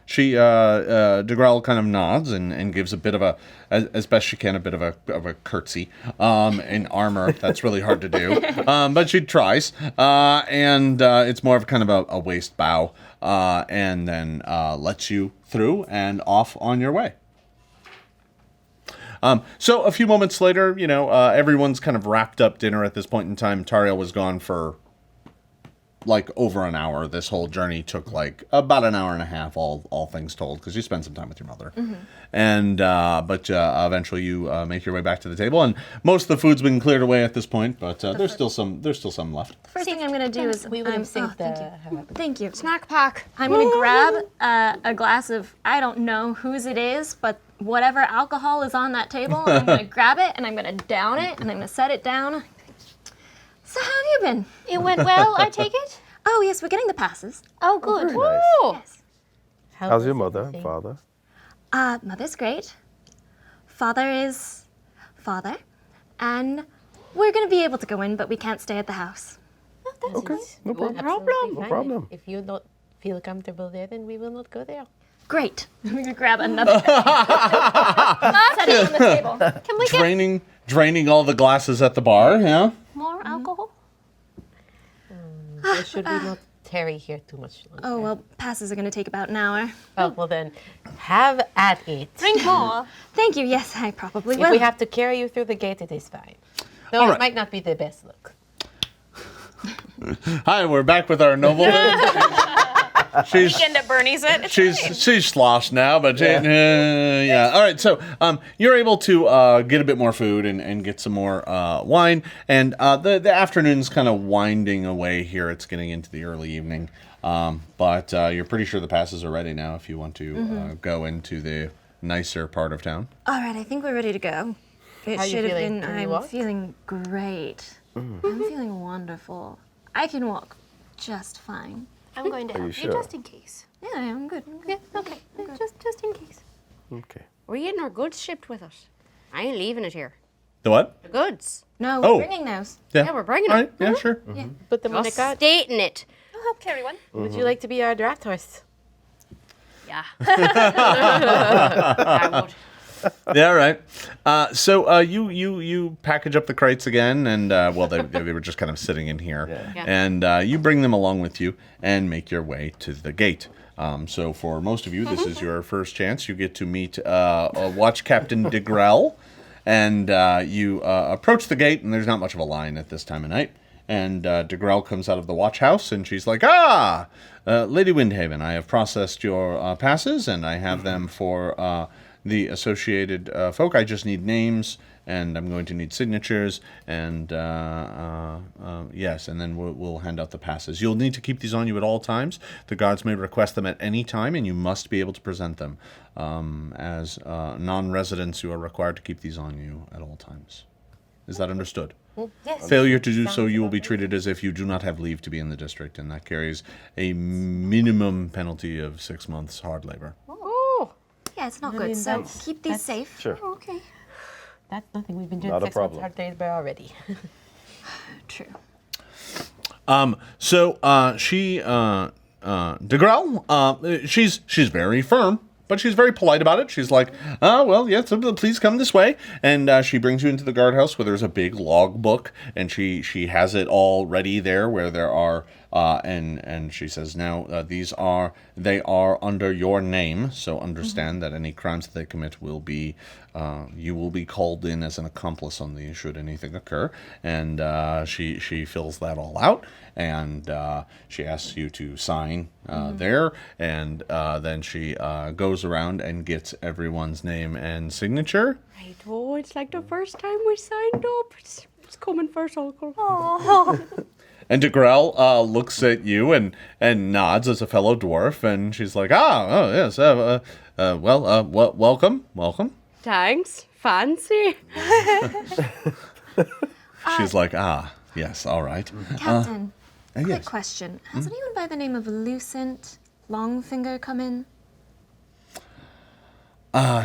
She, DeGrell kind of nods and gives a bit of a, as best she can, a bit of a curtsy in armor. That's really hard to do. But she tries. And it's more of kind of a waist bow. And then lets you through and off on your way. So a few moments later, everyone's kind of wrapped up dinner at this point in time. Tariel was gone for like over an hour. This whole journey took like about an hour and a half, all things told, because you spend some time with your mother. And but eventually you make your way back to the table, and most of the food's been cleared away at this point, but there's still some left. The first thing I'm going to do is We would have oh, synced thank you. Thank you. Snack pack. I'm going to grab a glass of, I don't know whose it is, but whatever alcohol is on that table, and I'm going to grab it, and I'm going to down it, and I'm going to set it down. So how have you been? It went well, I take it? Oh, yes, we're getting the passes. Oh, good. Very nice. Yes. How's your mother and father? Mother's great. Father is father. And we're going to be able to go in, but we can't stay at the house. Okay, no problem. Absolutely No fine. problem. If you don't feel comfortable there, then we will not go there. Great. I'm going to grab another. Set it on the table. Can we get Draining all the glasses at the bar, yeah? more alcohol? So should we not tarry here too much longer? Oh, well, passes are going to take about an hour. Oh, well then, have at it. Drink more. Thank you. Yes, I probably If will. we have to carry you through the gate, it is fine. Though All it right. might not be the best look. Hi, we're back with our nobleman. She's Weekend at Bernie's it. It's fine. she's sloshed now, but yeah. All right, so you're able to get a bit more food and get some more wine, and the afternoon's kind of winding away here. It's getting into the early evening, but you're pretty sure the passes are ready now. If you want to go into the nicer part of town. All right, I think we're ready to go. It How you should have feeling? been. Can you I'm walk? feeling great. I'm feeling wonderful. I can walk just fine. I'm going to help you sure? just in case. Yeah, I'm good. Yeah, okay. Just in case. Okay. We're getting our goods shipped with us. I ain't leaving it here. The what? The goods. No, Oh. we're bringing those. Yeah, we're bringing All it. right, yeah, sure. Put them on the Just cart. stating it. I'll help carry one. Would you like to be our draft horse? Yeah. I would. Yeah, all right. So you package up the crates again, and well, they were just kind of sitting in here, Yeah. and you bring them along with you and make your way to the gate. So for most of you, this is your first chance. You get to meet Watch Captain DeGrell, and you approach the gate, and there's not much of a line at this time of night. And DeGrell comes out of the watch house, and she's like, Lady Windhaven, I have processed your passes, and I have them for the associated folk. I just need names, and I'm going to need signatures, and yes, and then we'll hand out the passes. You'll need to keep these on you at all times. The guards may request them at any time, and you must be able to present them. As non-residents, you are required to keep these on you at all times. Is that understood? Yes. Failure to do so, you will be treated as if you do not have leave to be in the district, and that carries a minimum penalty of 6 months hard labor. Oh. Yeah, it's not I good. mean, So that's- keep these that's- safe. Sure. Okay. That's nothing. We've been doing Not a 6 months problem. hard labor already. True. So DeGrell, she's very firm, but she's very polite about it. She's like, well, yes, please come this way. And she brings you into the guardhouse where there's a big log book, and she has it all ready there where there are, and she says, now, they are under your name, so understand that any crimes that they commit will be, you will be called in as an accomplice on these should anything occur. And she fills that all out, and she asks you to sign there, and then she goes around and gets everyone's name and signature. Right. Oh, it's like the first time we signed up. It's coming first, Uncle. Oh. And DeGrell looks at you and nods as a fellow dwarf, and she's like, yes, welcome. Thanks. Fancy. She's like, yes, all right. Captain, quick Yes. question. Has anyone by the name of Lucent Longfinger come in?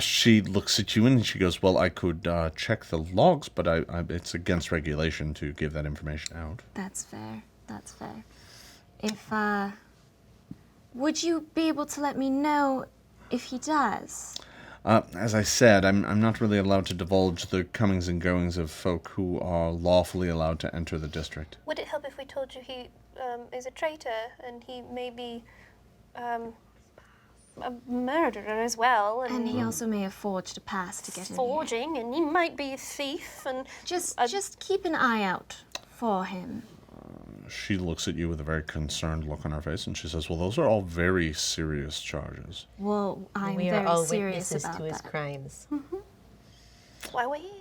She looks at you and she goes, well, I could check the logs, but it's against regulation to give that information out. That's fair. That's fair. If, would you be able to let me know if he does? As I said, I'm not really allowed to divulge the comings and goings of folk who are lawfully allowed to enter the district. Would it help if we told you he is a traitor and he may be a murderer as well, And he also may have forged a pass to get in here. forging, and he might be a thief, and Just keep an eye out for him. She looks at you with a very concerned look on her face, and she says, well, those are all very serious charges. Well, I'm we are very all serious witnesses about to his that. crimes. why we're here.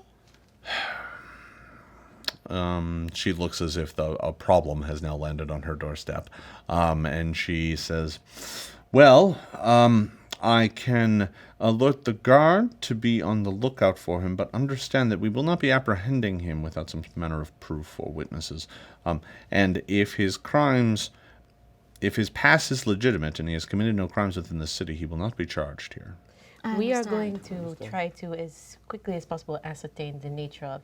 She looks as if a problem has now landed on her doorstep. And she says, well, I can alert the guard to be on the lookout for him, but understand that we will not be apprehending him without some manner of proof or witnesses. And if his past is legitimate and he has committed no crimes within the city, he will not be charged here. I We are understand. going to try to, as quickly as possible, ascertain the nature of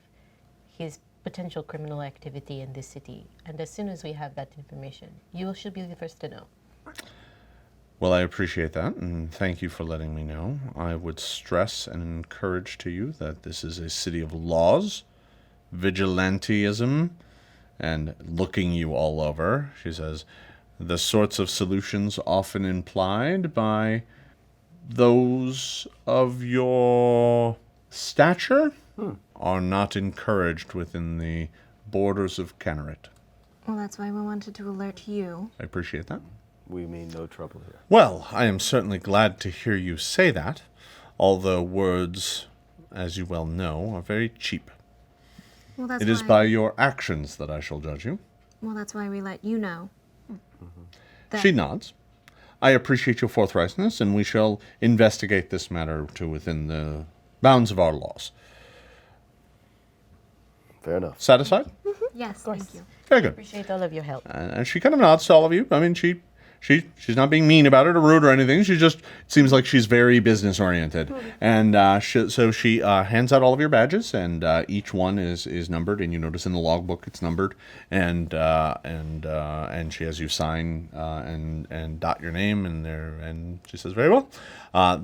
his potential criminal activity in this city. And as soon as we have that information, you should be the first to know. Well, I appreciate that, and thank you for letting me know. I would stress and encourage to you that this is a city of laws, vigilantism, and looking you all over. She says, the sorts of solutions often implied by those of your stature are not encouraged within the borders of Canorate. Well, that's why we wanted to alert you. I appreciate that. We mean no trouble here. Well, I am certainly glad to hear you say that, although words, as you well know, are very cheap. Well, that's It is by your actions that I shall judge you. Well, that's why we let you know. That- She nods. I appreciate your forthrightness, and we shall investigate this matter to within the bounds of our laws. Fair enough. Satisfied? Yes, course. thank you. Very good. Appreciate all of your help. And she kind of nods to all of you. I mean, she's not being mean about it or rude or anything. She just seems like she's very business oriented. And so she hands out all of your badges, and each one is numbered. And you notice in the logbook it's numbered. And she has you sign and dot your name and she says, very well.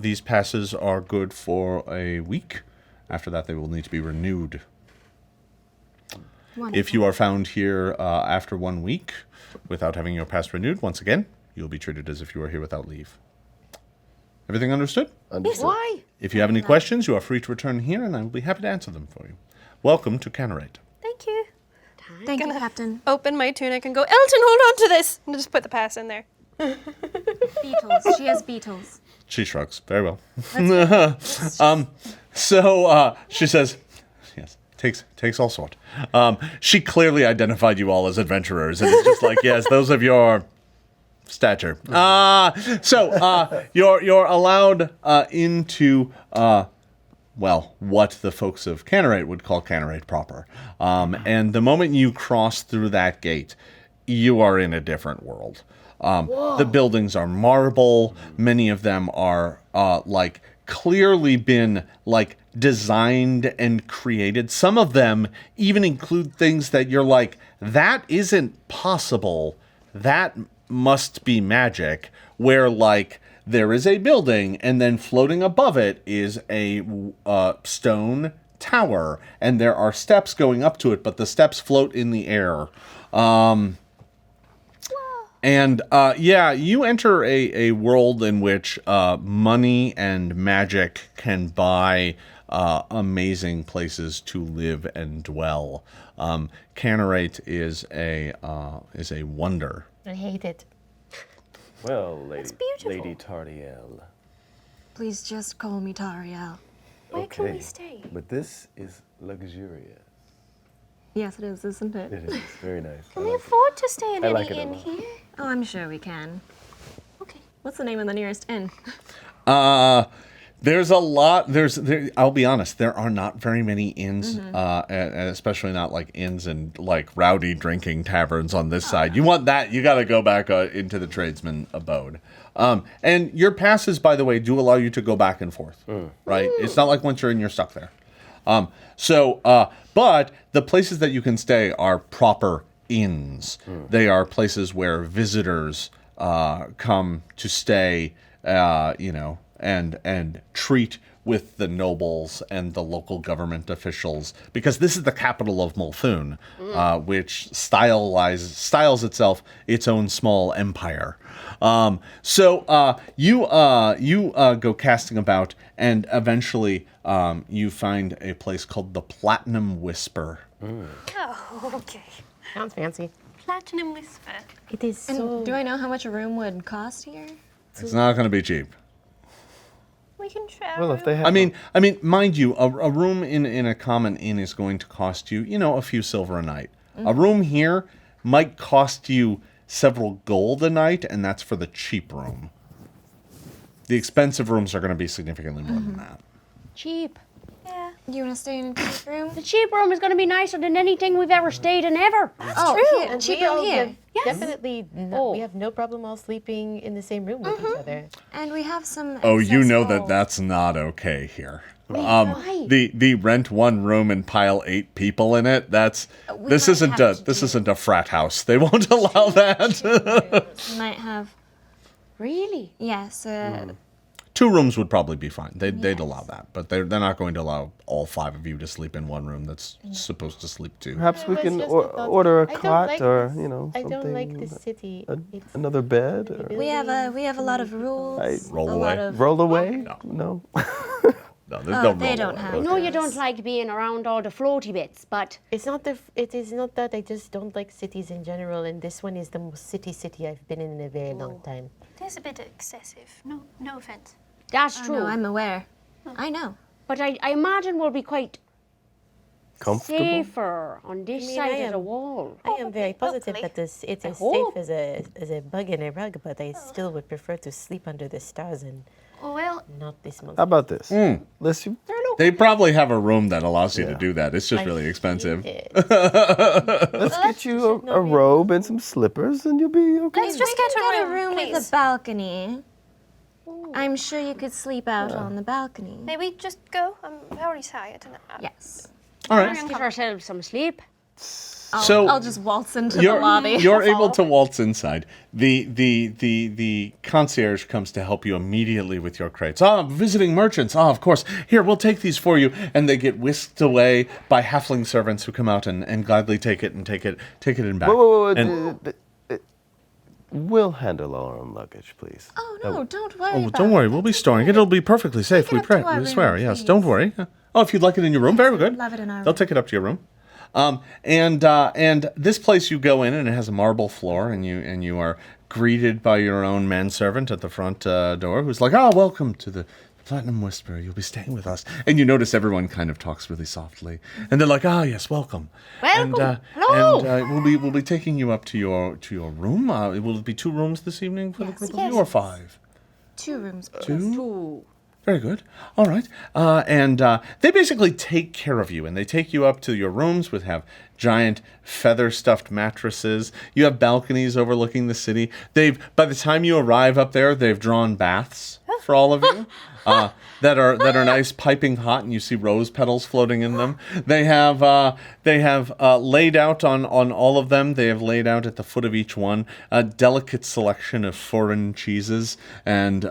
These passes are good for a week. After that, they will need to be renewed. Wonderful. If you are found here after 1 week without having your pass renewed, once again, you'll be treated as if you were here without leave. Everything understood? Understood. Why? If you have any questions, you are free to return here, and I will be happy to answer them for you. Welcome to Canorate. Thank you. Thank you, Gonna- Captain. Open my tunic and go, Elton, hold on to this. And just put the pass in there. Beetles. She has beetles. She shrugs. Very well. She says, yes, takes all sort. She clearly identified you all as adventurers, and it's just like, yes, those of your stature. You're allowed into what the folks of Canorate would call Canorate proper. And the moment you cross through that gate, you are in a different world. The buildings are marble. Many of them are clearly been designed and created. Some of them even include things that you're like, that isn't possible. That must be magic. Where there is a building, and then floating above it is a stone tower, and there are steps going up to it, but the steps float in the air. You enter a world in which money and magic can buy amazing places to live and dwell. Canorate is a wonder. I hate it. Well, beautiful. Lady Tariel. Please just call me Tariel. Where can we stay? But this is luxurious. Yes, it is, isn't it? It is very nice. Can we afford to stay in I any like it a inn lot. here? Oh, I'm sure we can. Okay. What's the name of the nearest inn? There's a lot. I'll be honest. There are not very many inns, and especially not inns and rowdy drinking taverns on this side. You want that? You got to go back into the tradesman abode. And your passes, by the way, do allow you to go back and forth. Right? It's not like once you're in, you're stuck there. But the places that you can stay are proper inns. They are places where visitors come to stay. And treat with the nobles and the local government officials, because this is the capital of Molthune, which styles itself its own small empire. You go casting about, and eventually you find a place called the Platinum Whisper. Oh, okay. Sounds fancy. Platinum Whisper. It is And so... do I know how much a room would cost here? It's not going to be cheap. We can try. Well, if they have... I mean, mind you, a room in a common inn is going to cost you, a few silver a night. A room here might cost you several gold a night, and that's for the cheap room. The expensive rooms are going to be significantly more than that. Cheap. Yeah. You want to stay in a cheap room? The cheap room is going to be nicer than anything we've ever stayed in ever. Oh, true. here, And cheap we room all here. have definitely, we have no problem all sleeping in the same room with each other. And we have some. Oh, you excess know gold. that's not okay here. Why? The rent one room and pile 8 people in it. This might isn't have to this do- isn't a frat house. They won't allow that. We might have Really? Yes. 2 rooms would probably be fine. They'd allow that, but they're not going to allow all 5 of you to sleep in one room that's supposed to sleep 2. Perhaps we It was can just a thought. order a I don't cot like or, this- you know, I something. don't like this city. It's Another bed? Or We have a lot of rules. Roll a away. lot of roll away? No. No. No, there's no they roll don't away. have. I know you don't like being around all the floaty bits, but It's not it is not that I just don't like cities in general, and this one is the most city I've been in a very long time. It is a bit excessive. No offense. that's Oh, true. no, I'm aware. I know. But I imagine we'll be quite Comfortable? safer on this mean, side I of the am- wall. I am very positive hopefully. that it is hope. safe as a bug in a rug, but I still would prefer to sleep under the stars and Well, not this month. How about this? Let's you. They probably have a room that allows you to Yeah. do that. It's just really expensive. Let's get you a robe and some slippers, and you'll be okay. let's just get Get a room, with please. a balcony. I'm sure you could sleep out on the balcony. May we just go? I'm very tired. And Yes. All right. Let's give ourselves some sleep. So I'll just waltz into the lobby. You're able to waltz inside. The concierge comes to help you immediately with your crates. Visiting merchants. Of course. Here, we'll take these for you. And they get whisked away by halfling servants who come out and gladly take it in back. Whoa. And- We'll handle our own luggage, please. Oh no, don't worry. Oh, about don't worry. We'll be storing it. It'll be perfectly safe. Take it We up pray. to our We swear. room, Yes. please. Don't worry. Oh, if you'd like it in your room, very good. love it in our They'll room. take it up to your room. And this place you go in and it has a marble floor and you are greeted by your own manservant at the front door who's like, welcome to the Platinum Whisperer. You'll be staying with us. And you notice everyone kind of talks really softly. And they're like, yes, welcome. Welcome. Hello. And we'll be taking you up to your room. Will it be 2 rooms this evening for the group of you or 5? 2 rooms. 2? Very good. All right. And they basically take care of you, and they take you up to your rooms, which have giant feather-stuffed mattresses. You have balconies overlooking the city. By the time you arrive up there, they've drawn baths for all of you. That are nice, piping hot, and you see rose petals floating in them. They have laid out on all of them. They have laid out at the foot of each one a delicate selection of foreign cheeses and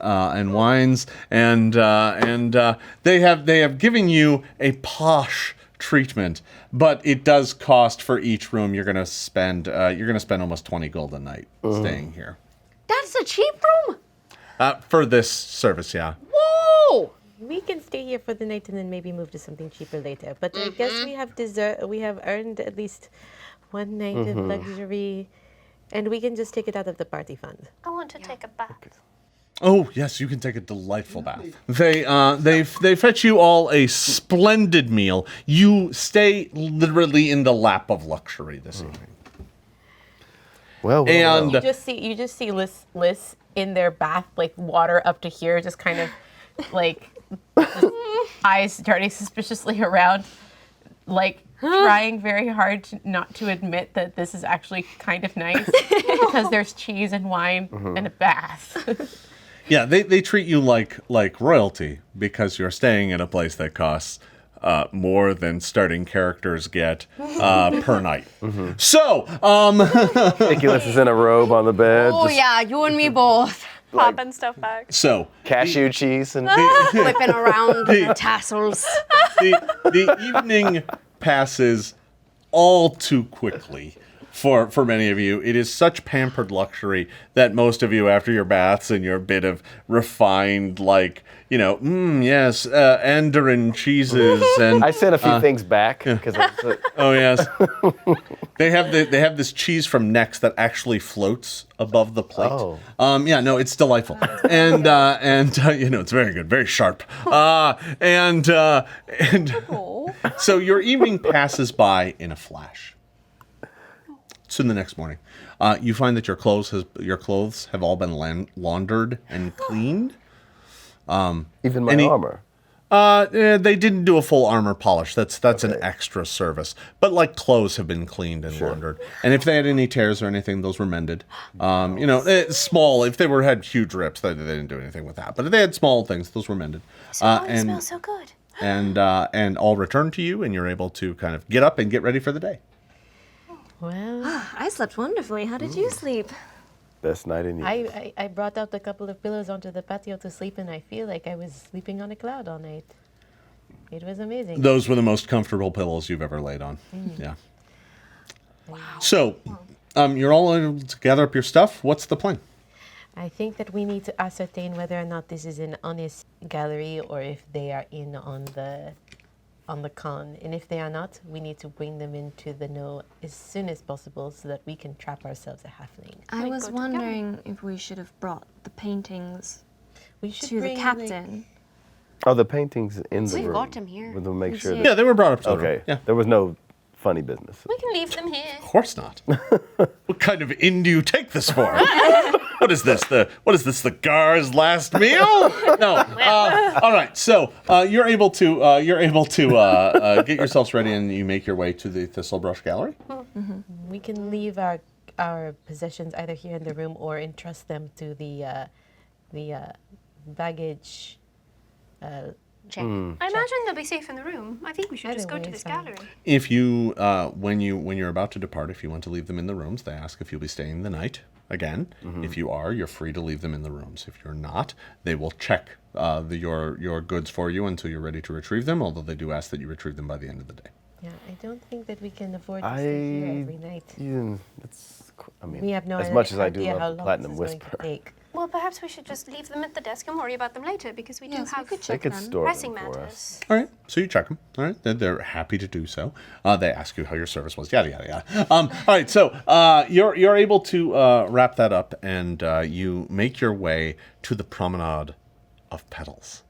wines, and they have given you a posh treatment, but it does cost for each room. You're gonna spend almost 20 gold a night staying here That's a cheap room. for this service. Yeah. Whoa! We can stay here for the night and then maybe move to something cheaper later. But I guess we have earned at least one night of luxury, and we can just take it out of the party fund. I want to take a bath. Oh yes, you can take a delightful bath. They fetch you all a splendid meal. You stay literally in the lap of luxury this evening. Well. And You just see Liz in their bath, like water up to here, just kind of like just eyes darting suspiciously around, like trying very hard not to admit that this is actually kind of nice because there's cheese and wine and a bath. yeah, they treat you like royalty because you're staying in a place that costs more than starting characters get per night. So, Nicholas is in a robe on the bed. Oh just yeah, you and me both. Popping stuff back. so Cashew cheese and Whipping around the tassels. the evening passes all too quickly for many of you. It is such pampered luxury that most of you, after your baths and your bit of refined, yes, Andoran cheeses and I sent a few things back because oh yes, they have this cheese from Next that actually floats above the plate. Oh. No, it's delightful, and it's very good, very sharp, and so your evening passes by in a flash. So the next morning, you find that your clothes have all been laundered and cleaned. even my armor. They didn't do a full armor polish. That's an extra service. But like clothes have been cleaned and laundered. And if they had any tears or anything, those were mended. Small. If they had huge rips, they didn't do anything with that. But if they had small things, those were mended. It smells so good. And all return to you, and you're able to kind of get up and get ready for the day. Well, I slept wonderfully. How did you sleep? Best night in years. I brought out a couple of pillows onto the patio to sleep, and I feel like I was sleeping on a cloud all night. It was amazing. Those were the most comfortable pillows you've ever laid on. Yeah. Wow. So, you're all able to gather up your stuff. What's the plan? I think that we need to ascertain whether or not this is an honest gallery or if they are in on the con. And if they are not, we need to bring them into the know as soon as possible so that we can trap ourselves a halfling. I was wondering if we should have brought the paintings to the bring, captain. Oh, the paintings in the We've room. got 'em here. We'll make sure. Yeah, they were brought up to the room. Okay. Yeah. There was no funny business. We can leave them here. Of course not. What kind of inn do you take this for? What is this? The Gar's last meal? No. All right. So you're able to get yourselves ready, and you make your way to the Thistlebrush Gallery. We can leave our possessions either here in the room or entrust them to the baggage. Check. I imagine they'll be safe in the room. I think we should just go Either to way this is fine. gallery. If you when you're about to depart, if you want to leave them in the rooms, they ask if you'll be staying the night. Again, if you are, you're free to leave them in the rooms. If you're not, they will check your goods for you until you're ready to retrieve them. Although they do ask that you retrieve them by the end of the day. Yeah, I don't think that we can afford to stay here every night. We have no as much as I do idea how love long Platinum this is going to Whisper. take. Well, perhaps we should just leave them at the desk and worry about them later because we do Yes, we have could They check could them. store pressing them for us. matters. All right, so you check them. All right, they're happy to do so. They ask you how your service was. Yada yada yada. All right, so you're able to wrap that up, and you make your way to the Promenade of Petals,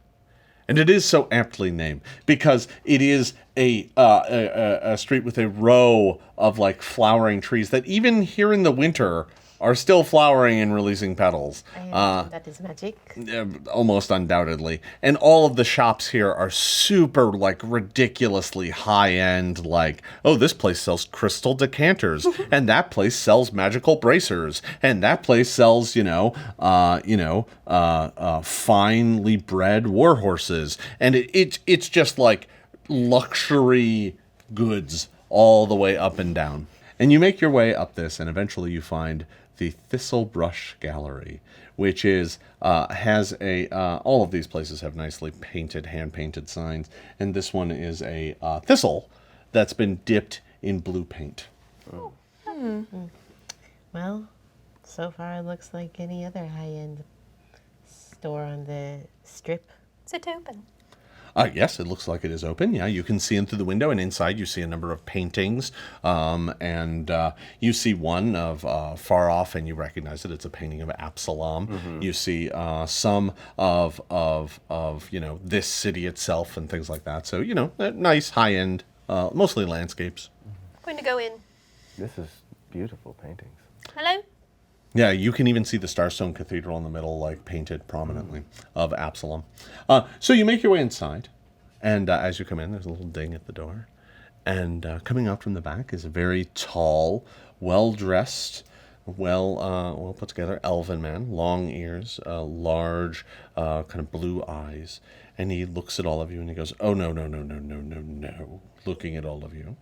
and it is so aptly named because it is a street with a row of like flowering trees that even here in the winter are still flowering and releasing petals. I imagine that is magic. Almost undoubtedly. And all of the shops here are super, like, ridiculously high-end, like, oh, this place sells crystal decanters, and that place sells magical bracers, and that place sells, finely bred war horses. And it's just, like, luxury goods all the way up and down. And you make your way up this, and eventually you find the Thistlebrush Gallery, which is has a all of these places have nicely painted, hand-painted signs, and this one is a thistle that's been dipped in blue paint. Well, so far it looks like any other high-end store on the strip. Is it open? Yes, it looks like it is open. Yeah, you can see in through the window, and inside you see a number of paintings. And you see one of far off, and you recognize it. It's a painting of Absalom. You see some of this city itself and things like that. So nice high end, mostly landscapes. I'm going to go in. This is beautiful paintings. Hello? Yeah, you can even see the Starstone Cathedral in the middle, like painted prominently, of Absalom. So you make your way inside, and as you come in, there's a little ding at the door. And coming out from the back is a very tall, well-dressed, well put together elven man, long ears, large, kind of blue eyes. And he looks at all of you and he goes, "Oh, no, looking at all of you.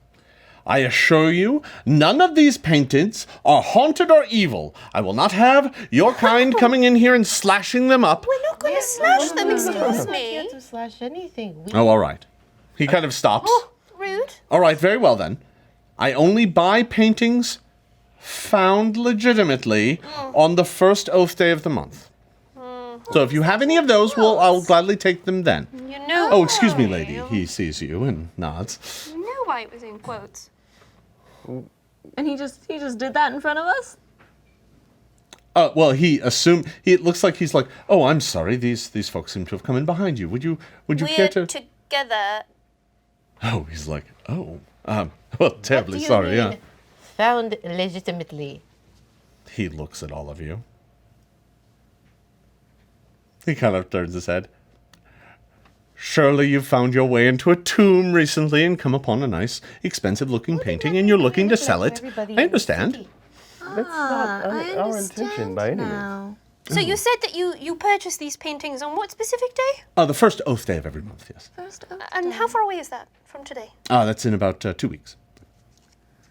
I assure you, none of these paintings are haunted or evil. I will not have your kind coming in here and slashing them up." We're not going to slash them, excuse Not me. here to slash anything. Oh, all right. He kind of stops. Rude. All right, very well then. I only buy paintings found legitimately on the first oath day of the month. So if you have any of those, I'll gladly take them then. You know. Oh, excuse me, lady. He sees you and nods. You know why it was in quotes. And he just did that in front of us? Well, he assumed. It looks like he's like, "Oh, I'm sorry. These folks seem to have come in behind you. Would you care We're to?" together. Oh, he's like, "Oh, well, terribly Do you sorry." mean Yeah. found legitimately? He looks at all of you. He kind of turns his head. "Surely you've found your way into a tomb recently and come upon a nice, expensive-looking painting, and you're looking to sell it. I understand." That's not I our intention by any means. now. So you said that you purchased these paintings on what specific day? The first oath day of every month, yes. First oath And day. how far away is that from today? That's in about 2 weeks.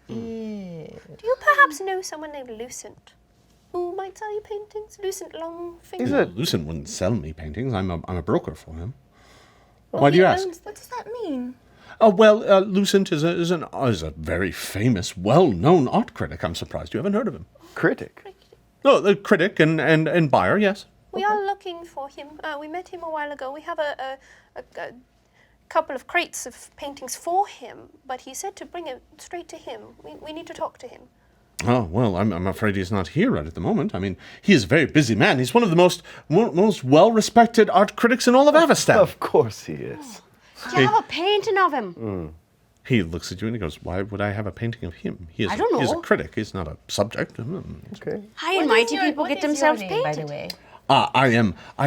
Do you perhaps know someone named Lucent? who might sell you paintings? Lucent Longfinger? He's a- Lucent wouldn't sell me paintings. I'm a broker for him. Why do you ask? What does that mean? Lucent is a very famous, well-known art critic. I'm surprised you haven't heard of him. Critic. No, the critic and buyer, yes. We are looking for him. We met him a while ago. We have a couple of crates of paintings for him, but he said to bring it straight to him. We need to talk to him. Oh, well, I'm afraid he's not here right at the moment. I mean, he is a very busy man. He's one of the most well-respected art critics in all of Avestan. Of course he is. Do you have a painting of him? He looks at you and he goes, why would I have a painting of him? I don't know. He's a critic. He's not a subject. Okay. High and mighty people get themselves name, by the painted. way? I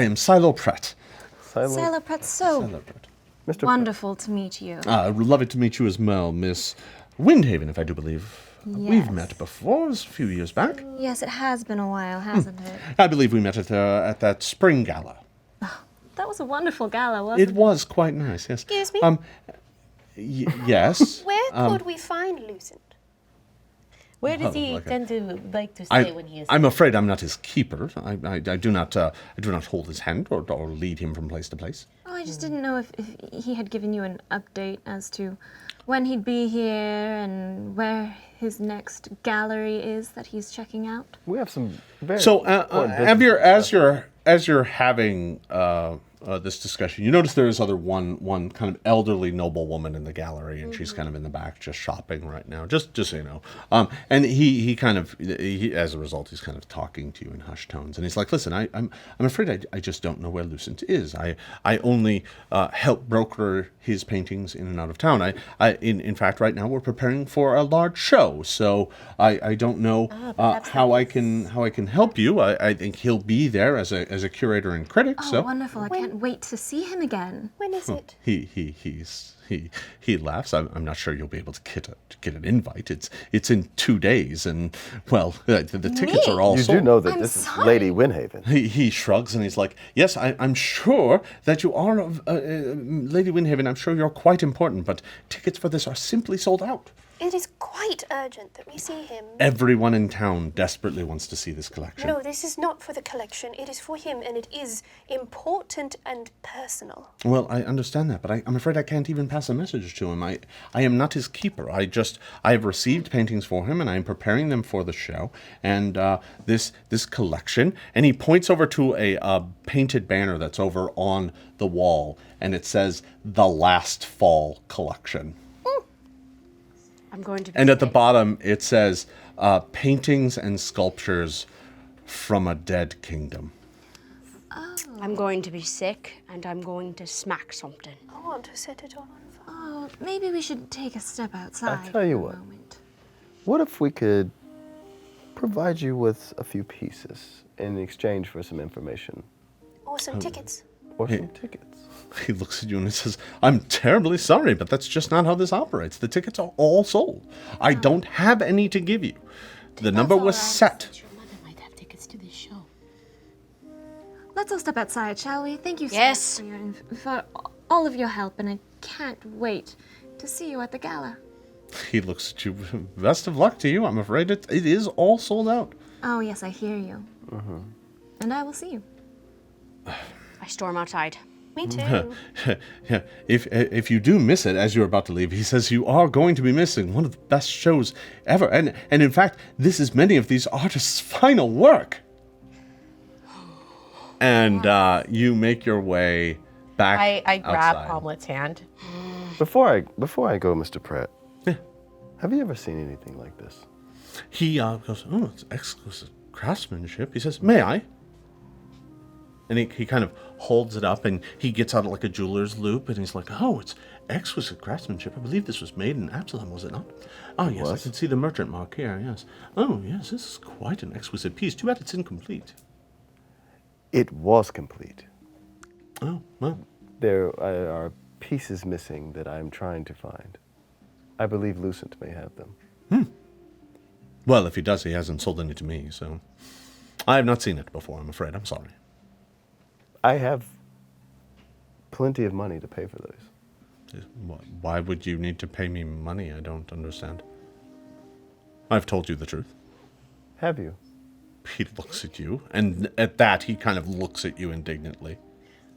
am Silo Pratt. Silent. Silo Pratt, so Silo Pratt. Mr. wonderful to meet you. Love it to meet you as well, Miss Windhaven, if I do believe. We've Yes. met before, it was a few years back. Yes, it has been a while, hasn't it? I believe we met at that spring gala. That was a wonderful gala, wasn't It was quite nice, yes. Excuse me? Yes. Where could we find Lucent? Where does he okay. tend to like to stay when he is? I'm afraid I'm not his keeper. I do not hold his hand or lead him from place to place. Oh, I just didn't know if he had given you an update as to when he'd be here and where his next gallery is that he's checking out. We have some very So, important Avir, as you're having this discussion, you notice there is one kind of elderly noble woman in the gallery, and she's kind of in the back just shopping right now. Just so you know, and he as a result, he's kind of talking to you in hushed tones, and he's like, "Listen, I'm afraid I just don't know where Lucent is. I only help broker his paintings in and out of town. In fact, right now we're preparing for a large show, so I don't know how I can help you. I think he'll be there as a curator and critic. Oh, so wonderful. I can't wait to see him again. When is it? he laughs. I'm not sure you'll be able to get an invite. It's in 2 days, and well, the tickets are all You sold. do know that I'm this is sorry. Lady Windhaven. He shrugs and he's like, "Yes, I'm sure that you are, Lady Windhaven. I'm sure you're quite important, but tickets for this are simply sold out. It is quite urgent that we see him. Everyone in town desperately wants to see this collection." No, this is not for the collection. It is for him, and it is important and personal. Well, I understand that, but I'm afraid I can't even pass a message to him. I am not his keeper. I have received paintings for him, and I am preparing them for the show. And this collection, and he points over to a painted banner that's over on the wall, and it says "The Lastwall Collection." I'm going to be And at the sick. bottom, it says "Paintings and Sculptures from a Dead Kingdom." I'm going to be sick and I'm going to smack something. I want to set it all on fire. Oh, maybe we should take a step outside. tell you for what. a moment. What if we could provide you with a few pieces in exchange for some information Or some tickets. or some tickets? He looks at you and he says, "I'm terribly sorry, but that's just not how this operates. The tickets are all sold. I don't have any to give you. The number was set." Your mother might have tickets to this show. Let's all step outside, shall we? Thank you so Yes. much for all of your help, and I can't wait to see you at the gala. He looks at you. "Best of luck to you. I'm afraid it is all sold out." Oh, yes, I hear you. And I will see you. I storm outside. Me too. Yeah, if you do miss it as you're about to leave, he says you are going to be missing one of the best shows ever. And in fact, this is many of these artists' final work. And you make your way back I grab outside. Omelet's hand. Before I go, Mr. Pratt, have you ever seen anything like this? He goes, "Oh, it's exquisite craftsmanship." He says, "May I?" And he kind of holds it up, and he gets out like a jeweler's loop, and he's like, "Oh, it's exquisite craftsmanship. I believe this was made in Absalom, was it not? Oh, yes, I was. can see the merchant mark here, yes. Oh, yes, this is quite an exquisite piece. Too bad it's incomplete." It was complete. "Oh, well, There are pieces missing that I'm trying to find. I believe Lucent may have them. well, if he does, he hasn't sold any to me, so I have not seen it before, I'm afraid. I'm sorry." I have plenty of money to pay for those. Why would you need to pay me money? I don't understand. I've told you the truth. Have you? he looks at you, and at that, he kind of looks at you indignantly.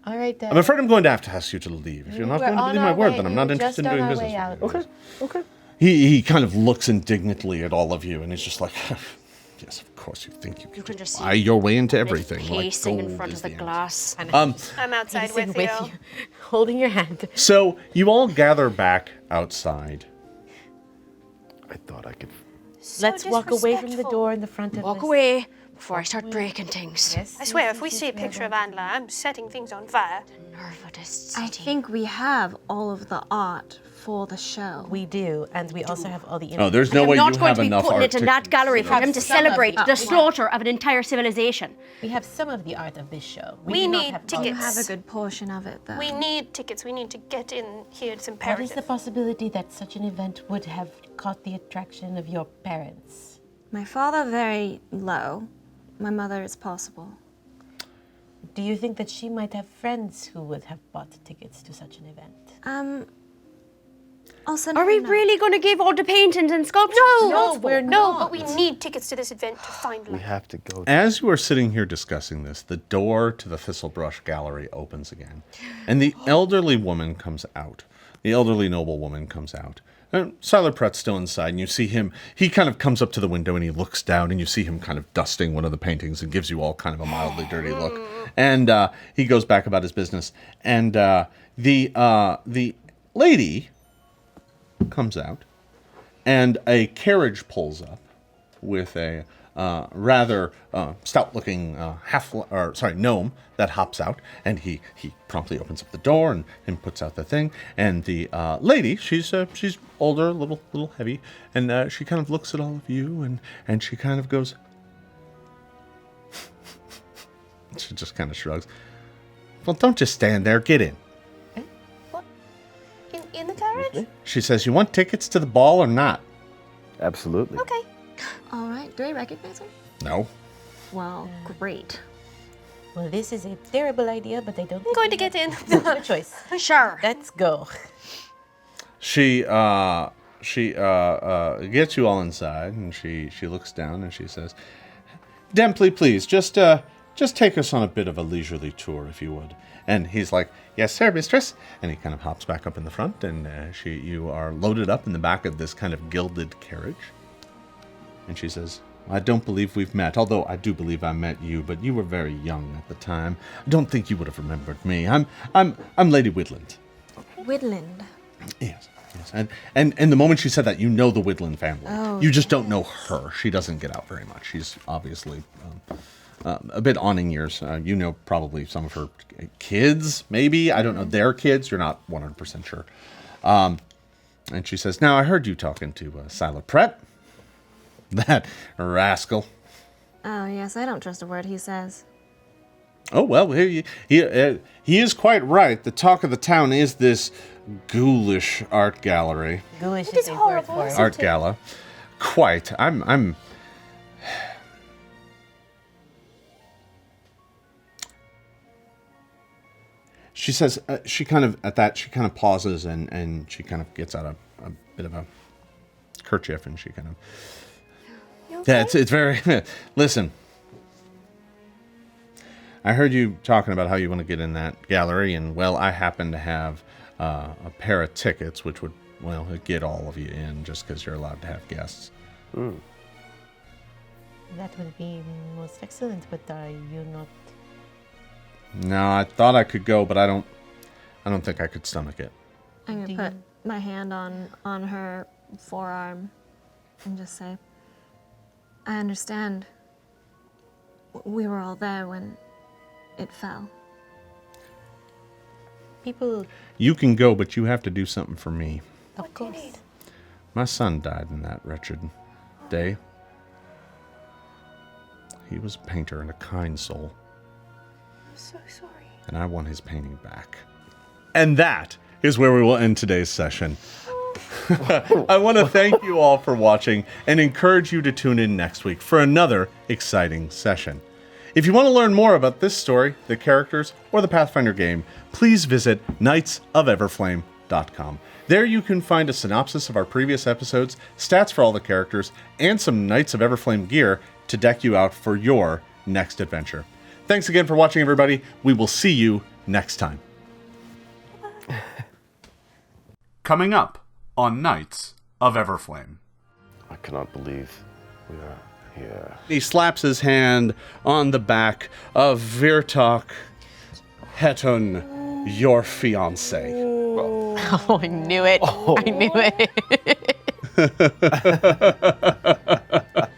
All right, then. I'm afraid I'm going to have to ask you to leave. If you're not We're going to on believe my our word, way- then I'm not we're just interested in on doing our business way with you. out. Okay. He kind of looks indignantly at all of you, and he's just like, yes, of course you think you You can just buy see your way into everything. Like pacing in gold front is of the end. glass. I'm outside Pacing with you. holding your hand. So you all gather back outside. I thought I could. So Let's walk away from the disrespectful. door in the front of Walk us. away before I start breaking things. Yes. I swear, yes, if we yes, see a yes, picture are of Andla, I'm setting things on fire. Nerve of this I city. think we have all of the art for the show. We do, and we also have all the. Oh, there's no I'm way you not going have to be enough putting art it in to that gallery for him to some of celebrate it. the slaughter of an entire civilization. We have some of the art of this show. We do not need have all tickets. You of it. have a good portion of it, though. We need tickets. We need to get in here. It's What imperative. is the possibility that such an event would have caught the attraction of your parents? My father, very low. My mother, is possible. Do you think that she might have friends who would have bought tickets to such an event? I'll send Are her we a note. really going to give all the paintings and sculptures? No, we're No, not. but we need tickets to this event to find We love. have to go. As you are sitting here discussing this, the door to the Thistlebrush Gallery opens again, and the elderly woman comes out. The elderly noble woman comes out. Siler Pratt's still inside, and you see him. He kind of comes up to the window and he looks down, and you see him kind of dusting one of the paintings and gives you all kind of a mildly dirty look. And he goes back about his business. And the lady comes out, and a carriage pulls up with a rather stout-looking gnome that hops out, and he promptly opens up the door and puts out the thing. And the lady, she's older, a little heavy, and she kind of looks at all of you, and she kind of goes. She just kind of shrugs. Well, don't just stand there. Get in. In the carriage? She says, "You want tickets to the ball or not?" Absolutely. Okay. All right. Do I recognize her? No. Well, great. Well, this is a terrible idea, but I don't. I'm going to get in. No choice. Sure. Let's go. She gets you all inside, and she looks down and she says, "Demply, please, just take us on a bit of a leisurely tour, if you would." And he's like, "Yes, sir, mistress." And he kind of hops back up in the front, and you are loaded up in the back of this kind of gilded carriage. And she says, "I don't believe we've met, although I do believe I met you, but you were very young at the time. I don't think you would have remembered me. I'm Lady Widland." Widland. Yes. And the moment she said that, you know the Widland family. Oh, you just don't know her. She doesn't get out very much. She's obviously a bit on in years. You know probably some of her kids, maybe. I don't know their kids. You're not 100% sure. And she says, "Now, I heard you talking to Siler Pratt. That rascal." Oh, yes. I don't trust a word he says. "Oh, well, he is quite right. The talk of the town is this ghoulish art gallery. Ghoulish is is a word horrible, for it. isn't Art gala. Quite. I'm She says, she kind of pauses and she kind of gets out a bit of a kerchief and she kind of. Yeah, it's very. Listen, I heard you talking about how you want to get in that gallery, and well, I happen to have a pair of tickets, which would get all of you in, just because you're allowed to have guests. That would be most excellent, but are you not? No, I thought I could go, but I don't think I could stomach it. I'm Do gonna put you- my hand on her forearm and just say, I understand. We were all there when it fell. People, You can go, but you have to do something for me. of course. My son died in that wretched day. He was a painter and a kind soul, I'm so sorry. and I want his painting back. And that is where we will end today's session. I want to thank you all for watching and encourage you to tune in next week for another exciting session. If you want to learn more about this story, the characters, or the Pathfinder game, please visit knightsofeverflame.com. There you can find a synopsis of our previous episodes, stats for all the characters, and some Knights of Everflame gear to deck you out for your next adventure. Thanks again for watching, everybody. We will see you next time. Coming up on Knights of Everflame. I cannot believe we are here. He slaps his hand on the back of Virtok Hetun, your fiancé. Oh, I knew it. I knew it.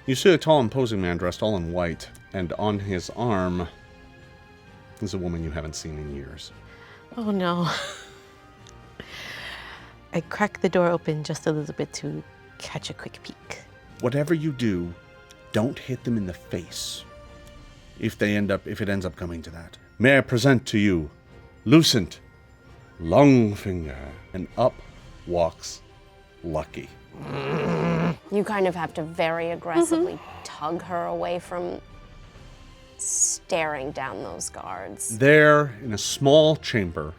You see a tall, imposing man dressed all in white, and on his arm is a woman you haven't seen in years. Oh, no. I crack the door open just a little bit to catch a quick peek. Whatever you do, don't hit them in the face. If it ends up coming to that. May I present to you, Lucent Longfinger, and up walks Lucky. You kind of have to very aggressively tug her away from staring down those guards. There, in a small chamber,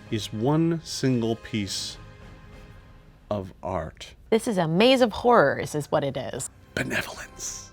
is one single piece of art. This is a maze of horrors, is what it is. Benevolence.